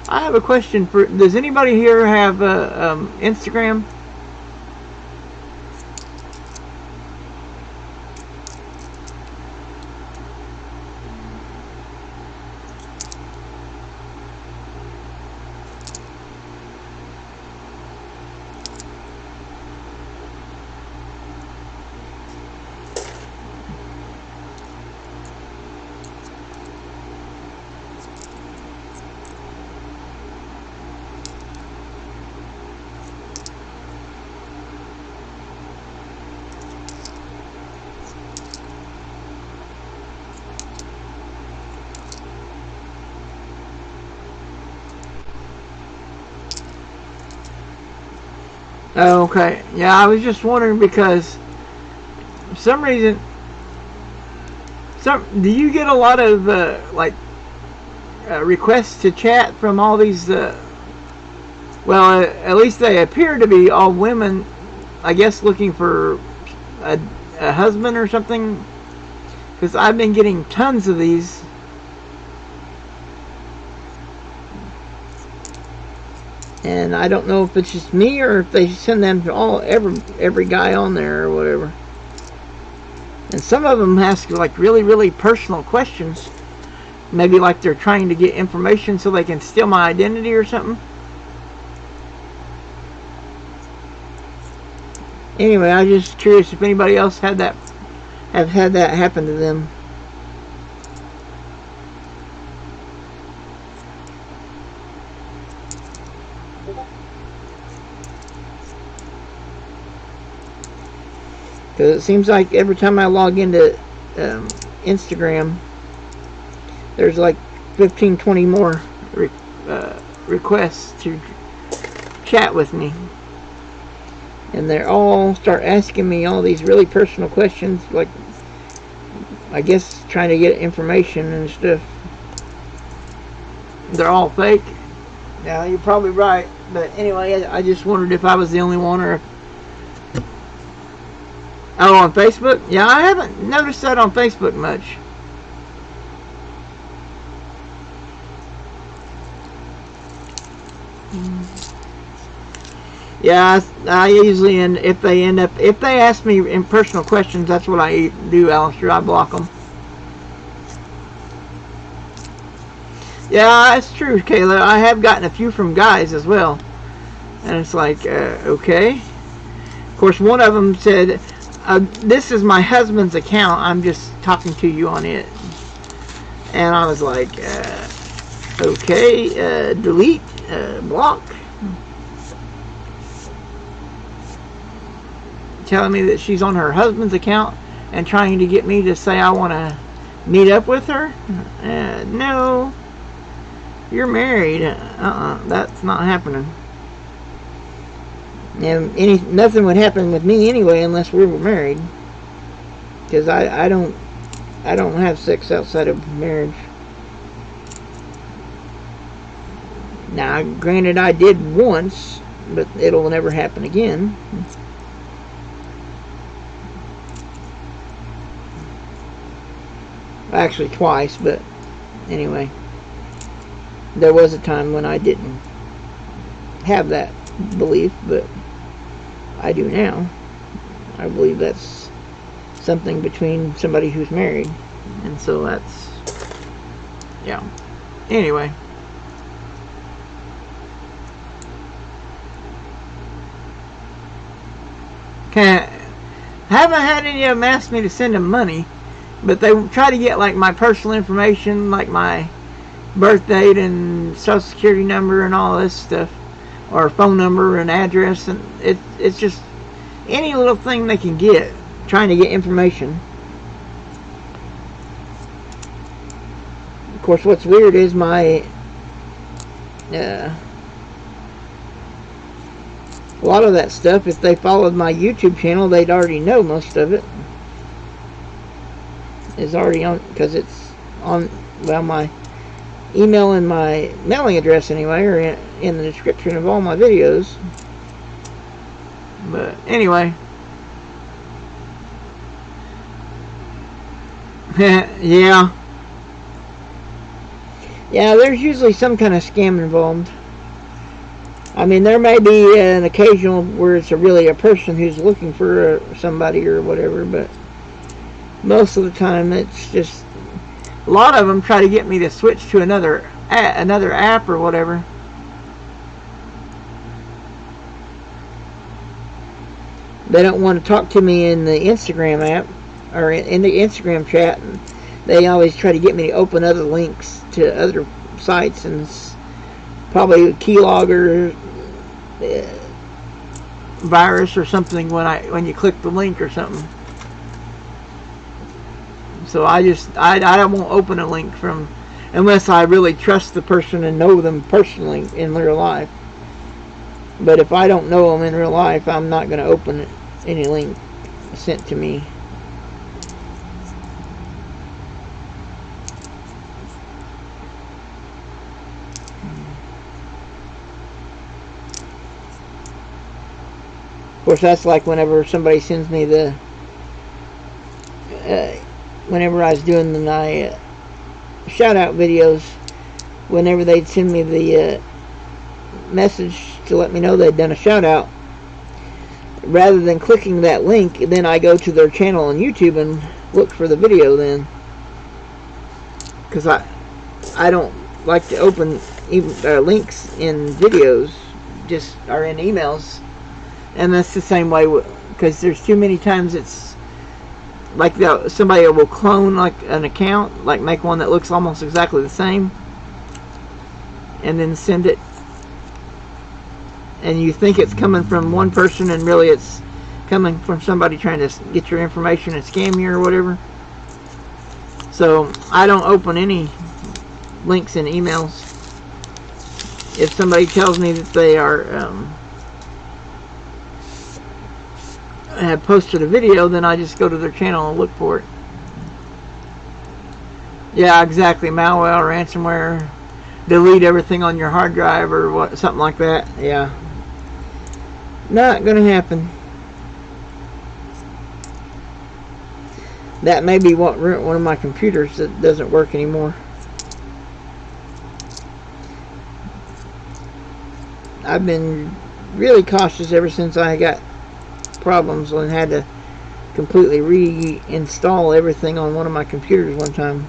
I have a question for, does anybody here have Instagram? Oh, okay. Yeah, I was just wondering because for some reason, do you get a lot of requests to chat from all these? Well, at least they appear to be all women, I guess, looking for a husband or something. Because I've been getting tons of these. And I don't know if it's just me or if they send them to every guy on there or whatever. And some of them ask like really, really personal questions. Maybe like they're trying to get information so they can steal my identity or something. Anyway, I'm just curious if anybody else have had that happen to them. Because it seems like every time I log into Instagram, there's like 15, 20 more requests to chat with me. And they all start asking me all these really personal questions, like I guess trying to get information and stuff. They're all fake. Yeah, you're probably right. But anyway, I just wondered if I was the only one, or if... Oh, on Facebook? Yeah, I haven't noticed that on Facebook much. Yeah, I usually if they ask me in personal questions, that's what I do, Alistair. I block them. Yeah, that's true, Kayla. I have gotten a few from guys as well, and it's like, okay. Of course, one of them said, "This is my husband's account. I'm just talking to you on it," and I was like, okay, delete, block. Telling me that she's on her husband's account and trying to get me to say I want to meet up with her. No, you're married. That's not happening. And nothing would happen with me anyway unless we were married, because I don't have sex outside of marriage. Now, granted, I did once, but it'll never happen again. Actually twice, but anyway, there was a time when I didn't have that belief, but I do now. I believe that's something between somebody who's married, and so that's, yeah. Anyway, haven't had any of them ask me to send them money. But they try to get like my personal information, like my birth date and social security number and all this stuff, or phone number and address, and it's just any little thing they can get, trying to get information. Of course, what's weird is my a lot of that stuff, if they followed my YouTube channel, they'd already know most of it. Is already on, because it's on, well, my email and my mailing address anyway are in the description of all my videos. But anyway, yeah, there's usually some kind of scam involved. I mean, there may be an occasional where it's really a person who's looking for somebody or whatever, but most of the time it's just, a lot of them try to get me to switch to another app or whatever. They don't want to talk to me in the Instagram app or in the Instagram chat. They always try to get me to open other links to other sites, and it's probably a keylogger virus or something when you click the link or something. So I won't open a link from, unless I really trust the person and know them personally in real life. But if I don't know them in real life, I'm not going to open any link sent to me. Of course, that's like whenever somebody sends me the whenever I was doing my shout out videos, whenever they'd send me the message to let me know they'd done a shout out, rather than clicking that link, then I go to their channel on YouTube and look for the video then, because I don't like to open links in videos, just or in emails. And that's the same way, because there's too many times it's like somebody will clone like an account, like make one that looks almost exactly the same, and then send it, and you think it's coming from one person, and really it's coming from somebody trying to get your information and scam you or whatever. So I don't open any links in emails. If somebody tells me that they are have posted a video, then I just go to their channel and look for it. Yeah, exactly. Malware, ransomware, delete everything on your hard drive or what, something like that. Yeah. Not gonna happen. That may be what ruined one of my computers that doesn't work anymore. I've been really cautious ever since I got problems and had to completely reinstall everything on one of my computers one time.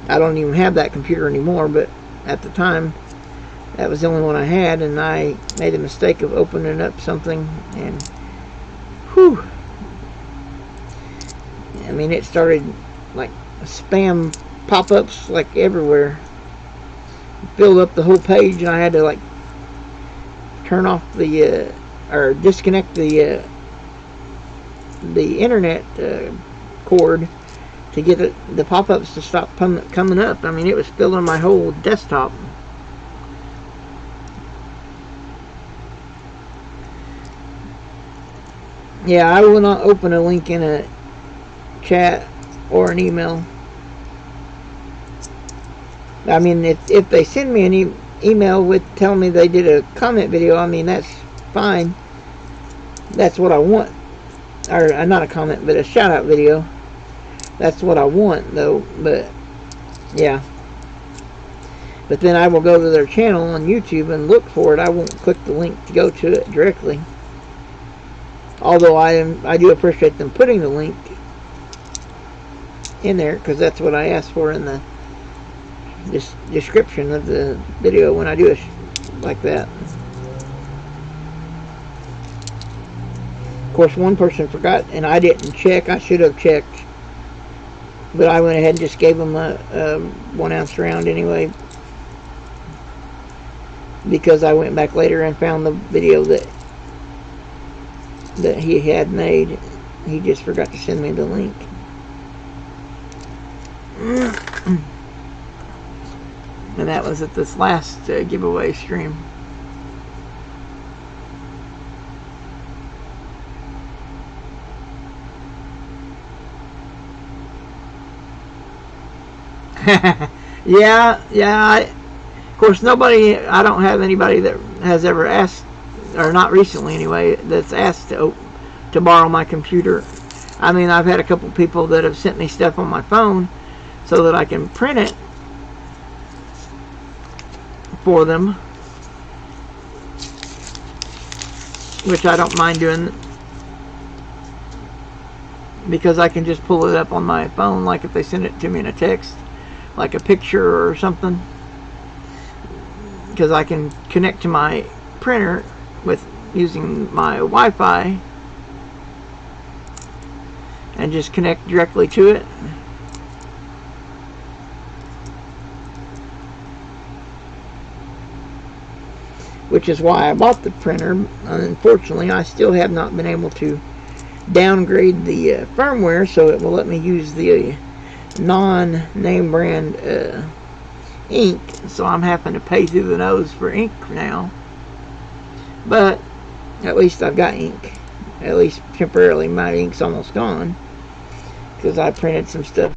I don't even have that computer anymore, but at the time that was the only one I had, and I made the mistake of opening up something, and whew, I mean, it started like spam pop-ups like everywhere, filled up the whole page, and I had to like turn off the or disconnect the internet cord to get the pop-ups to stop coming up. I mean, it was filling my whole desktop. Yeah, I will not open a link in a chat or an email. I mean, if they send me an email with telling me they did a comment video, I mean, that's fine. That's what I want. Or not a comment, but a shout out video. That's what I want, though. But yeah. But then I will go to their channel on YouTube and look for it. I won't click the link to go to it directly. Although I do appreciate them putting the link in there, because that's what I asked for in the description of the video when I do it like that. Of course, one person forgot, and I didn't check. I should have checked, but I went ahead and just gave him a 1 ounce round anyway, because I went back later and found the video that he had made. He just forgot to send me the link. And that was at this last giveaway stream. yeah. Of course, I don't have anybody that has ever asked, or not recently anyway, that's asked to borrow my computer. I mean, I've had a couple people that have sent me stuff on my phone so that I can print it for them, which I don't mind doing, because I can just pull it up on my phone, like if they send it to me in a text, like a picture or something, because I can connect to my printer with using my Wi-Fi and just connect directly to it. Which is why I bought the printer. Unfortunately, I still have not been able to downgrade the firmware, so it will let me use the non-name brand ink. So I'm having to pay through the nose for ink now. But at least I've got ink. At least temporarily. My ink's almost gone, because I printed some stuff,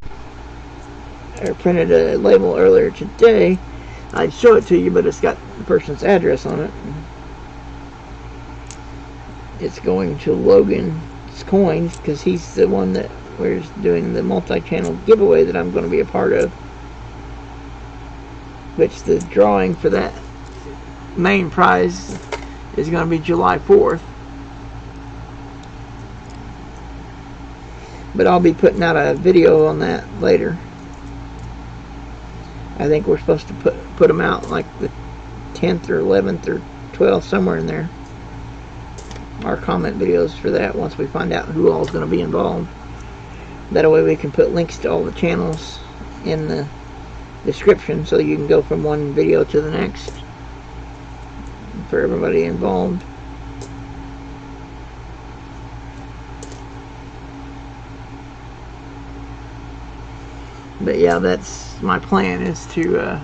or printed a label earlier today. I'd show it to you, but it's got the person's address on it. It's going to Logan's Coins, because he's the one that we're doing the multi-channel giveaway that I'm going to be a part of, which the drawing for that main prize is going to be July 4th. But I'll be putting out a video on that later. I think we're supposed to put them out like the 10th or 11th or 12th, somewhere in there. Our comment videos for that, once we find out who all is going to be involved. That way we can put links to all the channels in the description, so you can go from one video to the next for everybody involved. But yeah, that's my plan, is to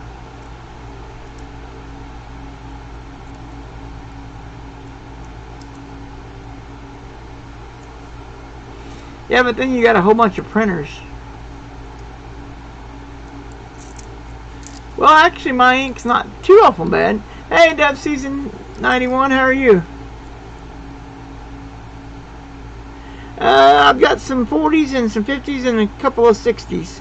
yeah, but then you got a whole bunch of printers. Well, actually, my ink's not too awful bad. Hey, Dub Season 91, how are you? I've got some 40s and some 50s and a couple of 60s.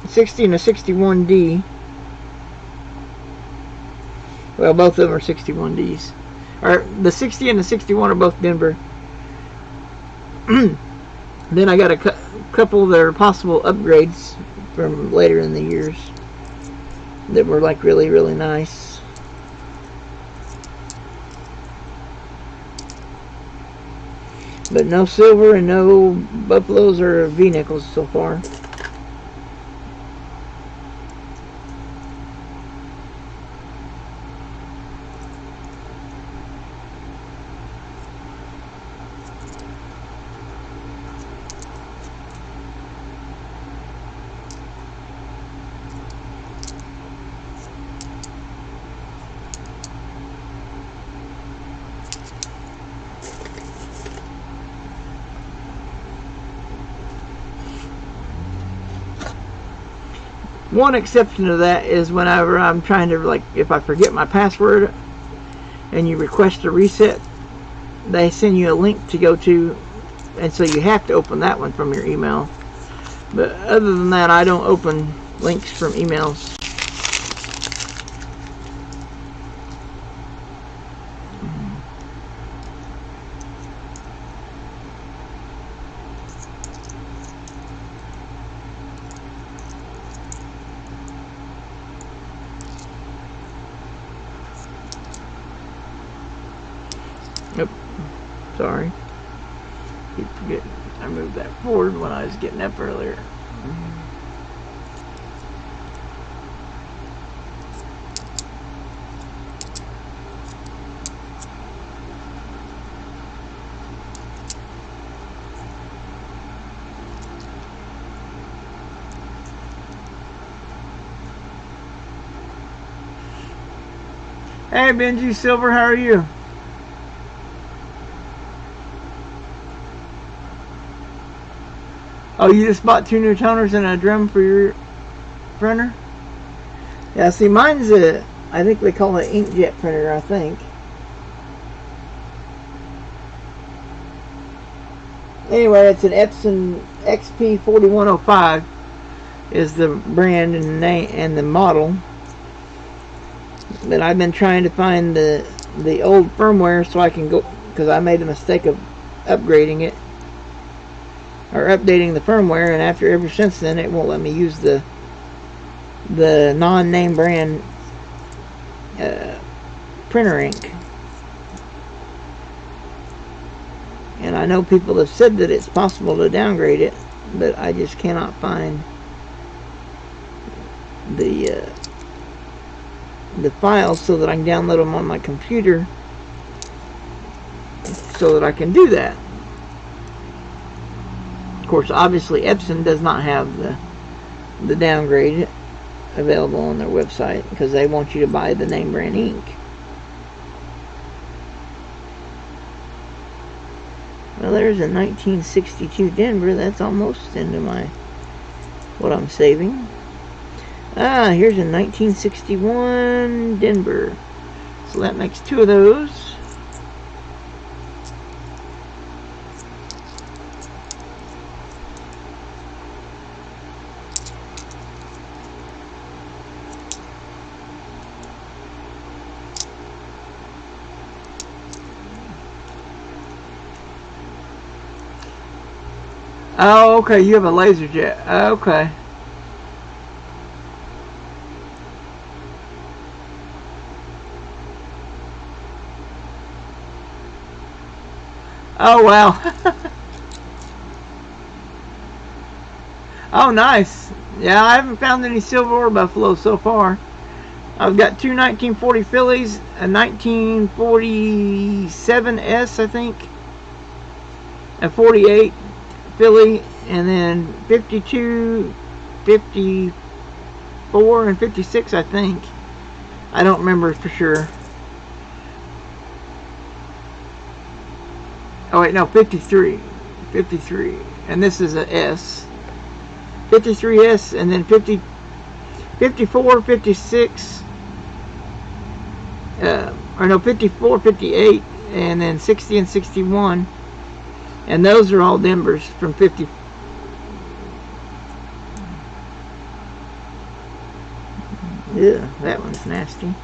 60 and a 61D. Well, both of them are 61Ds. Or the 60 and the 61 are both Denver. Then I got a couple that are possible upgrades from later in the years that were like really, really nice. But no silver and no buffaloes or V-nickels so far. One exception to that is whenever I'm trying to, like, if I forget my password and you request a reset, they send you a link to go to, and so you have to open that one from your email. But other than that, I don't open links from emails. Yep. Sorry. Keep forgetting. I moved that forward when I was getting up earlier. Hey Benji Silver, how are you? Oh, you just bought 2 new toners and a drum for your printer? Yeah, see, mine's a, I think they call it inkjet printer, I think. Anyway, it's an Epson XP4105 is the brand and the name and the model. But I've been trying to find the old firmware so I can go, because I made a mistake of upgrading it or updating the firmware, and ever since then it won't let me use the non-name brand printer ink. And I know people have said that it's possible to downgrade it, but I just cannot find the files so that I can download them on my computer so that I can do that. Of course, obviously Epson does not have the downgrade available on their website because they want you to buy the name brand ink. Well, there's a 1962 Denver. That's almost into my what I'm saving. Ah, here's a 1961 Denver. So that makes 2 of those. Oh, okay, you have a laser jet. Okay. Oh, wow. Oh, nice. Yeah, I haven't found any silver or buffalo so far. I've got 2 1940 Phillies, a 1947S, I think, a 48 Philly, and then 52, 54, and 56, I think. I don't remember for sure. Oh wait, no, 53. 53. And this is a S. 53S, and then 50, 54, 56, or no, 54, 58, and then 60 and 61. And those are all Denvers from 50. Yeah, that one's nasty.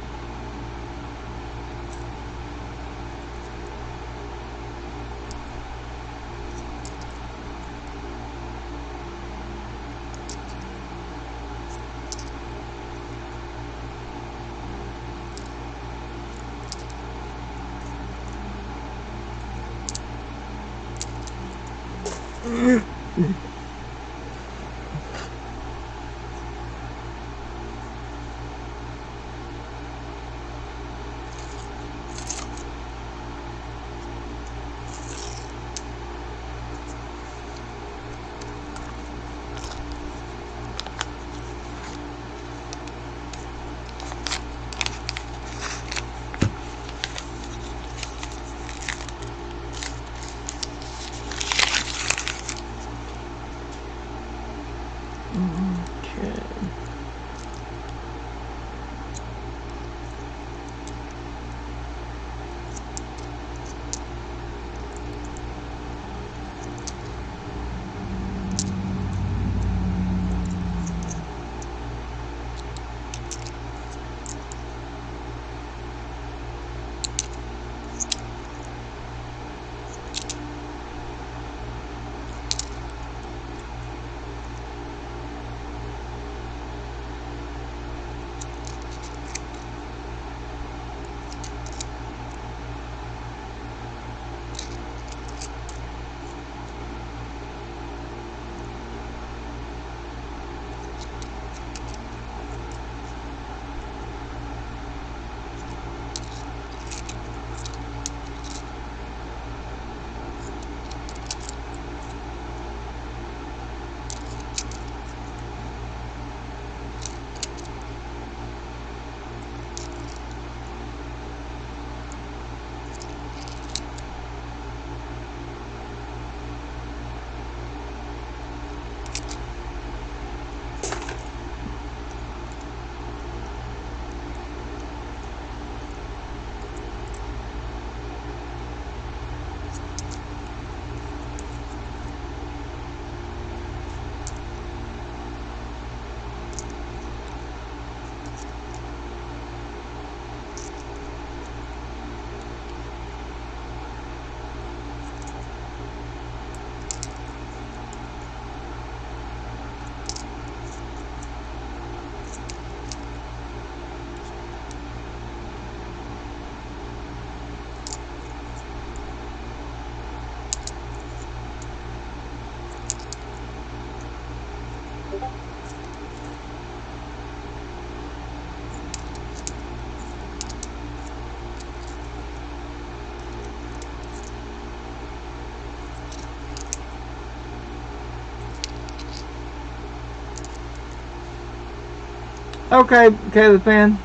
Okay, Caleb fan.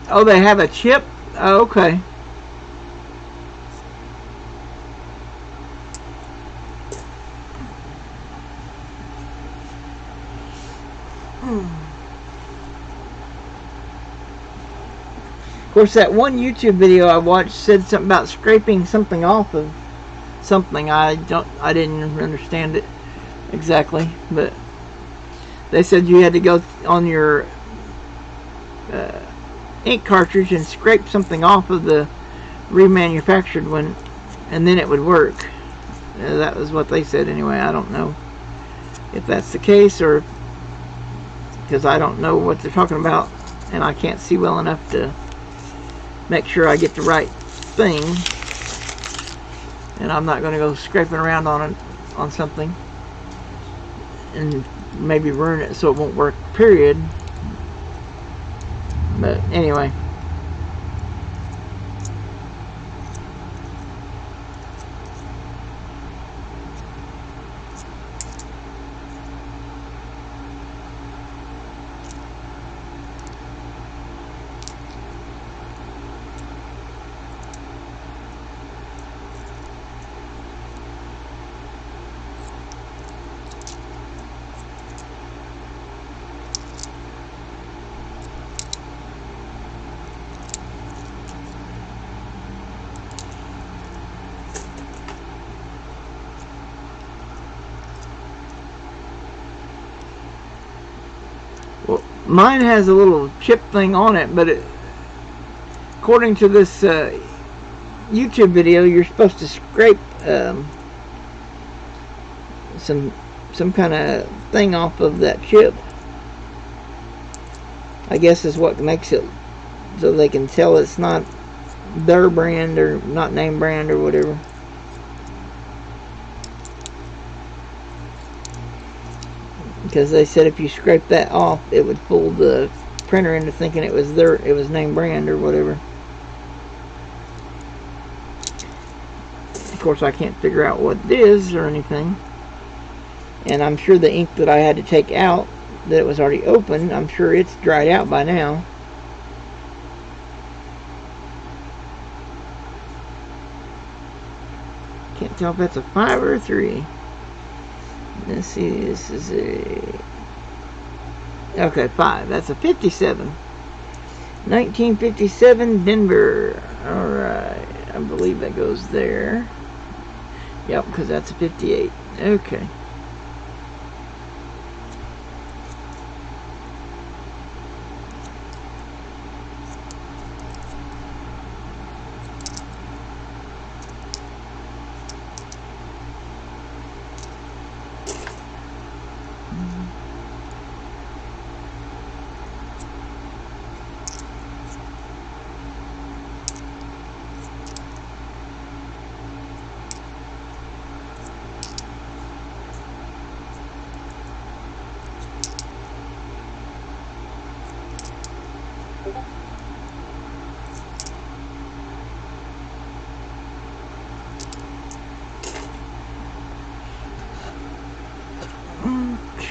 Oh, they have a chip? Oh, okay. Of course, that one YouTube video I watched said something about scraping something off of something. I didn't understand it exactly, but they said you had to go on your ink cartridge and scrape something off of the remanufactured one, and then it would work. That was what they said anyway. I don't know if that's the case, or because I don't know what they're talking about and I can't see well enough to make sure I get the right thing, and I'm not going to go scraping around on something and maybe ruin it so it won't work, period. But anyway, Mine has a little chip thing on it, but according to this YouTube video, you're supposed to scrape some kind of thing off of that chip. I guess is what makes it so they can tell it's not their brand or not name brand or whatever. Because they said if you scrape that off, it would fool the printer into thinking it was name brand or whatever. Of course, I can't figure out what it is or anything. And I'm sure the ink that I had to take out, that was already open, I'm sure it's dried out by now. Can't tell if that's a 5 or a 3. Let's see, this is a... Okay, 5. That's a 57. 1957 Denver. Alright, I believe that goes there. Yep, because that's a 58. Okay.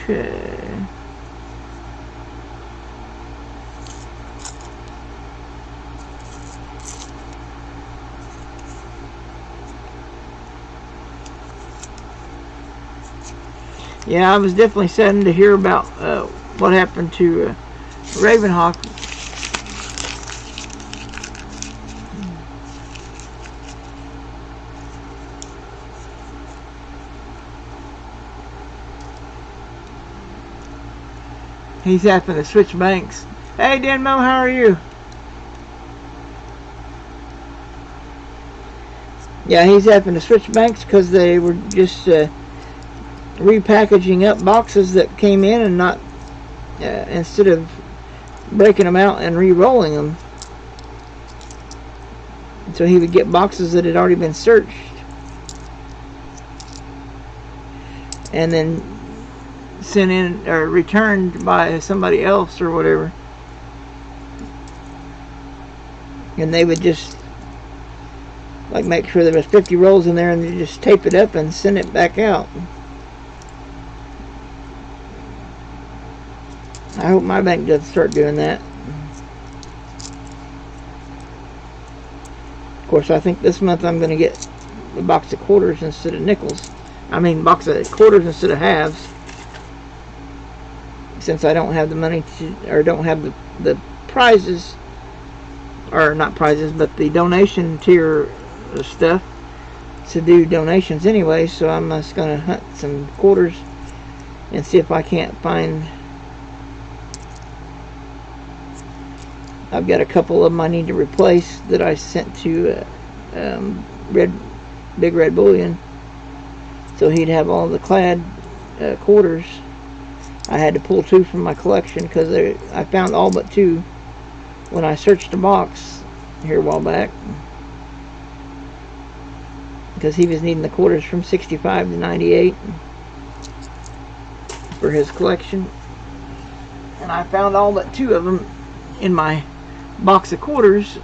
Okay. Yeah, I was definitely saddened to hear about what happened to Ravenhawk. He's having to switch banks. Hey, Denmo, how are you? Yeah, he's having to switch banks because they were just repackaging up boxes that came in and not, instead of breaking them out and re-rolling them. So he would get boxes that had already been searched. And then sent in or returned by somebody else or whatever, and they would just like make sure there was 50 rolls in there and they just tape it up and send it back out. I hope my bank doesn't start doing that. Of course, I think this month I'm going to get a box of quarters instead of nickels. I mean, box of quarters instead of halves. Since I don't have the money to, or don't have the prizes, or not prizes, but the donation tier stuff to do donations anyway, so I'm just going to hunt some quarters and see if I can't find. I've got a couple of them I need to replace that I sent to Big Red Bullion, so he'd have all the clad quarters. I had to pull 2 from my collection because I found all but 2 when I searched the box here a while back, because he was needing the quarters from 65 to 98 for his collection, and I found all but 2 of them in my box of quarters.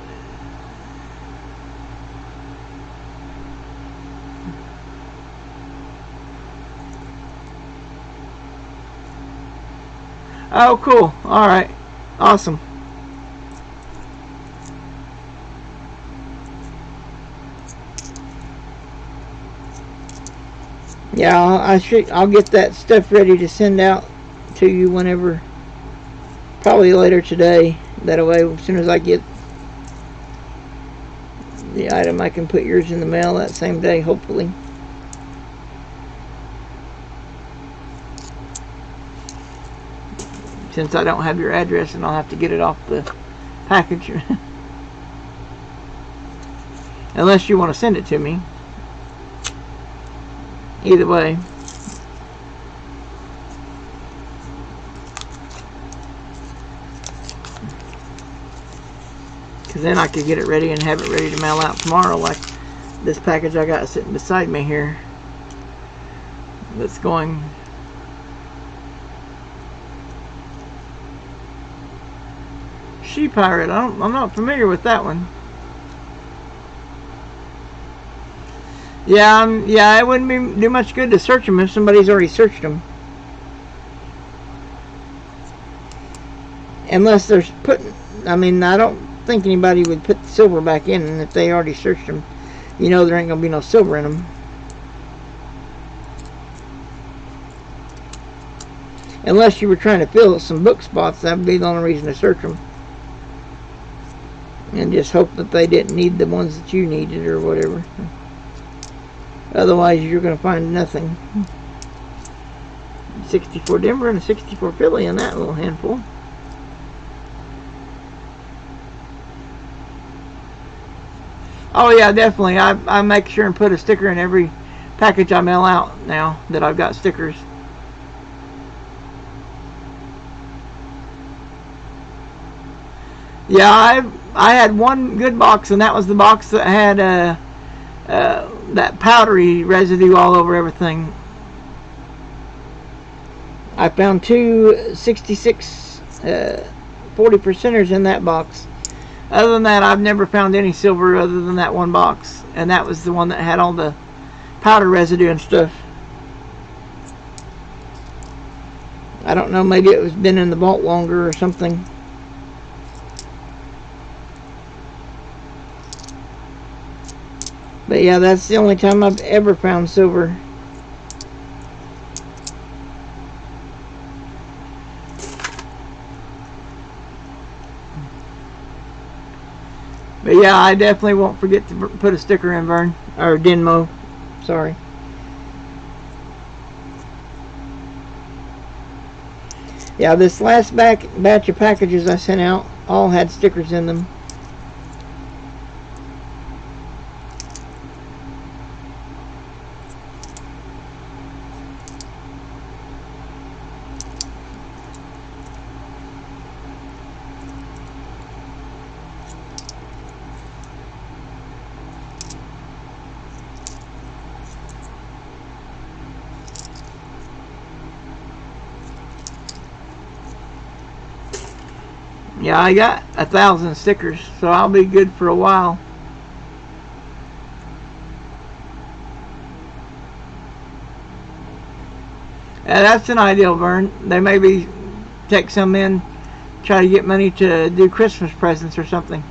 Oh, cool. Alright. Awesome. Yeah, I'll get that stuff ready to send out to you whenever, probably later today. That way, as soon as I get the item, I can put yours in the mail that same day, hopefully. since I don't have your address, and I'll have to get it off the package. Unless you want to send it to me. Either way. Because then I could get it ready and have it ready to mail out tomorrow, like this package I got sitting beside me here. That's going... She Pirate. I'm not familiar with that one. Yeah, it wouldn't do much good to search them if somebody's already searched them. Unless there's putting... I mean, I don't think anybody would put the silver back in, and if they already searched them, you know there ain't gonna be no silver in them. Unless you were trying to fill some book spots, that would be the only reason to search them. And just hope that they didn't need the ones that you needed or whatever. Otherwise, you're going to find nothing. 64 Denver and a 64 Philly in that little handful. Oh yeah, definitely. I make sure and put a sticker in every package I mail out now that I've got stickers. Yeah, I had one good box, and that was the box that had that powdery residue all over everything. I found two 66 40%ers in that box. Other than that, I've never found any silver other than that one box, and that was the one that had all the powder residue and stuff. I don't know, maybe it was been in the vault longer or something. But yeah, that's the only time I've ever found silver. But yeah, I definitely won't forget to put a sticker in, Vern. Or Denmo. Sorry. Yeah, this last batch of packages I sent out all had stickers in them. Yeah, I got 1,000 stickers, so I'll be good for a while. That's an ideal, Vern. They maybe take some in, try to get money to do Christmas presents or something.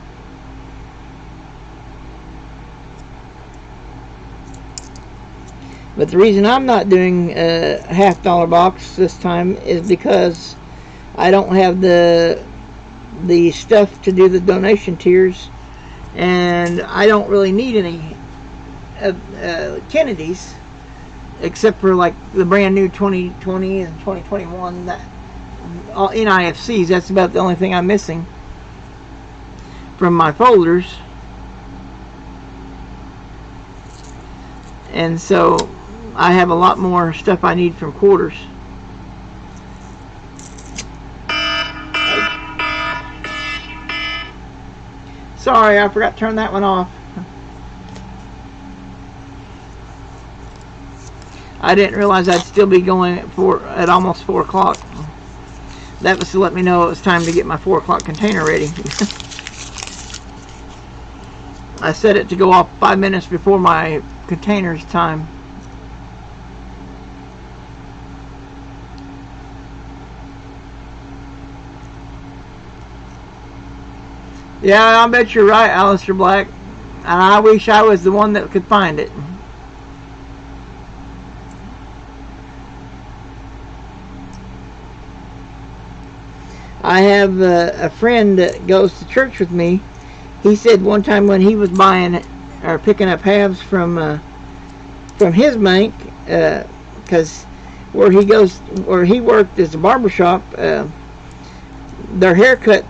But the reason I'm not doing a $50 box this time is because I don't have the stuff to do the donation tiers, and I don't really need any Kennedys except for like the brand new 2020 and 2021 that all NIFCs. That's about the only thing I'm missing from my folders, and so I have a lot more stuff I need from quarters. Sorry, I forgot to turn that one off. I didn't realize I'd still be going at almost 4 o'clock. That was to let me know it was time to get my 4 o'clock container ready. I set it to go off 5 minutes before my container's time. Yeah, I bet you're right, Alistair Black. And I wish I was the one that could find it. I have a friend that goes to church with me. He said one time when he was buying or picking up halves from his bank, because where he worked as a barbershop, their haircut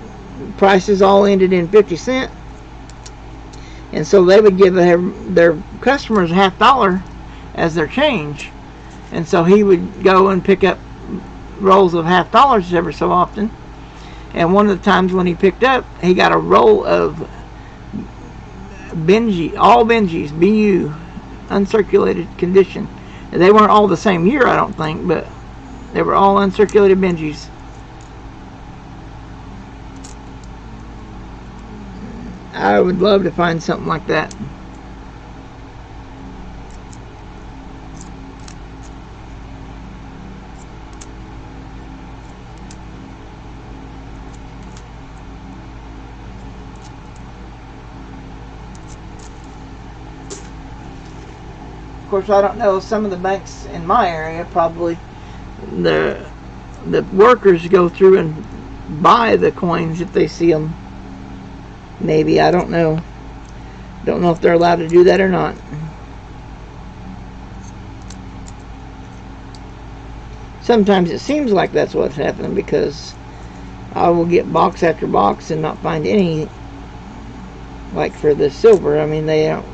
prices all ended in 50 cents. And so they would give their customers $50 as their change. And so he would go and pick up rolls of $50 every so often. And one of the times when he picked up, he got a roll of all Benjis, BU, uncirculated condition. They weren't all the same year, I don't think, but they were all uncirculated Benjis. I would love to find something like that. Of course, I don't know, some of the banks in my area, probably the workers go through and buy the coins if they see them. Maybe, I don't know. Don't know if they're allowed to do that or not. Sometimes it seems like that's what's happening, because I will get box after box and not find any. Like for the silver, I mean, they don't.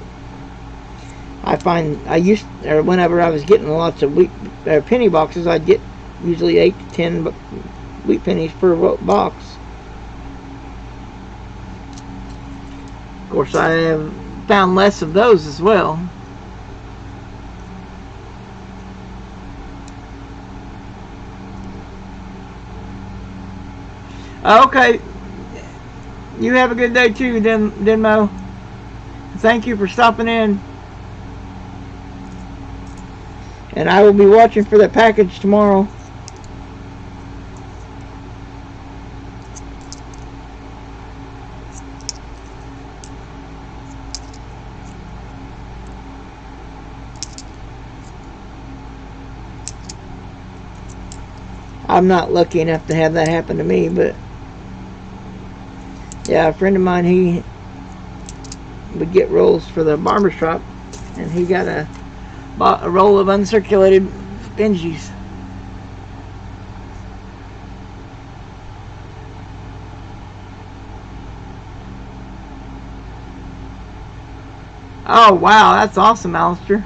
Whenever I was getting lots of penny boxes, I'd get usually 8 to 10 wheat pennies per box. Of course, I have found less of those as well. Okay. You have a good day too, Denmo. Thank you for stopping in. And I will be watching for the package tomorrow. I'm not lucky enough to have that happen to me, but yeah, a friend of mine, he would get rolls for the barber shop, and he got a roll of uncirculated Benjis. Oh wow, that's awesome, Alistair.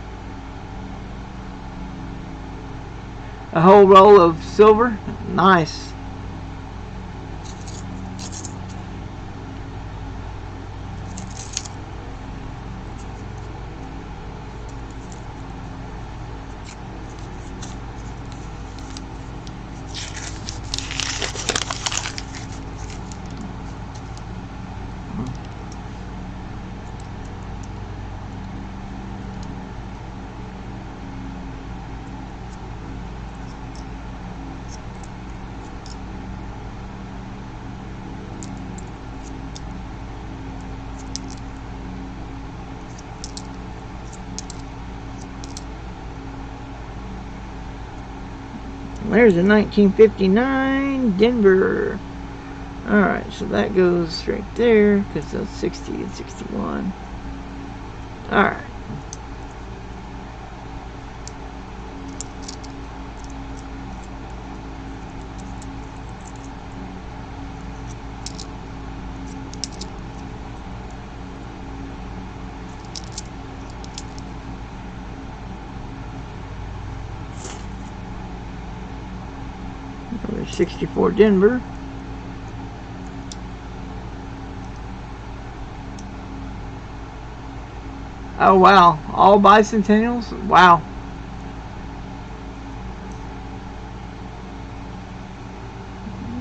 A whole roll of silver? Nice. There's a 1959 Denver. Alright, so that goes right there, because that's 60 and 61. Alright. There's 64 Denver. Oh wow, all bicentennials? Wow.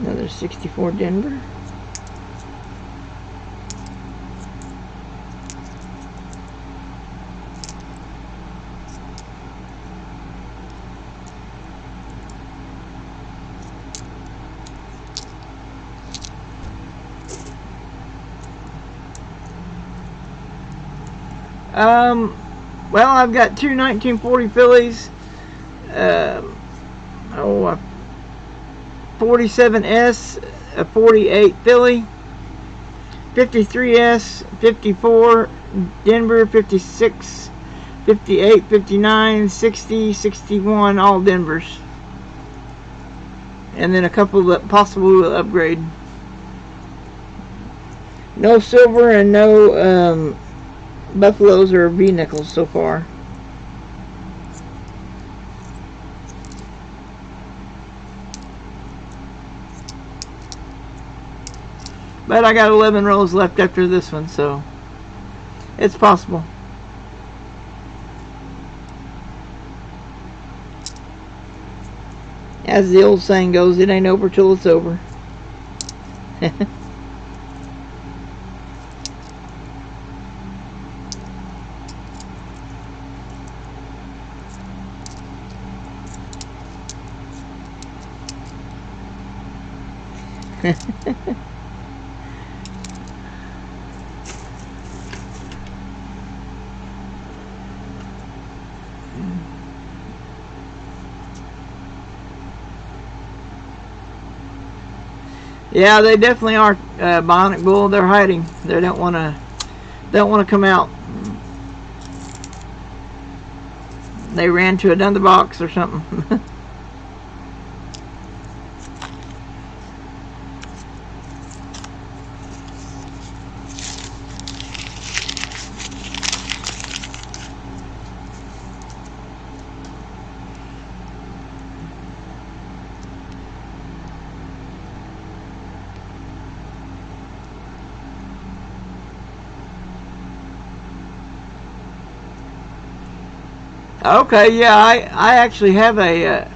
Another 64 Denver. Well, I've got two 1940 Phillies, a 47S, a 48 Philly, 53S, 54 Denver, 56, 58, 59, 60, 61, all Denvers. And then a couple that possibly will upgrade. No silver and no buffaloes or V-nickels so far. But I got 11 rolls left after this one, so it's possible. As the old saying goes, it ain't over till it's over. Yeah, they definitely are, Bionic Bull. They're hiding. They don't want to come out. They ran to another box or something. Okay, yeah, I actually have a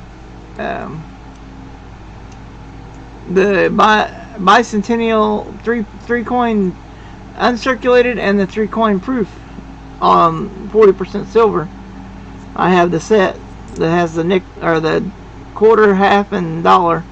the bicentennial three coin uncirculated and the 3 coin proof 40% silver. I have the set that has the the quarter, half, and dollar.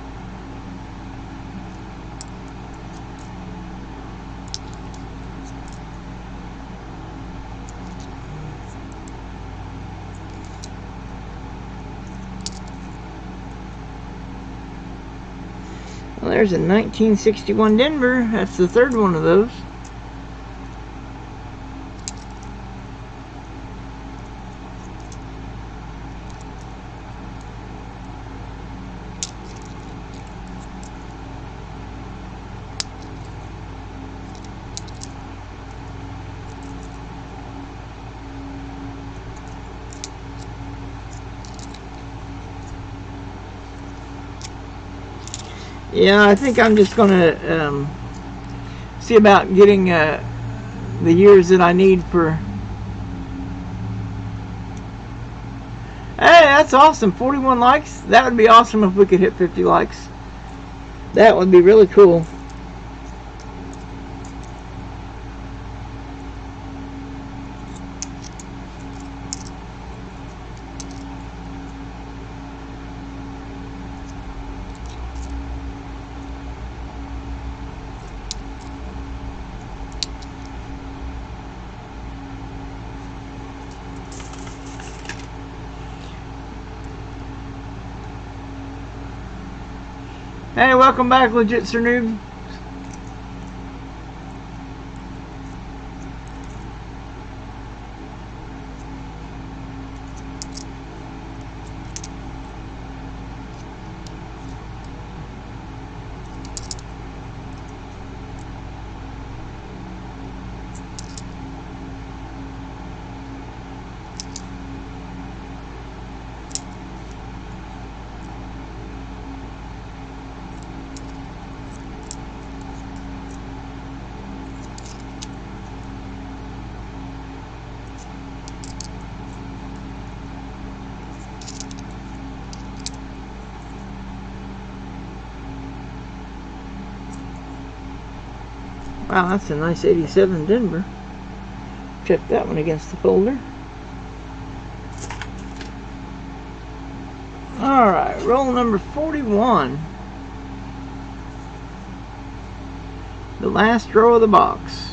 Well, there's a 1961 Denver. That's the third one of those. Yeah, I think I'm just gonna see about getting the years that I need for. Hey, that's awesome! 41 likes. That would be awesome if we could hit 50 likes. That would be really cool. Hey, welcome back, Legit Sir Noob. Wow, that's a nice 87 Denver. Check that one against the folder. Alright, roll number 41. The last row of the box.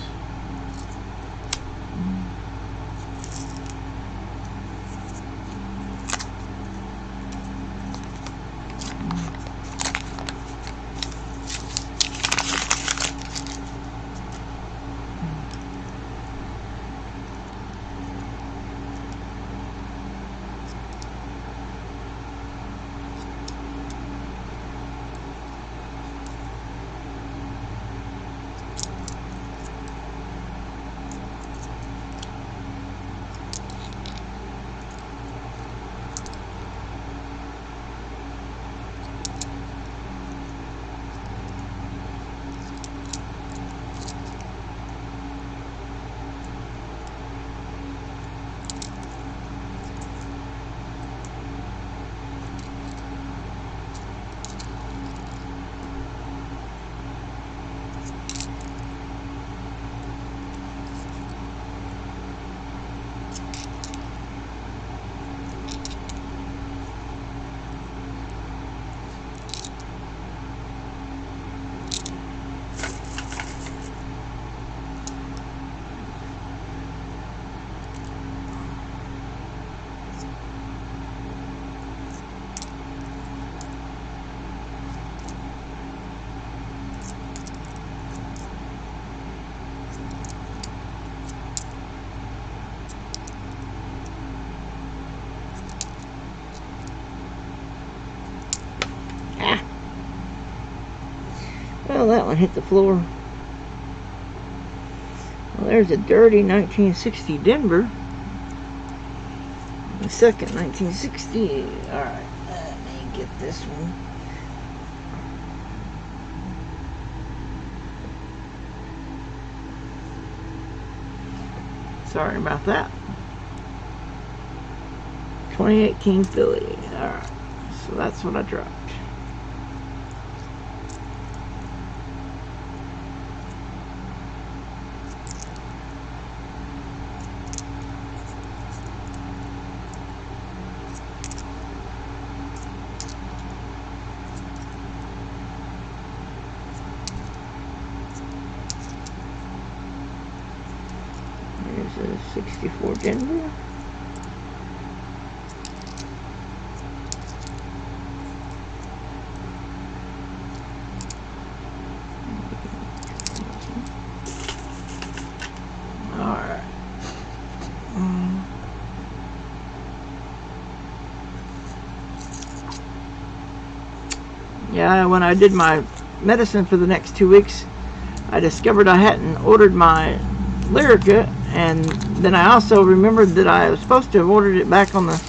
Well, that one hit the floor. Well, there's a dirty 1960 Denver. The second 1960. Alright, let me get this one. Sorry about that. 2018 Philly. Alright, so that's what I dropped. There's a 64 Denver. Alright. Yeah, when I did my medicine for the next 2 weeks, I discovered I hadn't ordered my Lyrica, and then I also remembered that I was supposed to have ordered it back on the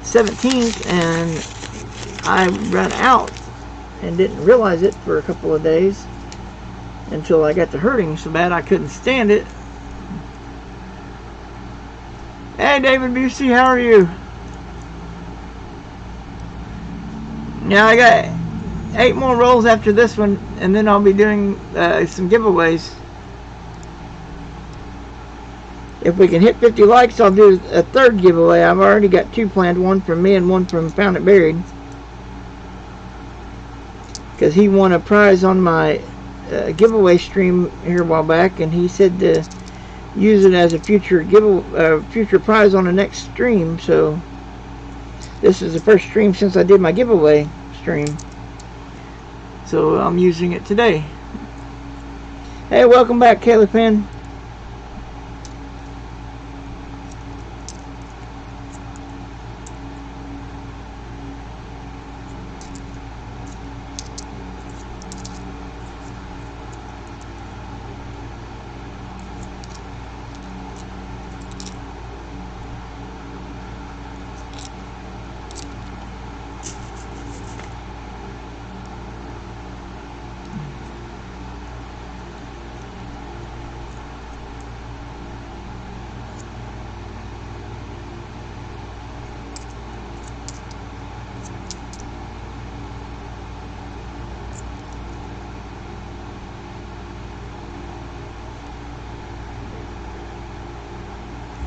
17th, and I ran out and didn't realize it for a couple of days until I got to hurting so bad I couldn't stand it. Hey David Busey, how are you? Yeah, I got 8 more rolls after this one, and then I'll be doing some giveaways. If we can hit 50 likes, I'll do a 3rd giveaway. I've already got 2 planned, one from me and one from Found It Buried, because he won a prize on my giveaway stream here a while back, and he said to use it as a future future prize on the next stream. So this is the first stream since I did my giveaway stream, so I'm using it today. Hey, welcome back, Kayla Penn.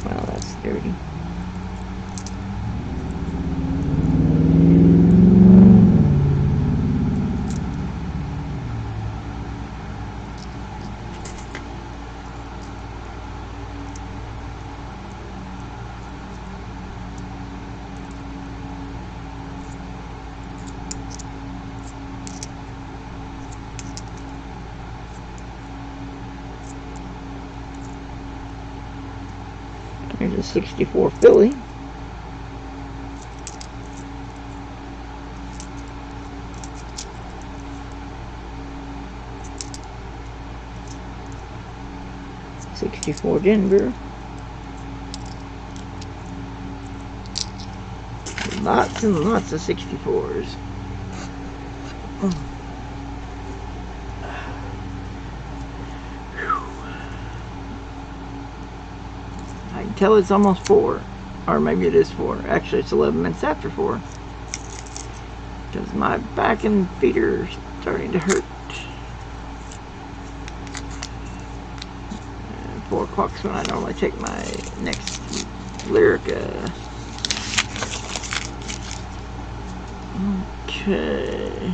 Wow, that's dirty. There's a 64 Philly. '64 Denver. Lots and lots of 64s. I can tell it's almost 4, or maybe it is 4. Actually, it's 11 minutes after 4, because my back and feet are starting to hurt. 4 o'clock's when I normally take my next Lyrica. Okay.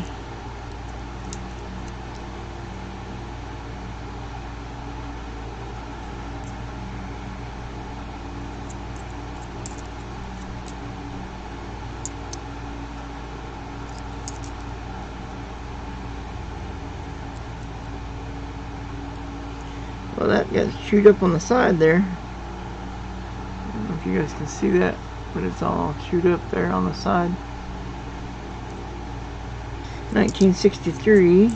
Well, that got chewed up on the side there. I don't know if you guys can see that, but it's all chewed up there on the side. 1963.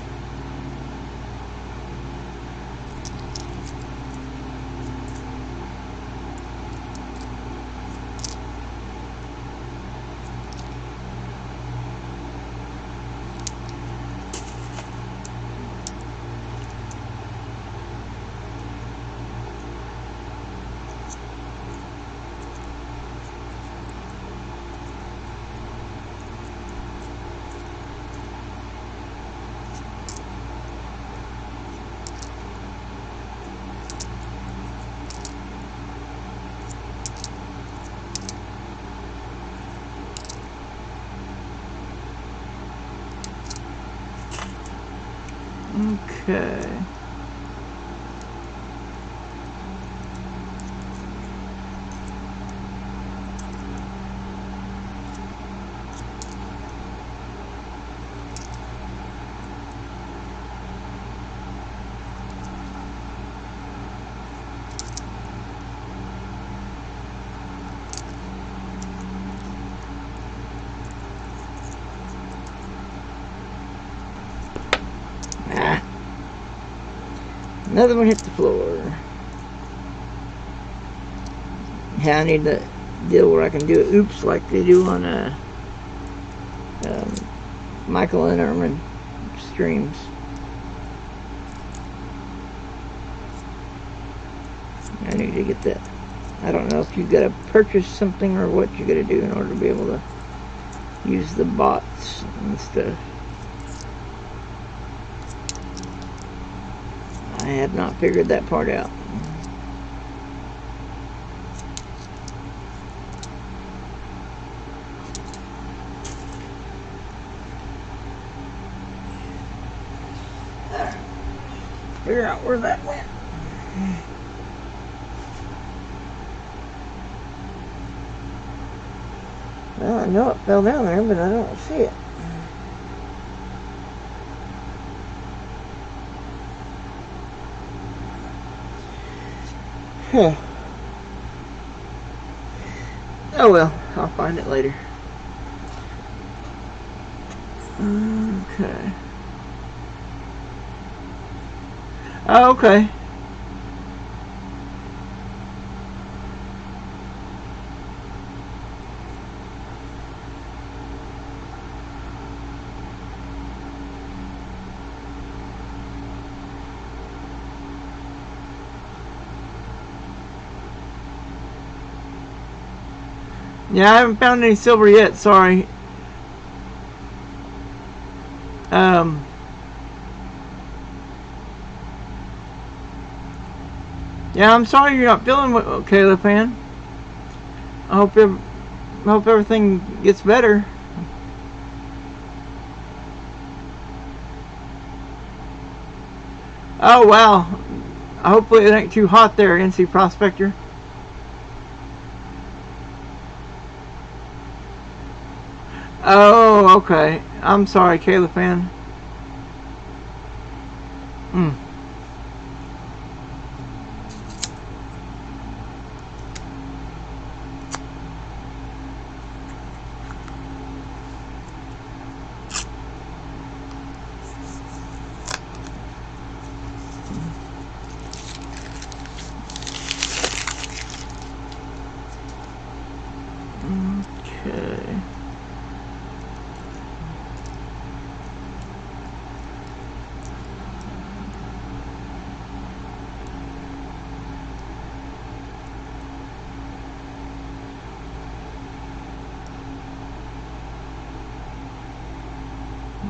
Okay. Another one hit the floor. Yeah, I need to deal where I can do it oops like they do on Michael and Erman streams. I need to get that. I don't know if you got to purchase something or what you got to do in order to be able to use the bots and stuff. I have not figured that part out. Figure out where that went. Well, I know it fell down there, but I don't see it. Huh. Oh well, I'll find it later. Okay. Oh, okay. Yeah, I haven't found any silver yet, sorry. Yeah, I'm sorry you're not feeling well, Caleb, fan. I hope everything gets better. Oh, wow. Hopefully it ain't too hot there, NC Prospector. Oh, okay. I'm sorry, Caleb fan. Okay.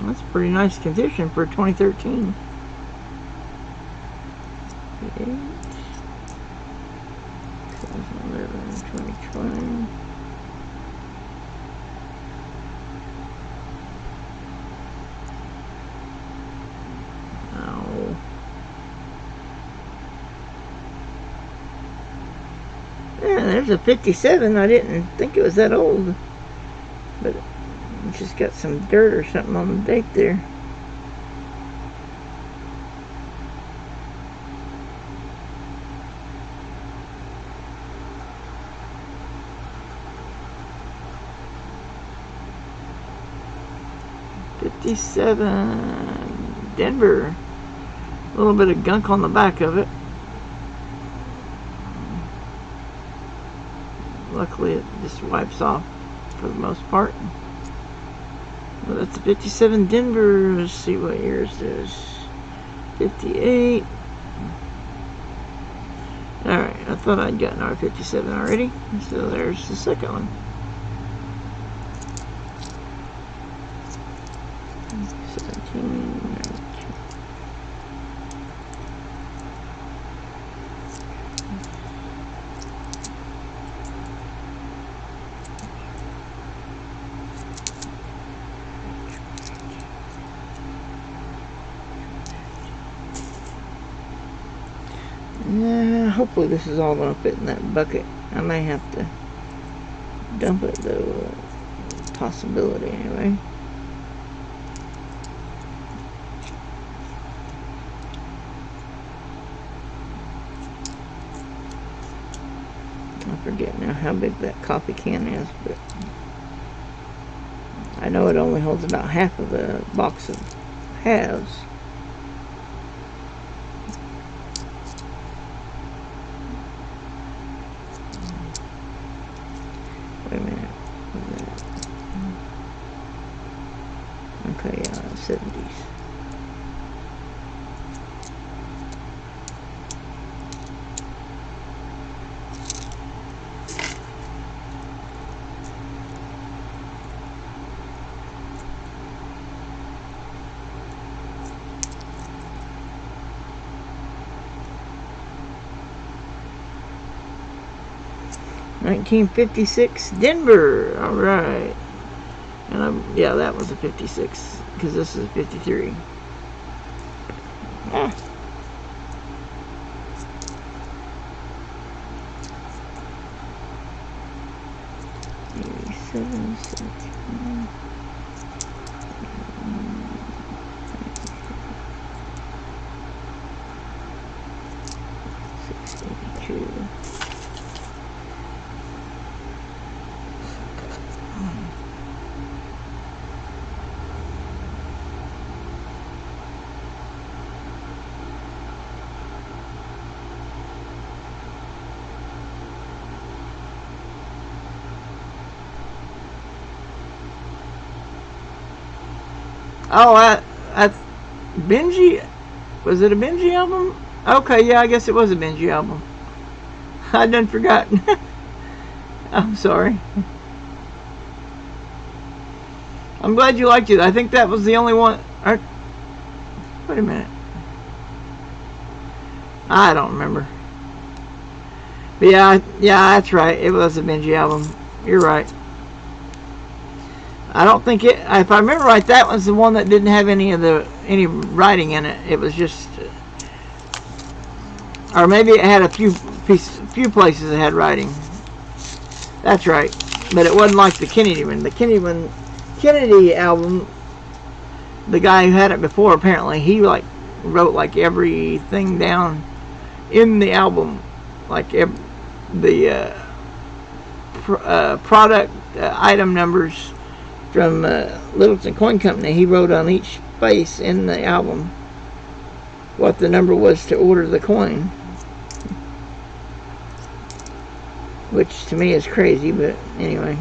That's pretty nice condition for 2013. 8, 2011, 2020. Ow. Yeah, there's a 57. I didn't think it was that old, but it's just got some dirt or something on the date there. '57 Denver. A little bit of gunk on the back of it. Luckily, it just wipes off for the most part. Well, that's a 57 Denver. Let's see what year is this. 58. Alright, I thought I'd gotten our 57 already. So there's the second one. 17. Hopefully this is all going to fit in that bucket. I may have to dump it though. Possibility anyway. I forget now how big that coffee can is, but I know it only holds about half of the box of halves. Wait a minute. Okay, 70s. $1956 Denver. All right. And yeah, that was a 56 because this is a 53. Ah. Oh, that's Benji. Was it a Benji album? Okay, yeah, I guess it was a Benji album. I done forgotten. I'm sorry. I'm glad you liked it. I think that was the only one. Wait a minute. I don't remember. But yeah, that's right. It was a Benji album. You're right. I don't think it. If I remember right, that was the one that didn't have any writing in it. It was just, or maybe it had a few places that had writing. That's right, but it wasn't like the Kennedy one. The Kennedy album, the guy who had it before, apparently he wrote everything down in the album, the product item numbers from Littleton Coin Company. He wrote on each space in the album what the number was to order the coin, which to me is crazy, but anyway.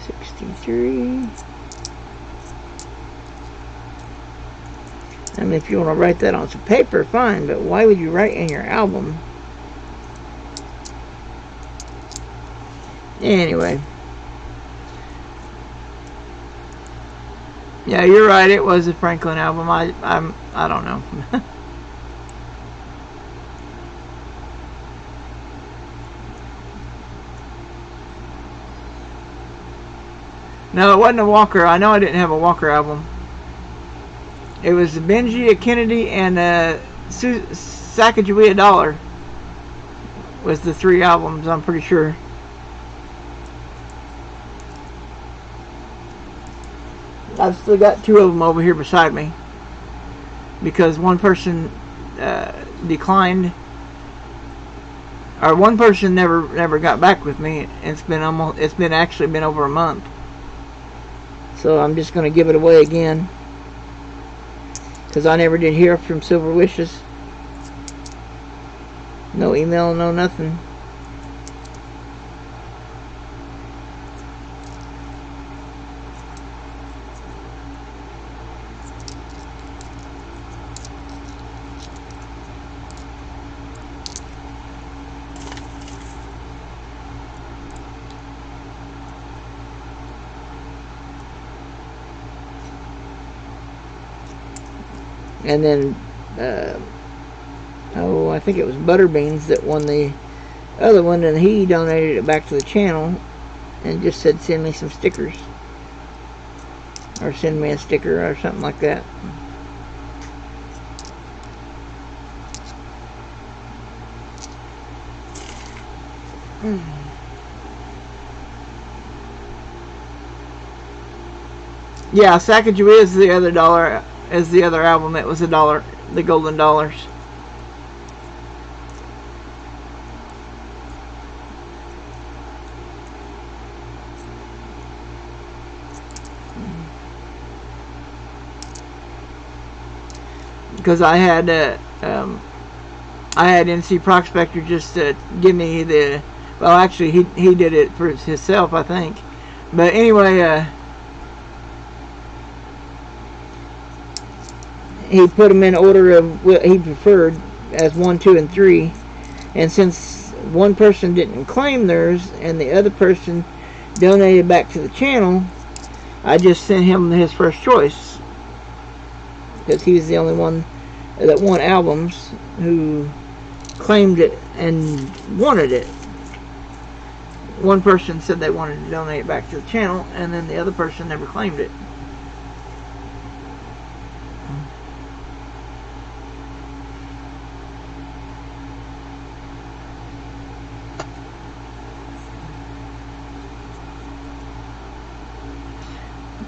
63. I mean, if you want to write that on some paper, fine, but why would you write in your album? Anyway. Yeah, you're right. It was a Franklin album. I don't know. No, it wasn't a Walker. I know I didn't have a Walker album. It was a Benji, a Kennedy, and a Sacagawea Dollar. Was the 3 albums, I'm pretty sure. I've still got 2 of them over here beside me because one person declined, or one person never got back with me. It's been actually been over a month, so I'm just going to give it away again because I never did hear from Silver Wishes. No email, no nothing. And then, I think it was Butterbeans that won the other one, and he donated it back to the channel and just said send me some stickers, or send me a sticker or something like that. Yeah, Sacagawea is the other dollar, is the other album that was $1, the Golden Dollars. Because I had NC Prospector just give me the, well, actually he did it for himself, I think. But anyway, he put them in order of what he preferred as 1, 2, and 3. And since one person didn't claim theirs and the other person donated back to the channel, I just sent him his first choice, because he was the only one that won albums who claimed it and wanted it. One person said they wanted to donate it back to the channel, and then the other person never claimed it.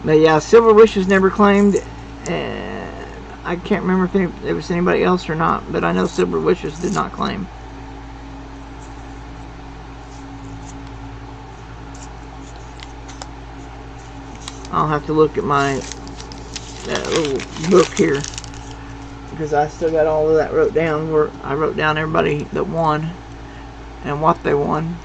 But yeah, Silver Wishes never claimed. I can't remember if there was anybody else or not, but I know Silver Wishes did not claim. I'll have to look at my little book here, because I still got all of that wrote down, where I wrote down everybody that won and what they won.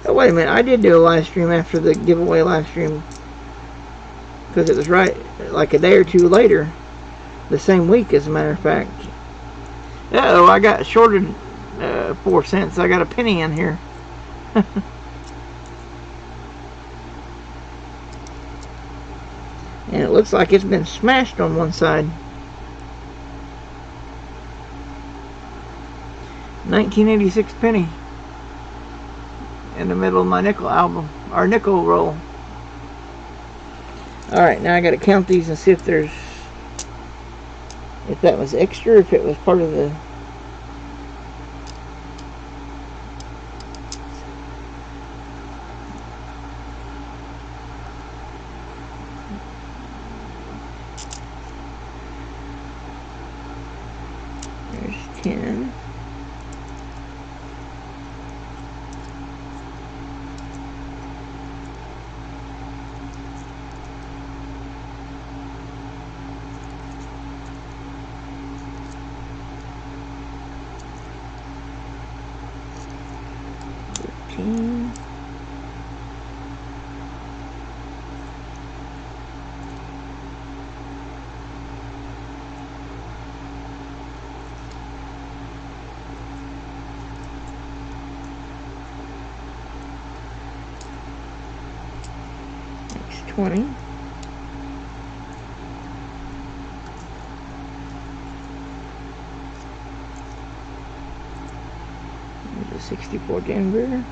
Oh, wait a minute, I did do a live stream after the giveaway live stream, because it was right like a day or two later, the same week as a matter of fact. Uh-oh, I got shorted 4 cents. I got a penny in here. And it looks like it's been smashed on one side. 1986 penny in the middle of my nickel album, or nickel roll. Alright, now I gotta count these and see if there's, if that was extra, if it was part of the, there's 10. Next 20. There's a 64 Denver.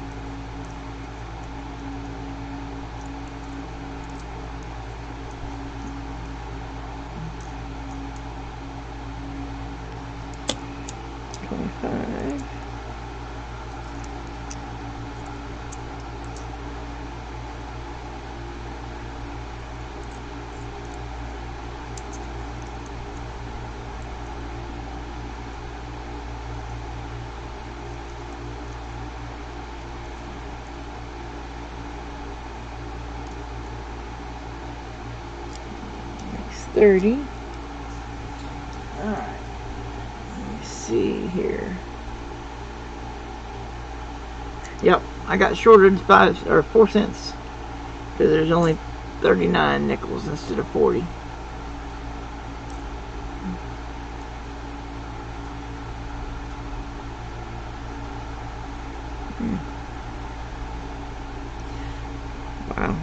Next 30. Alright. Let me see here. Yep, I got shorted 5 or 4 cents because there's only 39 nickels instead of 40. Wow.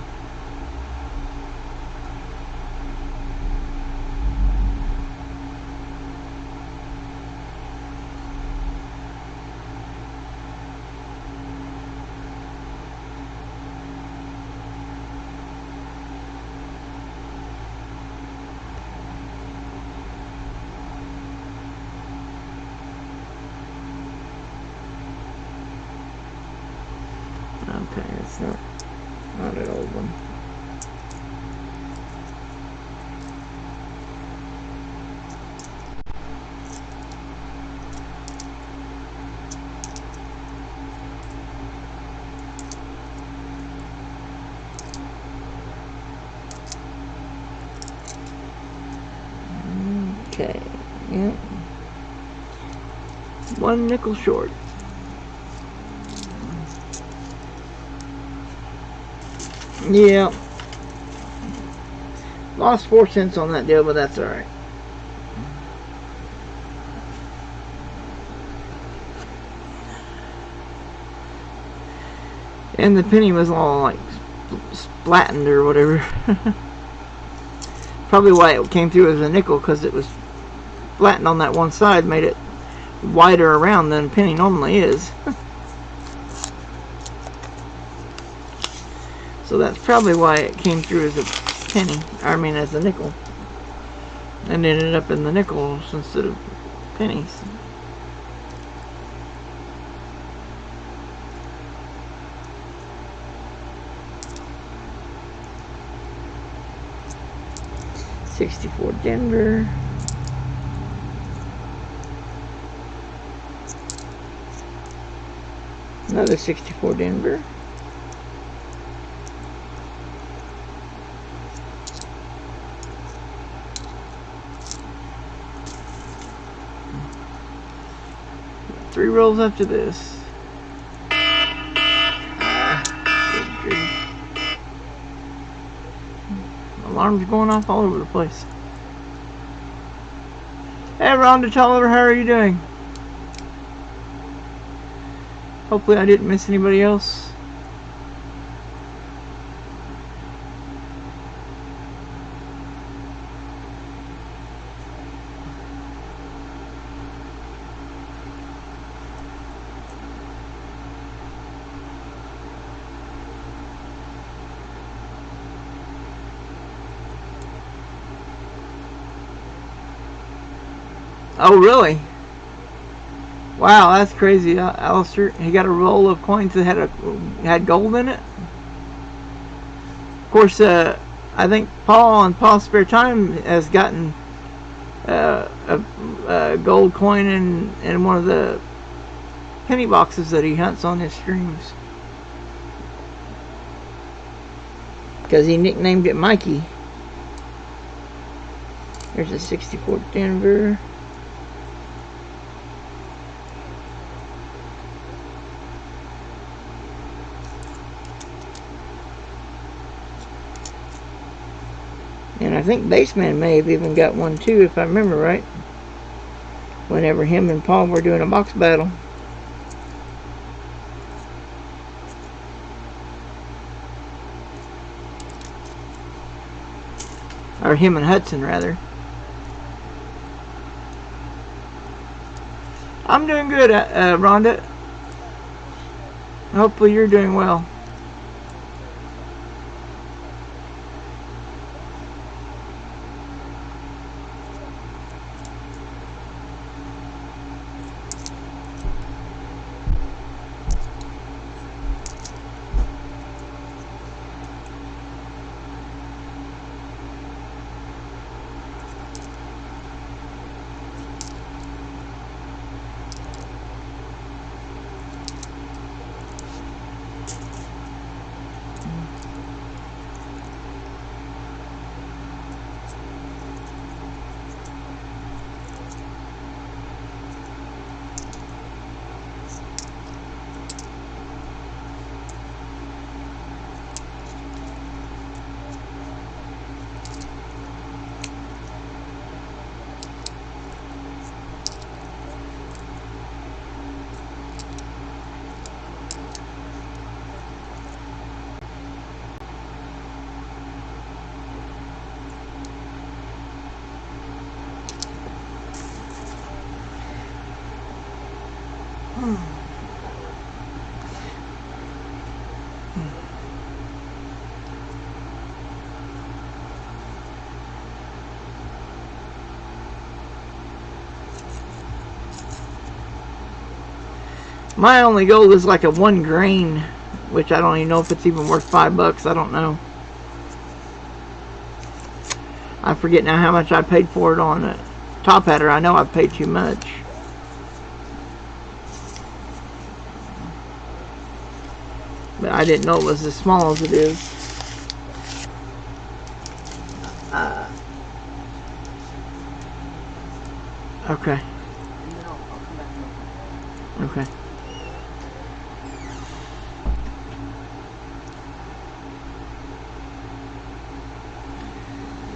It's not an old one. Okay, yeah. One nickel short. Yeah. Lost 4 cents on that deal, but that's alright. And the penny was all like splattened or whatever. Probably why it came through as a nickel, because it was flattened on that one side, made it wider around than a penny normally is. So that's probably why it came through as a penny, I mean as a nickel, and ended up in the nickels instead of pennies. $64 Denver. Another $64 Denver. Three rolls after this. Alarms going off all over the place. Hey Rhonda Tolliver, how are you doing? Hopefully I didn't miss anybody else. Oh, really? Wow, that's crazy, Alistair. He got a roll of coins that had gold in it. Of course, I think Paul and Paul's Spare Time has gotten a gold coin in one of the penny boxes that he hunts on his streams, because he nicknamed it Mikey. There's a $64 Denver. And I think Baseman may have even got one too, if I remember right. Whenever him and Paul were doing a box battle. Or him and Hudson, rather. I'm doing good, Rhonda. Hopefully you're doing well. My only goal is like a 1 grain which I don't even know if it's even worth $5. I don't know. I forget now how much I paid for it on a top hatter. I know I've paid too much. But I didn't know it was as small as it is. Okay. Okay.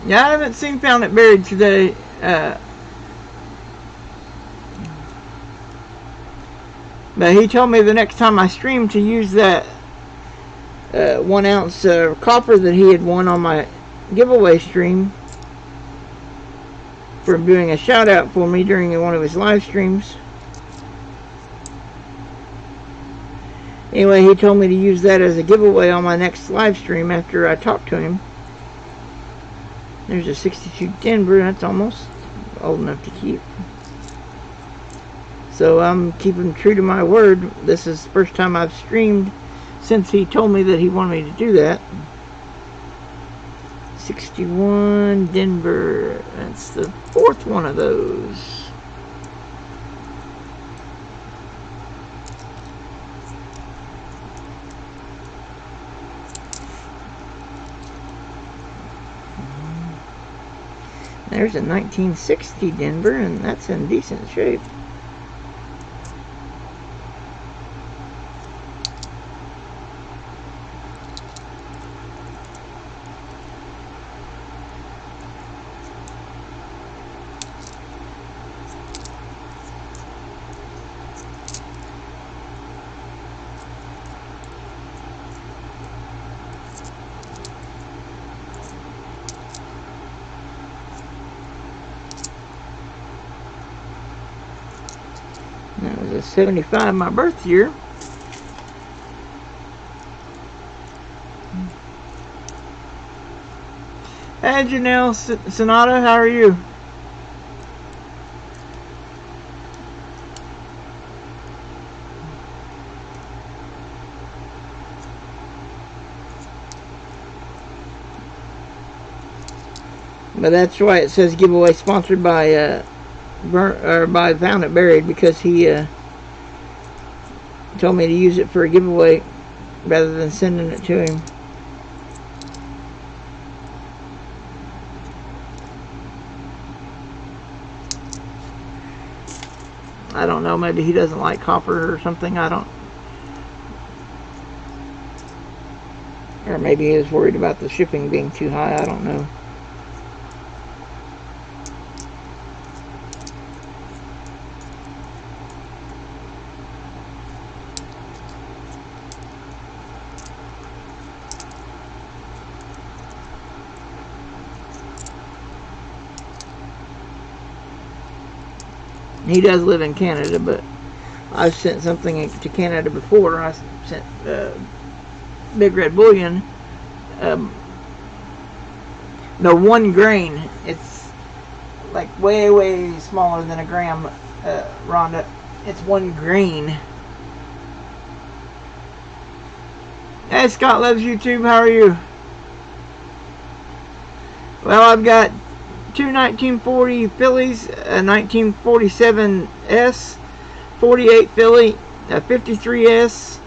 Yeah, I haven't seen Found It Buried today. But he told me the next time I stream to use that 1 ounce copper that he had won on my giveaway stream for doing a shout out for me during one of his live streams. Anyway, he told me to use that as a giveaway on my next live stream after I talked to him. There's a 62 Denver. That's almost old enough to keep. So I'm keeping true to my word. This is the first time I've streamed since he told me that he wanted me to do that. 61 Denver. That's the 4th one of those. There's a 1960 Denver, and that's in decent shape. That was a 75, my birth year. Hey, Janelle Sonata, how are you? But that's why it says giveaway sponsored by by Found It Buried, because he told me to use it for a giveaway rather than sending it to him. I don't know, maybe he doesn't like copper or something. I don't, or maybe he was worried about the shipping being too high. I don't know. He does live in Canada, but I've sent something to Canada before. I sent Big Red Bullion. The 1 grain. It's like way, way smaller than a gram, Rhonda. It's 1 grain. Hey, Scott Loves YouTube. How are you? Well, I've got 2 1940 Phillies, a 1947 S, 48 Philly, a 53 S,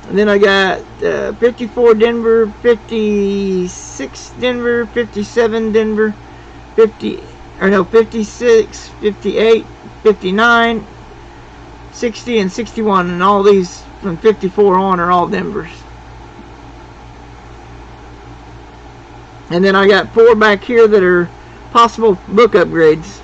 and then I got 54 Denver, 56 Denver, 57 Denver, 56, 58, 59, 60, and 61, and all these from 54 on are all Denvers. And then I got 4 back here that are possible book upgrades.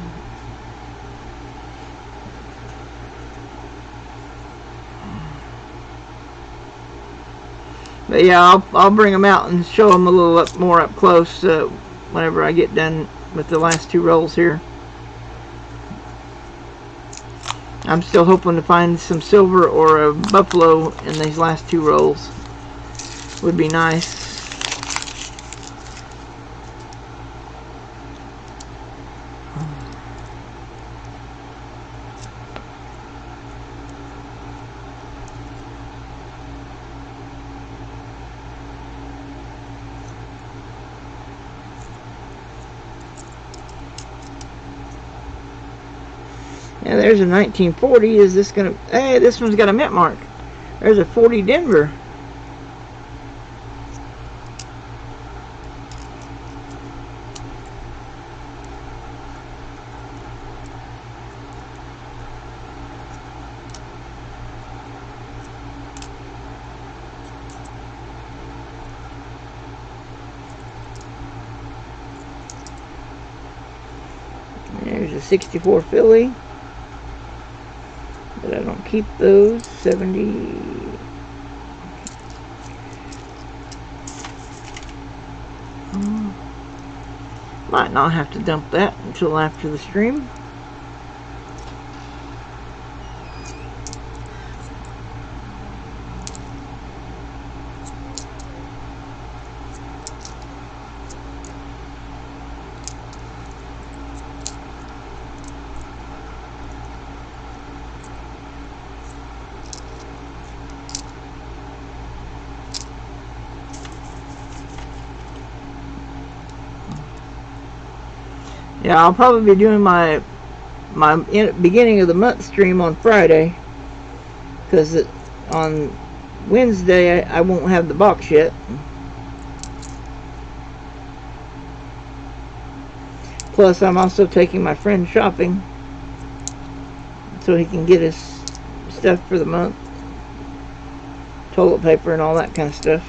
But yeah, I'll bring them out and show them a little more up close whenever I get done with the last 2 rolls here. I'm still hoping to find some silver or a buffalo in these last 2 rolls. Would be nice. And there's a 1940. Is this gonna? Hey, this one's got a mint mark. There's a 40 Denver. There's a 64 Philly. But I don't keep those. 70. Might not have to dump that until after the stream. Yeah, I'll probably be doing my beginning of the month stream on Friday, because on Wednesday I won't have the box yet. Plus, I'm also taking my friend shopping so he can get his stuff for the month, toilet paper and all that kind of stuff.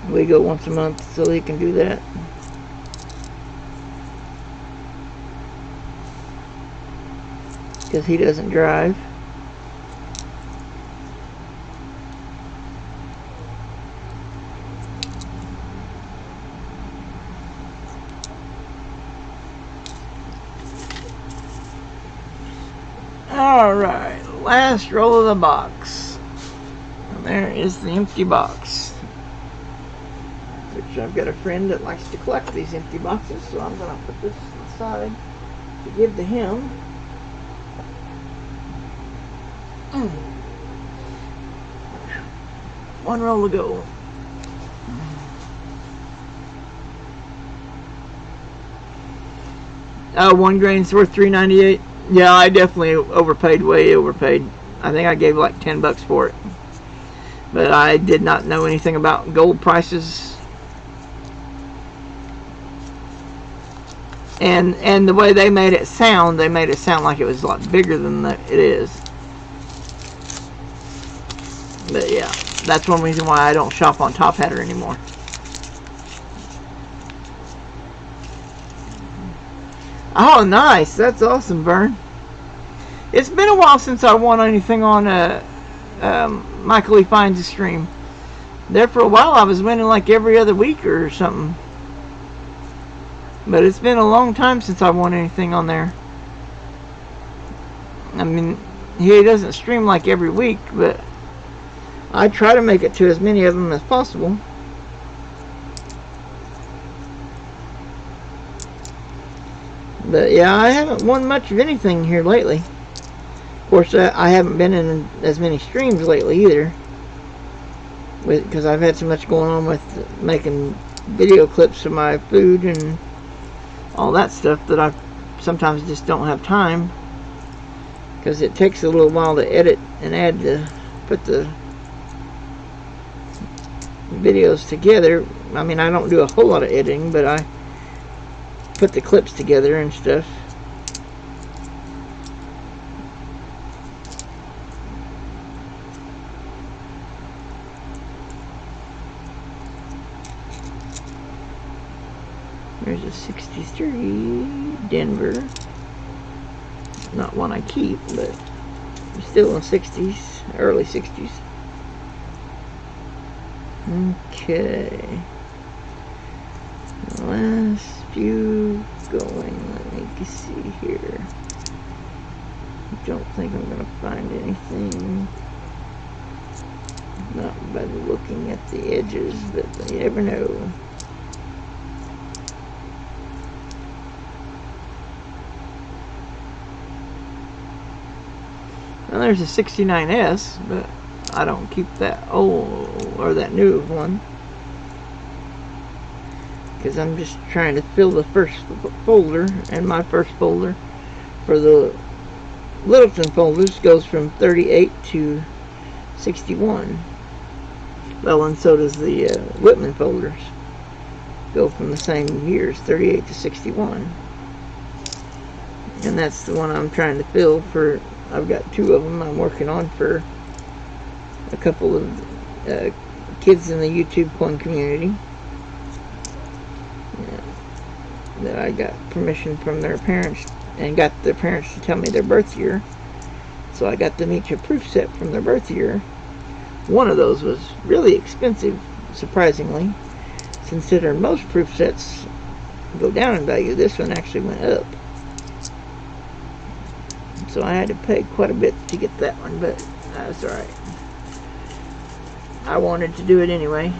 We go once a month so he can do that. Because he doesn't drive. Alright, last roll of the box. And there is the empty box. Which I've got a friend that likes to collect these empty boxes, so I'm going to put this aside to give to him. One roll to go. One grain's worth $3.98. Yeah, I definitely overpaid, way overpaid. I think I gave like $10 for it. But I did not know anything about gold prices. And the way they made it sound like it was a lot bigger than it is. But yeah, that's one reason why I don't shop on Top Hatter anymore. Oh, nice. That's awesome, Vern. It's been a while since I won anything on Michael E. Fines' stream. There for a while I was winning like every other week or something. But it's been a long time since I won anything on there. I mean, he doesn't stream like every week, but I try to make it to as many of them as possible. But yeah, I haven't won much of anything here lately. Of course, I haven't been in as many streams lately either, because I've had so much going on with making video clips of my food and all that stuff that I sometimes just don't have time, because it takes a little while to edit and add to put the videos together. I mean, I don't do a whole lot of editing, but I put the clips together and stuff. There's a 63 Denver. Not one I keep, but still in 60s, early 60s. Okay. Last few going. Let me see here. Don't think I'm going to find anything. Not by looking at the edges, but you never know. Well, there's a 69S, but I don't keep that old or that new one, because I'm just trying to fill the first folder, and my first folder for the Littleton folders goes from 38 to 61. Well, and so does the Whitman folders. Go from the same years, 38 to 61. And that's the one I'm trying to fill for. I've got 2 of them I'm working on for a couple of kids in the YouTube coin community. That I got permission from their parents and got their parents to tell me their birth year. So I got them each a proof set from their birth year. One of those was really expensive, surprisingly. Considering most proof sets go down in value, this one actually went up. So I had to pay quite a bit to get that one, but that's alright. I wanted to do it anyway.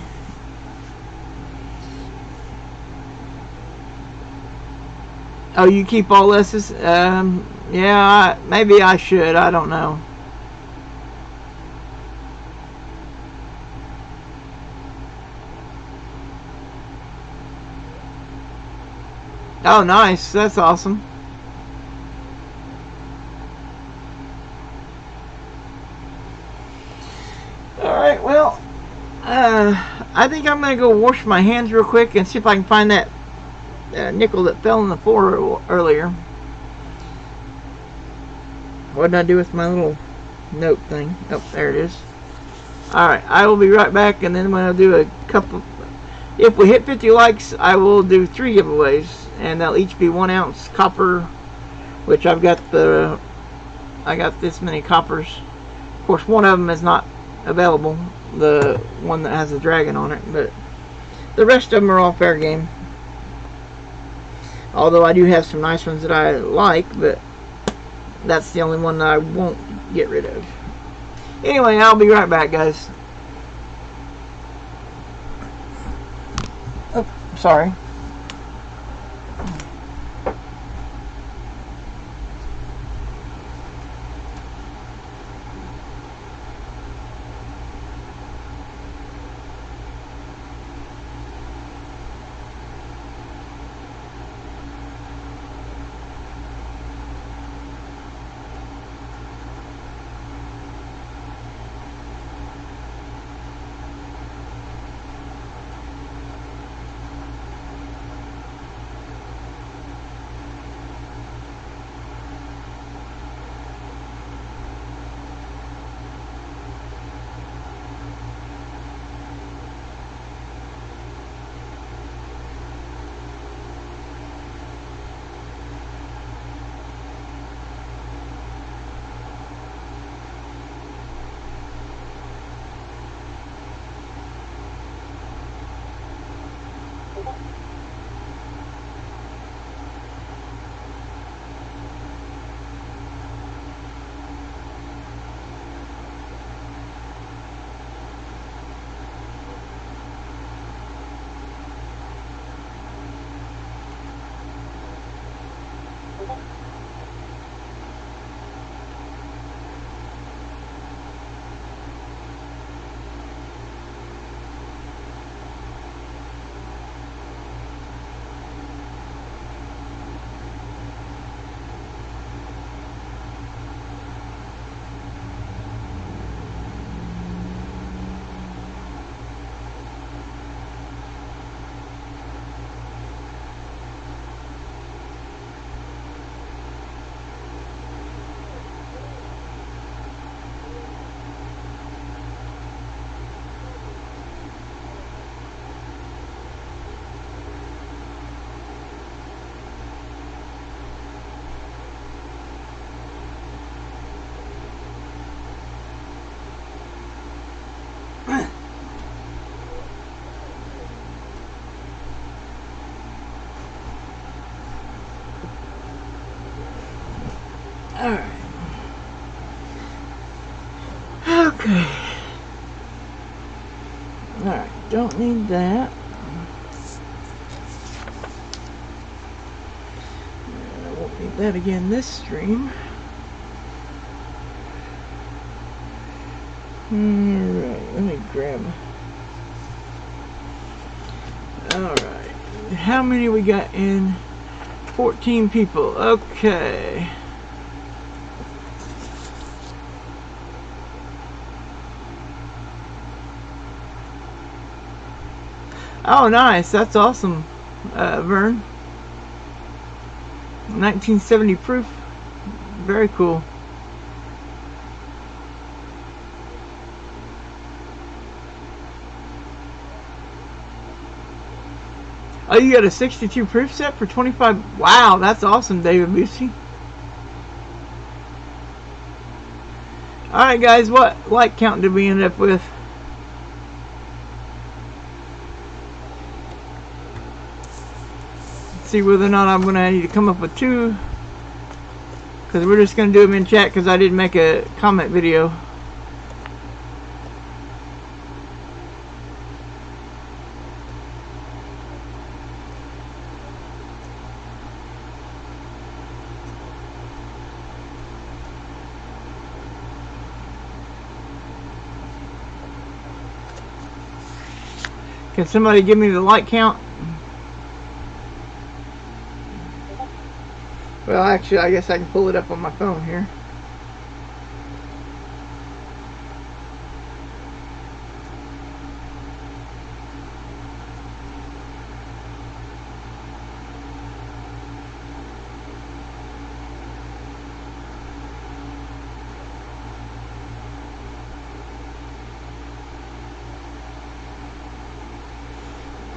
Oh, you keep all S's? Yeah, maybe I should. I don't know. Oh, nice. That's awesome. Alright, well, I think I'm going to go wash my hands real quick and see if I can find that nickel that fell on the floor earlier. What did I do with my little note thing? Oh, there it is. Alright, I will be right back, and then when I do a couple, if we hit 50 likes, I will do 3 giveaways, and they'll each be 1 ounce copper, which I got this many coppers. Of course, one of them is not available, the one that has a dragon on it, but the rest of them are all fair game. Although I do have some nice ones that I like, but that's the only one that I won't get rid of. Anyway, I'll be right back, guys. Oh, sorry. Alright. Okay. Alright, don't need that. I won't need that again this stream. Alright, let me grab. Alright. how many we got in? 14 people. Okay. Oh, nice. That's awesome, Vern. 1970 proof. Very cool. Oh, you got a 62 proof set for 25. Wow, that's awesome, David Busey. Alright, guys, what like count did we end up with? Let's see whether or not I'm going to need to come up with 2. Because we're just going to do them in chat because I didn't make a comment video. Can somebody give me the like count? Well, actually, I guess I can pull it up on my phone here.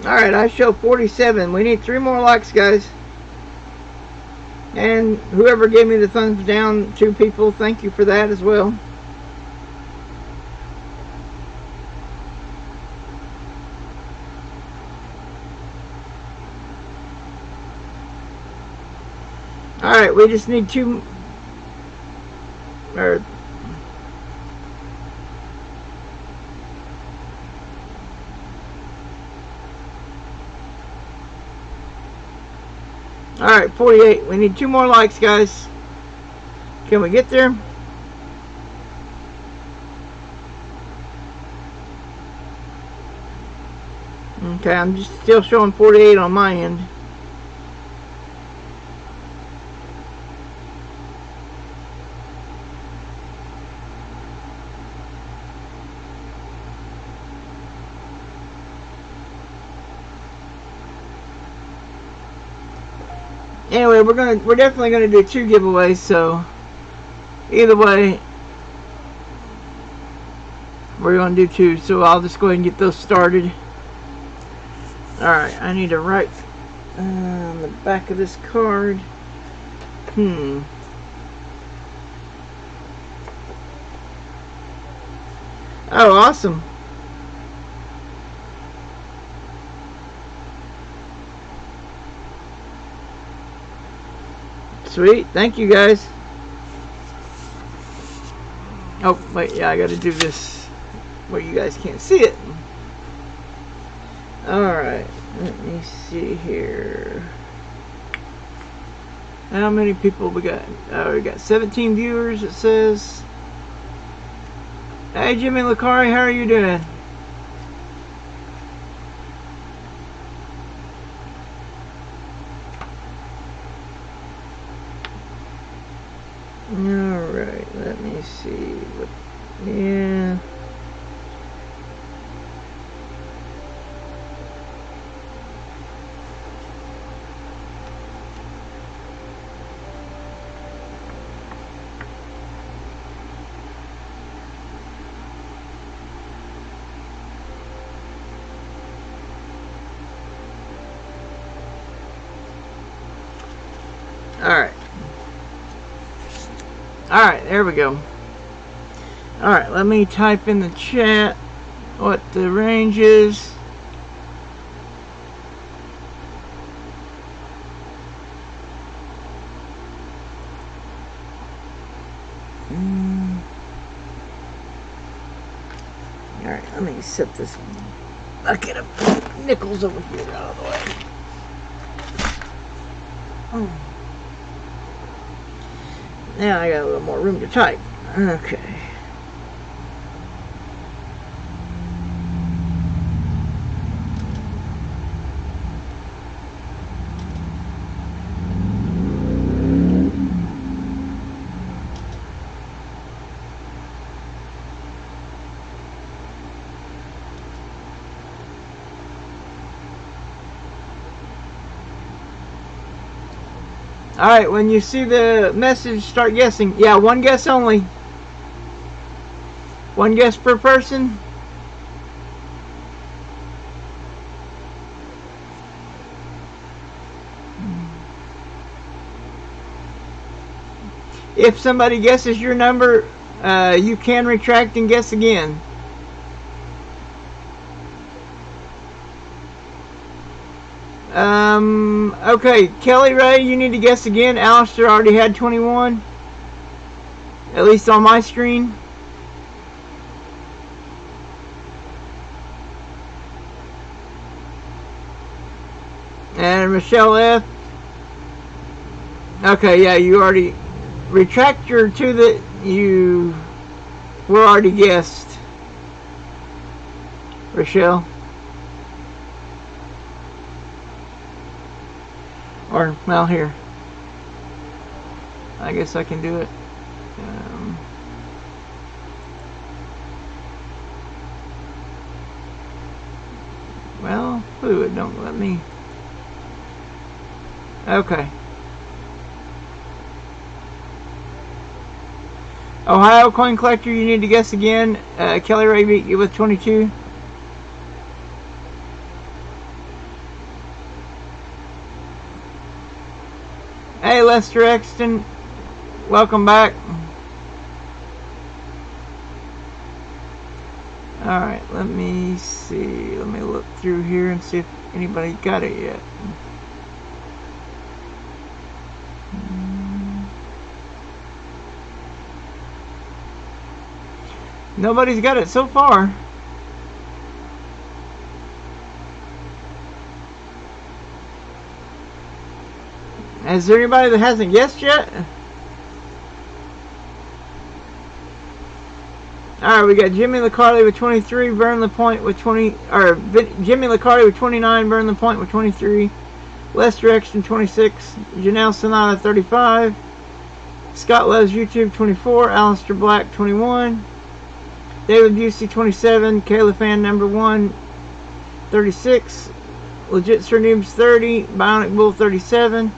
Alright, I show 47. We need 3 more likes, guys. And whoever gave me the thumbs down, 2 people, thank you for that as well. Alright, we just need 2. Alright, 48. We need 2 more likes, guys. Can we get there? Okay, I'm just still showing 48 on my end. Anyway, we're definitely gonna do 2 giveaways, so either way we're gonna do 2, so I'll just go ahead and get those started. Alright, I need to write on the back of this card. Oh, awesome. Sweet, thank you, guys. Oh, wait, yeah, I gotta do this where you guys can't see it. Alright, let me see here. How many people we got? We got 17 viewers, it says. Hey, Jimmy Lacari, how are you doing? Alright, let me see. Yeah. Alright, there we go. Alright, let me type in the chat what the range is. Alright, let me set this bucket of nickels over here out of the way. Oh. Now I got a little more room to type. Okay. Alright, when you see the message, start guessing. Yeah, one guess only. One guess per person. If somebody guesses your number, you can retract and guess again. Okay, Kelly Ray, you need to guess again. Alistair already had 21. At least on my screen. And Michelle F. Okay, yeah, you already retract your two that you were already guessed. Rochelle. Or, well, here. I guess I can do it. Well, ooh, it don't let me. Okay. Ohio Coin Collector, you need to guess again. Kelly Ray beat you with 22. Hey, Lester Exton, welcome back. Alright, let me see. Let me look through here and see if anybody got it yet. Nobody's got it so far. Is there anybody that hasn't guessed yet? Alright, we got Jimmy Licardi with 23, Vern LaPointe with 20, or Jimmy Licardi with 29, Vern LaPointe with 23, Lester Exton 26, Janelle Sonata 35, Scott Loves YouTube 24, Alistair Black 21, David Busey 27, Kayla Fan number 1 36, Legit Sir Noobs 30, Bionic Bull 37,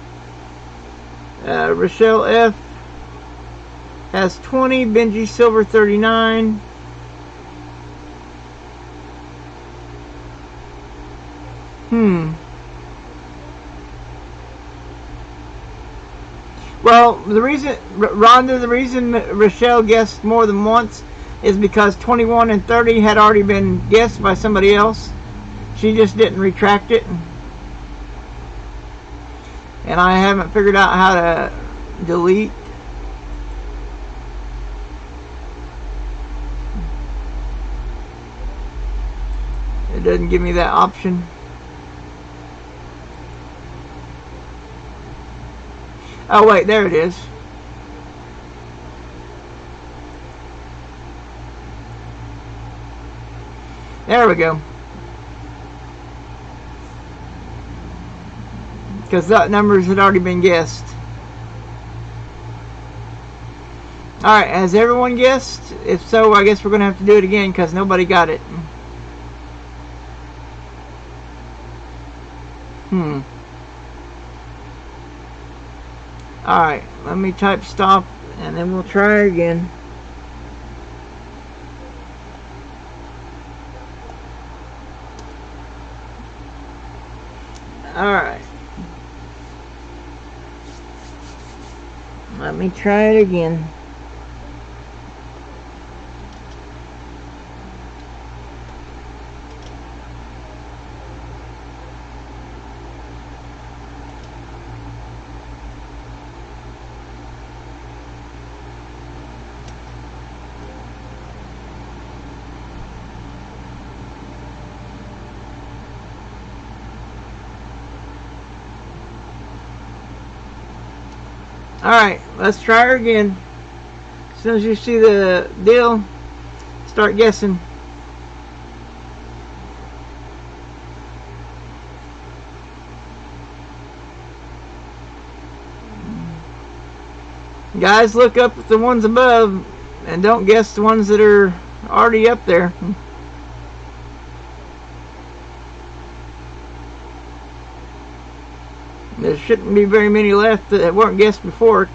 Rochelle F has 20, Benji Silver 39, well, the reason, Rhonda, the reason Rochelle guessed more than once is because 21 and 30 had already been guessed by somebody else. She just didn't retract it. And I haven't figured out how to delete. It doesn't give me that option. Oh wait, there it is. There we go. Because that numbers had already been guessed. Alright, has everyone guessed? If so, I guess we're going to have to do it again because nobody got it. Alright, let me type stop and then we'll try again. Alright. Let me try it again. Alright, let's try her again. As soon as you see the deal, start guessing. Guys, look up at the ones above and don't guess the ones that are already up there. There shouldn't be very many left that weren't guessed before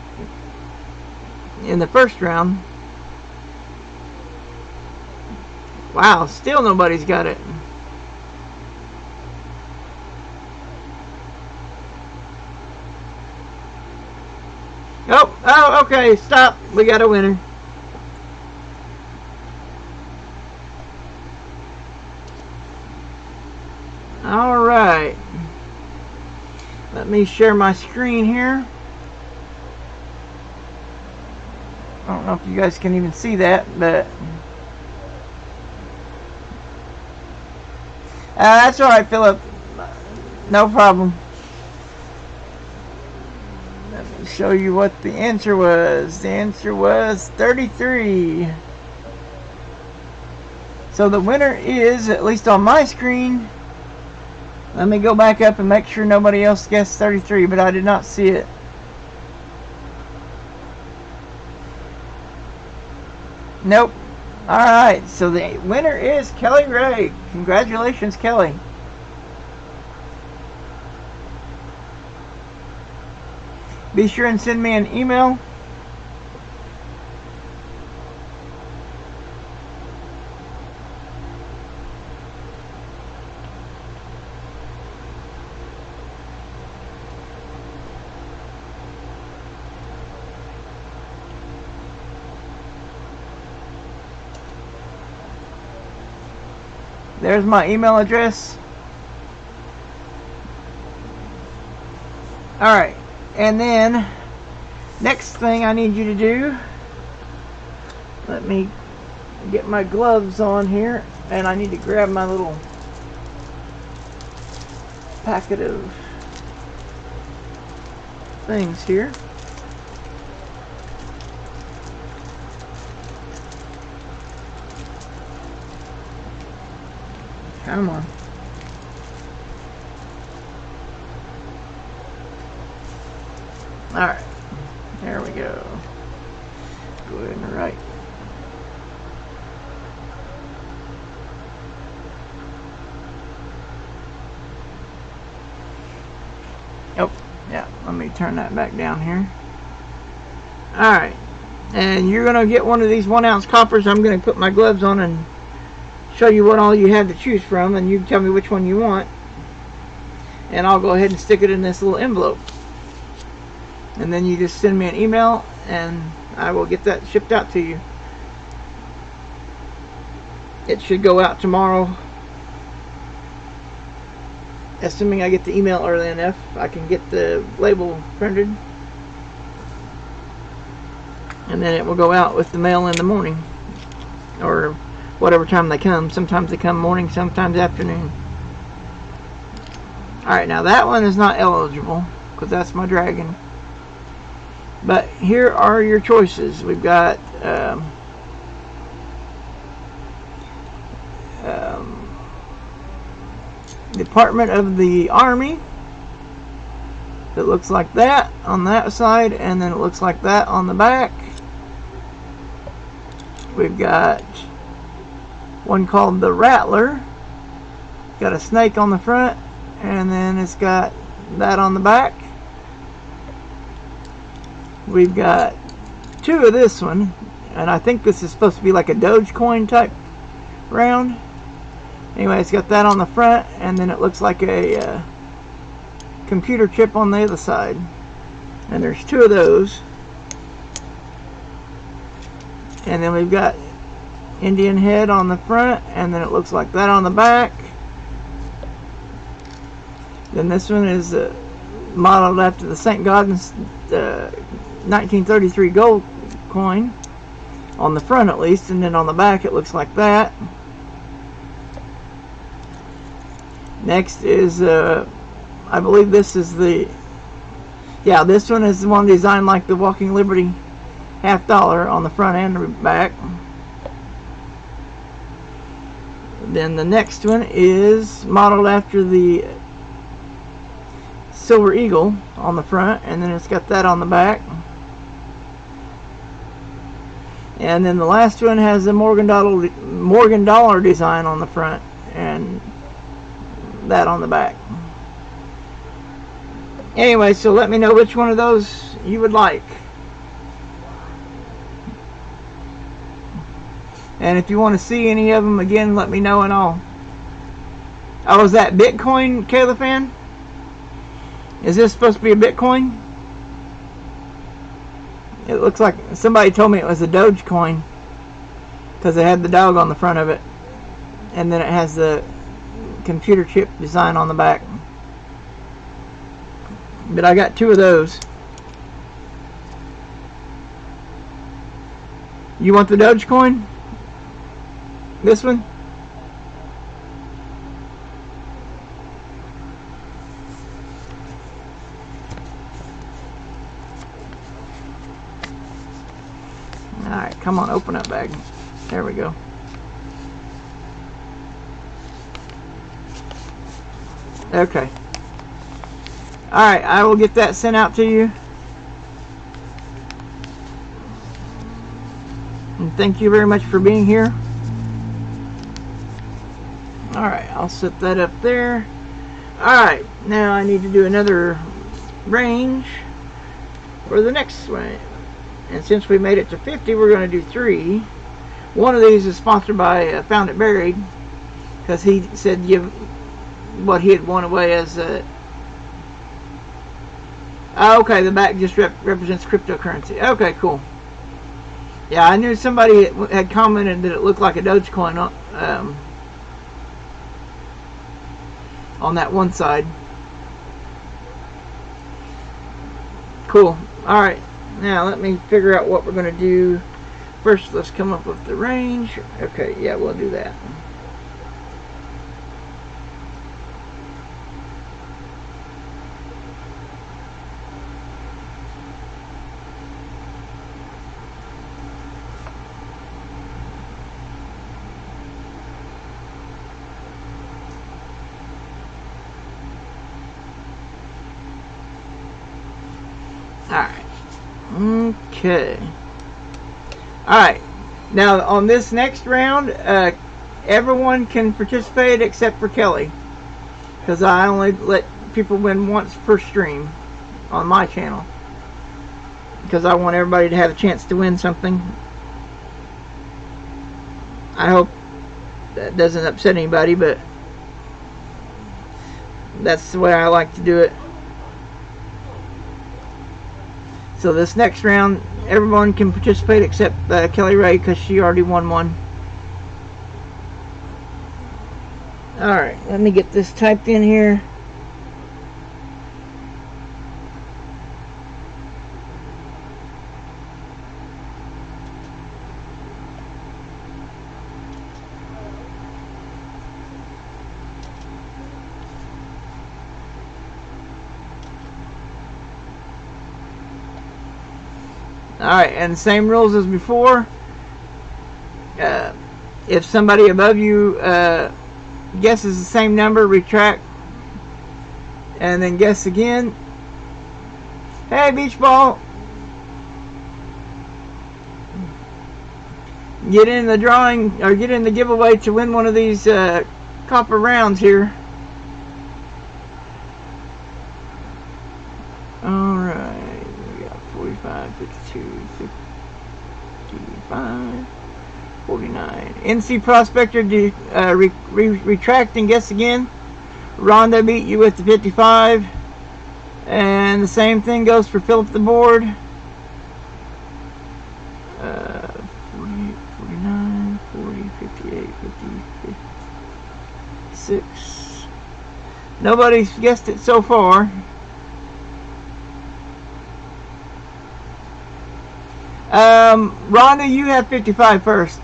in the first round. Wow, still nobody's got it. Oh, okay, stop. We got a winner. All right. Let me share my screen here. I don't know if you guys can even see that, but that's all right, Philip. No problem. Let me show you what the answer was. The answer was 33. So the winner is, at least on my screen, let me go back up and make sure nobody else guessed 33, but I did not see it. Nope. Alright, so the winner is Kelly Ray. Congratulations, Kelly. Be sure and send me an email. There's my email address. Alright, and then next thing I need you to do, let me get my gloves on here, and I need to grab my little packet of things here. Come on. Alright. There we go. Go ahead and write. Oh, yeah. Let me turn that back down here. Alright. And you're going to get one of these 1 ounce coppers. I'm going to put my gloves on and show you what all you have to choose from, and you can tell me which one you want, and I'll go ahead and stick it in this little envelope, and then you just send me an email and I will get that shipped out to you. It should go out tomorrow, assuming I get the email early enough. I can get the label printed, and then it will go out with the mail in the morning, or whatever time they come. Sometimes they come morning, sometimes afternoon. Alright, now that one is not eligible because that's my dragon. But here are your choices. We've got Department of the Army. It looks like that on that side, and then it looks like that on the back. We've got one called the Rattler. Got a snake on the front, and then it's got that on the back. We've got two of this one, and I think this is supposed to be like a Dogecoin type round. Anyway, it's got that on the front, and then it looks like a computer chip on the other side. And there's two of those. And then we've got Indian head on the front, and then it looks like that on the back. Then this one is modeled after the St. Gaudens 1933 gold coin on the front, at least, and then on the back it looks like that. Next is I believe this is the, yeah, this one is the one designed like the Walking Liberty $50 on the front and the back. Then the next one is modeled after the Silver Eagle on the front, and then it's got that on the back. And then the last one has the Morgan Dollar design on the front and that on the back. Anyway, so let me know which one of those you would like. And if you want to see any of them again, let me know and all. Oh, is that Bitcoin, Kayla fan? Is this supposed to be a Bitcoin? It looks like somebody told me it was a Dogecoin because it had the dog on the front of it, and then it has the computer chip design on the back. But I got two of those. You want the Dogecoin? This one? Alright, come on, open up bag. There we go. Okay. Alright, I will get that sent out to you. And thank you very much for being here. Alright, I'll set that up there. Alright, now I need to do another range for the next one. And since we made it to 50, we're going to do 3. One of these is sponsored by Found It Buried, because he said give what he had won away as a... okay, the back just represents cryptocurrency. Okay, cool. Yeah, I knew somebody had commented that it looked like a Dogecoin on that one side. Cool. Alright, now let me figure out what we're going to do. First, let's come up with the range. Okay, yeah, we'll do that. Alright. Okay. Alright. Now, on this next round, everyone can participate except for Kelly. Because I only let people win once per stream on my channel. Because I want everybody to have a chance to win something. I hope that doesn't upset anybody, but that's the way I like to do it. So this next round, everyone can participate except Kelly Ray, because she already won one. Alright, let me get this typed in here. Alright, and same rules as before. If somebody above you guesses the same number, retract and then guess again. Hey, Beach Ball! Get in the drawing, or get in the giveaway to win one of these copper rounds here. Alright. 45, 52, 55, 49. NC Prospector, retract and guess again. Rhonda beat you with the 55. And the same thing goes for Philip the Board. 40, 49, 40, 58, 50, 56. Nobody's guessed it so far. Rhonda, you have 55 first.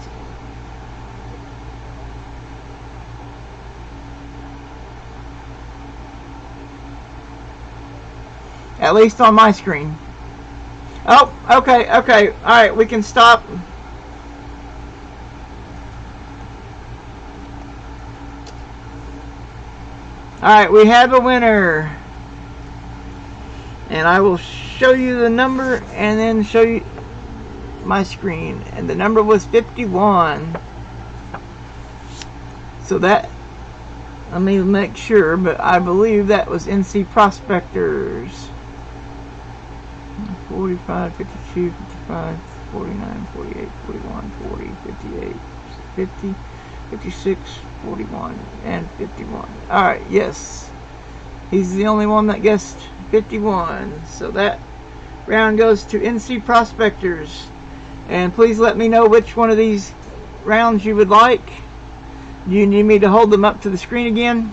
At least on my screen. Oh, okay. Alright, we can stop. Alright, we have a winner. And I will show you the number and then show you my screen, and the number was 51. So that Let me make sure, but I believe that was NC Prospectors. 45, 52, 55, 49, 48, 41, 40, 58, 50, 56, 41, and 51. Alright, yes. He's the only one that guessed 51. So that round goes to NC Prospectors. And please let me know which one of these rounds you would like. Do you need me to hold them up to the screen again?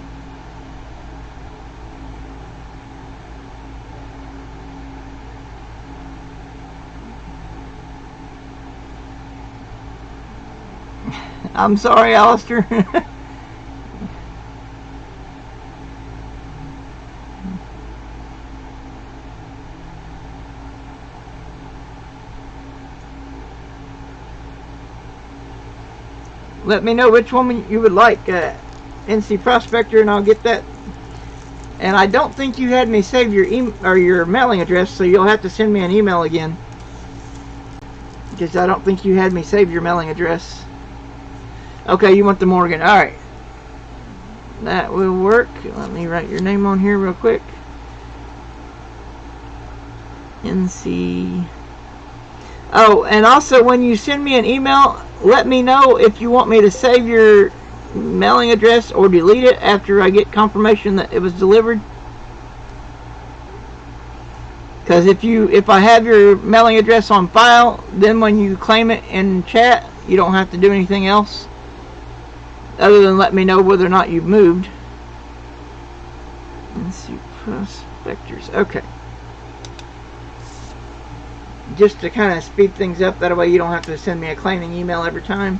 I'm sorry, Alistair. Let me know which one you would like, NC Prospector, and I'll get that. And I don't think you had me save your email or your mailing address, so you'll have to send me an email again, because I don't think you had me save your mailing address. Okay, you want the Morgan. Alright. That will work. Let me write your name on here real quick. NC. Oh, and also when you send me an email, let me know if you want me to save your mailing address or delete it after I get confirmation that it was delivered. Because if I have your mailing address on file, then when you claim it in chat, you don't have to do anything else other than let me know whether or not you've moved. NC Prospectors. Okay. Just to kind of speed things up, that way you don't have to send me a claiming email every time.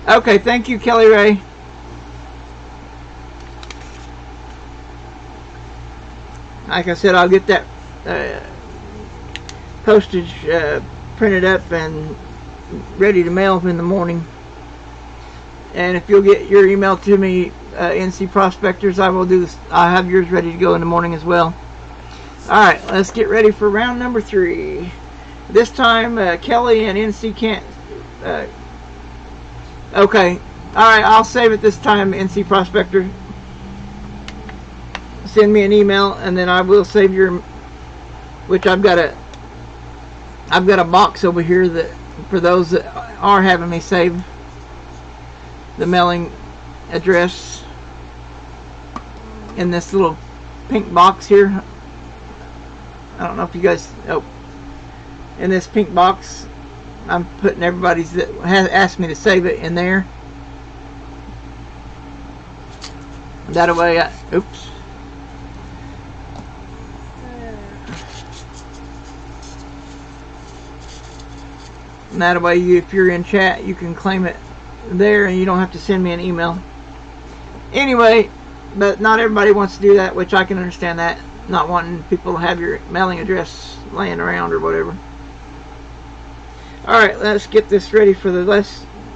Okay, thank you, Kelly Ray. Like I said, I'll get that postage printed up and ready to mail in the morning. And if you'll get your email to me, NC Prospectors, I will do this. I have yours ready to go in the morning as well. Alright, let's get ready for round number 3. This time, Kelly and NC can't... okay. Alright, I'll save it this time, NC Prospector. Send me an email, and then I will save your... Which I've got a box over here that for those that are having me save the mailing address in this little pink box here. I don't know if you guys... Oh. In this pink box, I'm putting everybody's that has asked me to save it in there. That way I... Oops. And that way, if you're in chat, you can claim it there and you don't have to send me an email. Anyway, but not everybody wants to do that, which I can understand that. Not wanting people to have your mailing address laying around or whatever. Alright, let's get this ready for the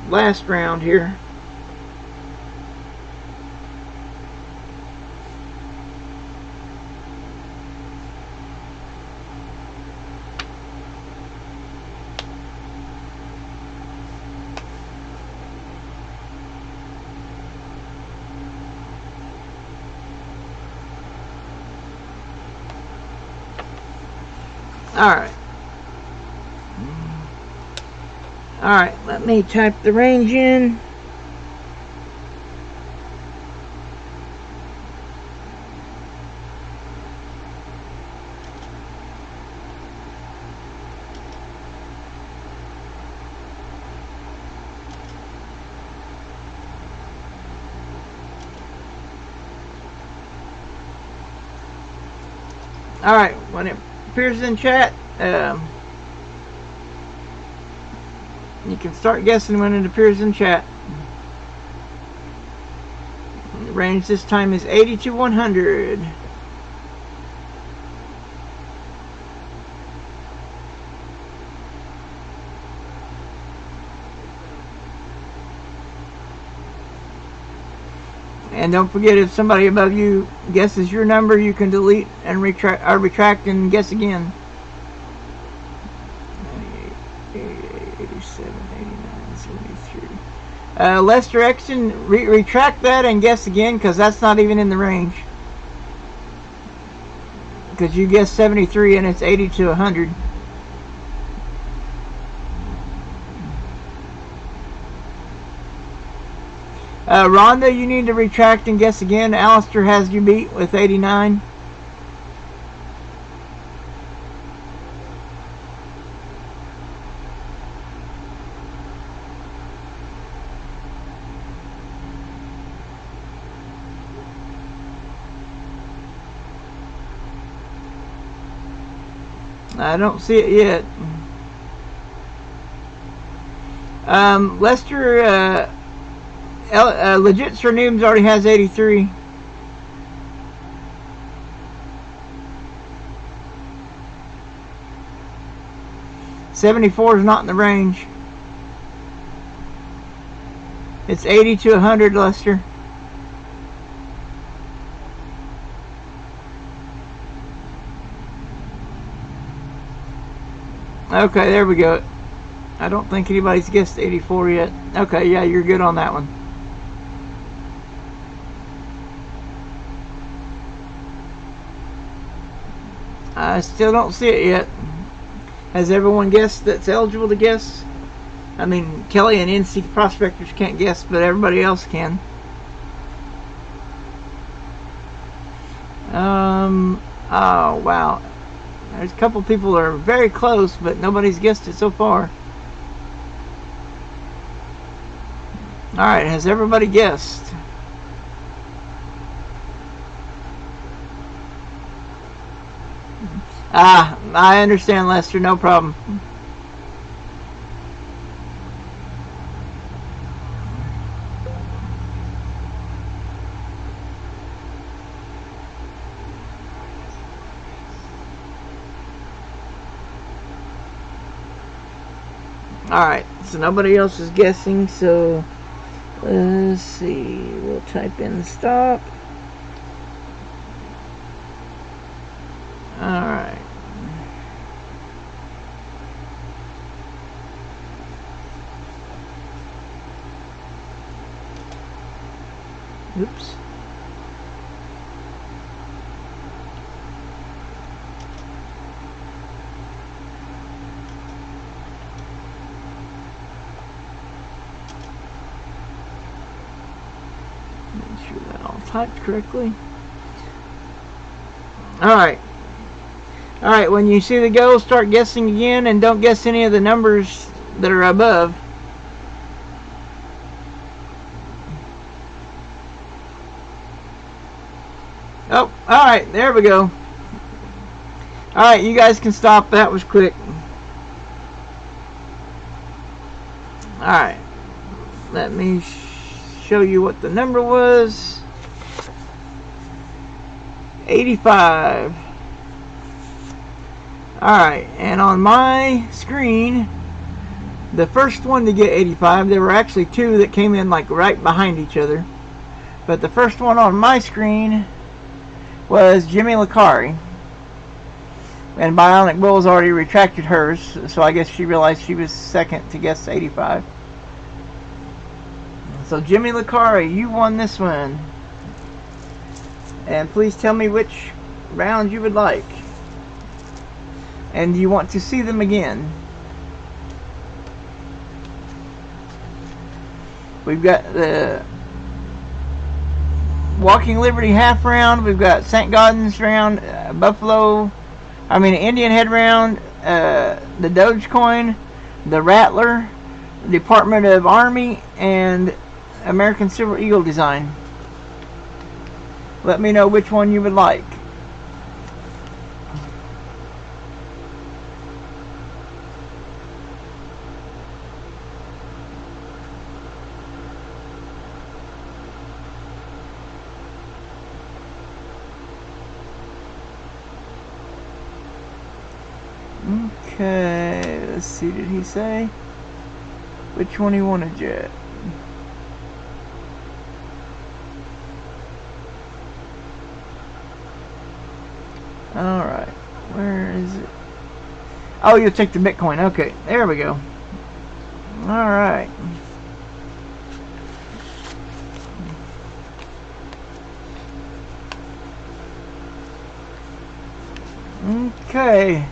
last round here. Alright. Alright, let me type the range in. Alright, when it appears in chat, you can start guessing when it appears in chat. The range this time is 80 to 100. And don't forget, if somebody above you guesses your number, you can delete and retract and guess again. 88, 87, 89, 73. Lester Exton, retract that and guess again, because that's not even in the range. Because you guessed 73 and it's 80 to 100. Rhonda, you need to retract and guess again. Alistair has you beat with 89. I don't see it yet. Lester, Legit Sir Noobs already has 83. $74 is not in the range. It's 80 to 100, Lester. Okay, there we go. I don't think anybody's guessed 84 yet. Okay, yeah, you're good on that one. I still don't see it yet. Has everyone guessed that's eligible to guess? I mean, Kelly and NC Prospectors can't guess, but everybody else can. Oh, wow. There's a couple people that are very close, but nobody's guessed it so far. Alright, has everybody guessed? I understand, Lester, no problem. Alright, so nobody else is guessing, so let's see. We'll type in stop. Alright. Oops. Make sure that all typed correctly. Alright. Alright, when you see the go, start guessing again, and don't guess any of the numbers that are above. Oh, alright, there we go. Alright, you guys can stop. That was quick. Alright. Let me show you what the number was. 85. Alright, and on my screen, the first one to get 85, there were actually two that came in like right behind each other. But the first one on my screen was Jimmy Licari. And Bionic Bull's already retracted hers, so I guess she realized she was second to guess 85. So Jimmy Licari, you won this one. And please tell me which round you would like. And you want to see them again. We've got the Walking Liberty half round. We've got St. Gaudens round, Indian Head round, the Dogecoin, the Rattler, Department of Army, and American Silver Eagle design. Let me know which one you would like. Okay, let's see, did he say which one he wanted yet? Alright, where is it? Oh, you'll take the Bitcoin. Okay, there we go. Alright. Okay.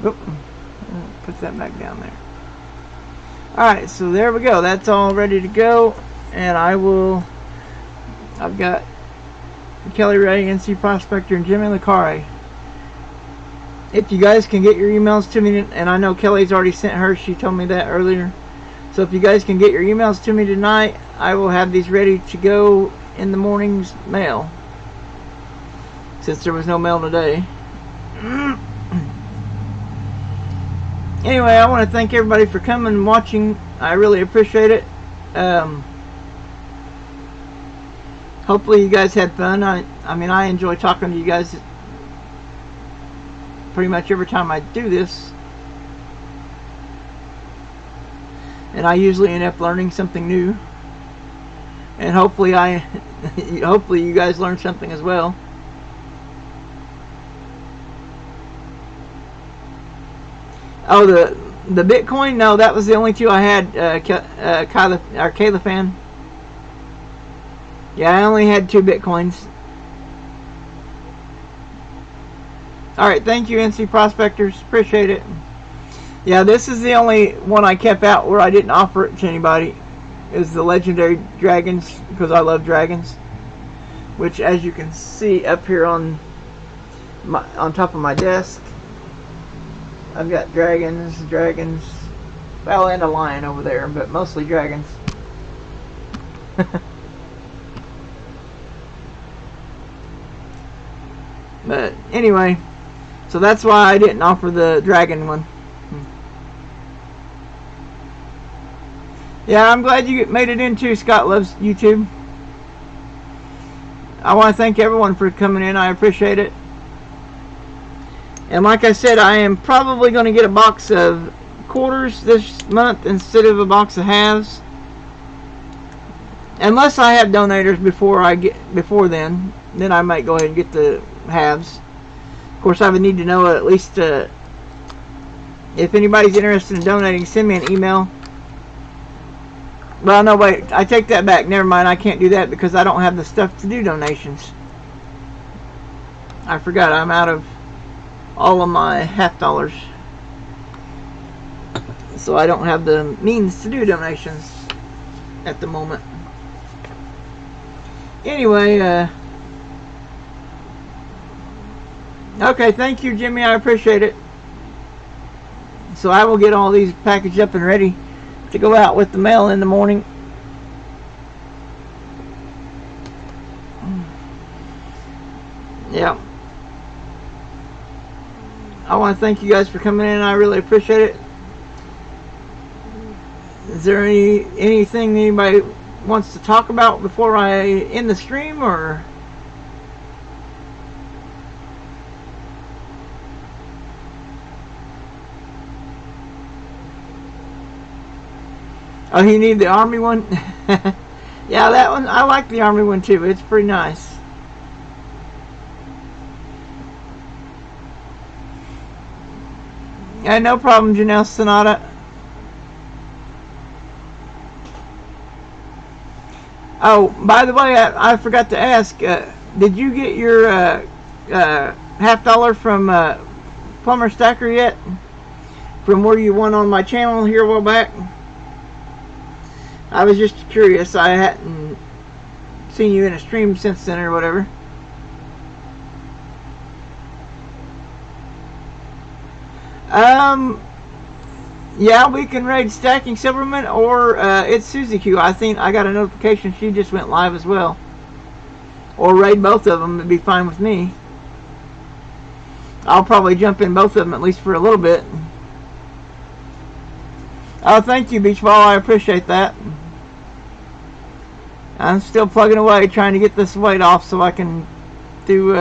Oop. Put that back down there. Alright, so there we go. That's all ready to go. And I've got Kelly Ray, NC Prospector, and Jimmy Licari. If you guys can get your emails to me, and I know Kelly's already sent hers, she told me that earlier. So if you guys can get your emails to me tonight, I will have these ready to go in the morning's mail. Since there was no mail today. Anyway, I want to thank everybody for coming and watching. I really appreciate it. Hopefully you guys had fun. I mean, I enjoy talking to you guys pretty much every time I do this. And I usually end up learning something new. And hopefully hopefully you guys learn something as well. Oh, the Bitcoin? No, that was the only two I had, Kayla fan. Yeah, I only had 2 Bitcoins. Alright, thank you, NC Prospectors. Appreciate it. Yeah, this is the only one I kept out where I didn't offer it to anybody. Is the Legendary Dragons, because I love dragons. Which, as you can see up here on top of my desk, I've got dragons, well, and a lion over there, but mostly dragons. But anyway, so that's why I didn't offer the dragon one. Yeah, I'm glad you made it in too. Scott loves YouTube. I want to thank everyone for coming in. I appreciate it. And like I said, I am probably going to get a box of quarters this month instead of a box of halves. Unless I have donators before then I might go ahead and get the halves. Of course, I would need to know at least if anybody's interested in donating, send me an email. Well, no, wait, I take that back. Never mind, I can't do that because I don't have the stuff to do donations. I forgot, I'm out of all of my $half. So I don't have the means to do donations at the moment. Anyway, okay, thank you, Jimmy. I appreciate it. So I will get all these packaged up and ready to go out with the mail in the morning. Yeah. I want to thank you guys for coming in. I really appreciate it. Is there anything anybody wants to talk about before I end the stream, or? Oh, you need the Army one? Yeah, that one. I like the Army one too. It's pretty nice. Yeah, no problem, Janelle Sonata. Oh, by the way, I forgot to ask. Did you get your $half from Plumber Stacker yet? From where you won on my channel here a while back? I was just curious. I hadn't seen you in a stream since then or whatever. Yeah, we can raid Stacking Silverman or it's Susie Q. I think I got a notification she just went live as well. Or raid both of them. It'd be fine with me. I'll probably jump in both of them at least for a little bit. Oh, thank you, Beach Ball. I appreciate that. I'm still plugging away trying to get this weight off so I can do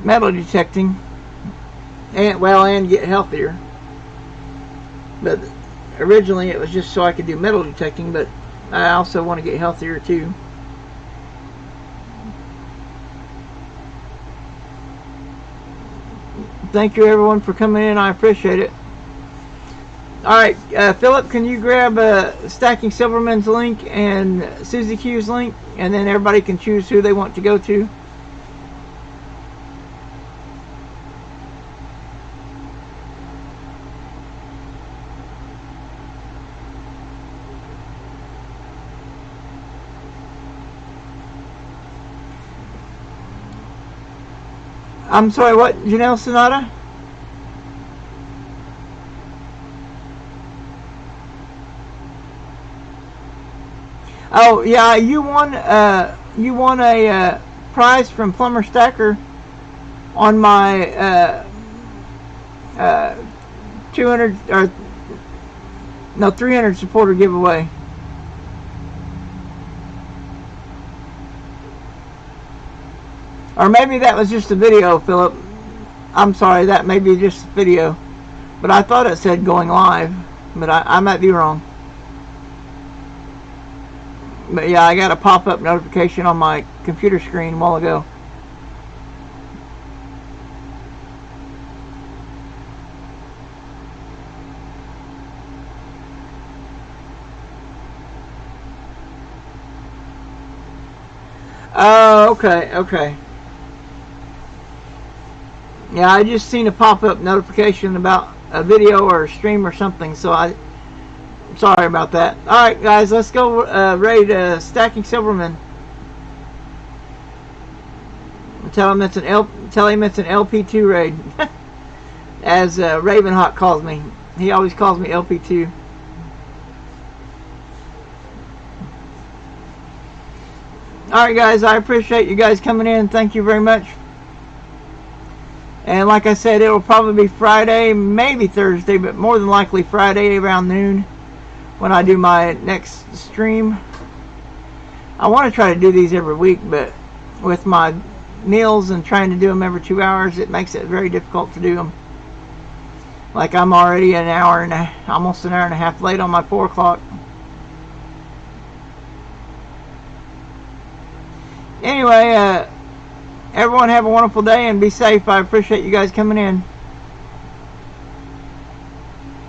metal detecting and get healthier. But originally it was just so I could do metal detecting, but I also want to get healthier too. Thank you everyone for coming in. I appreciate it. Alright, Philip, can you grab Stacking Silverman's link and Susie Q's link, and then everybody can choose who they want to go to? I'm sorry, what? Janelle Sonata? Oh yeah, you won a prize from Plumber Stacker on my 200 or no 300 supporter giveaway. Or maybe that was just a video, Philip. I'm sorry, that may be just a video. But I thought it said going live. But I might be wrong. But yeah, I got a pop-up notification on my computer screen a while ago. Oh, okay. Yeah, I just seen a pop-up notification about a video or a stream or something, so sorry about that. Alright guys, let's go raid Stacking Silverman. Tell him it's an LP2 raid. As Ravenhawk calls me. He always calls me LP2. Alright guys, I appreciate you guys coming in. Thank you very much. And like I said, it'll probably be Friday, maybe Thursday, but more than likely Friday around noon when I do my next stream. I want to try to do these every week, but with my meals and trying to do them every 2 hours, it makes it very difficult to do them. Like I'm already almost an hour and a half late on my 4 o'clock. Anyway, everyone have a wonderful day and be safe. I appreciate you guys coming in.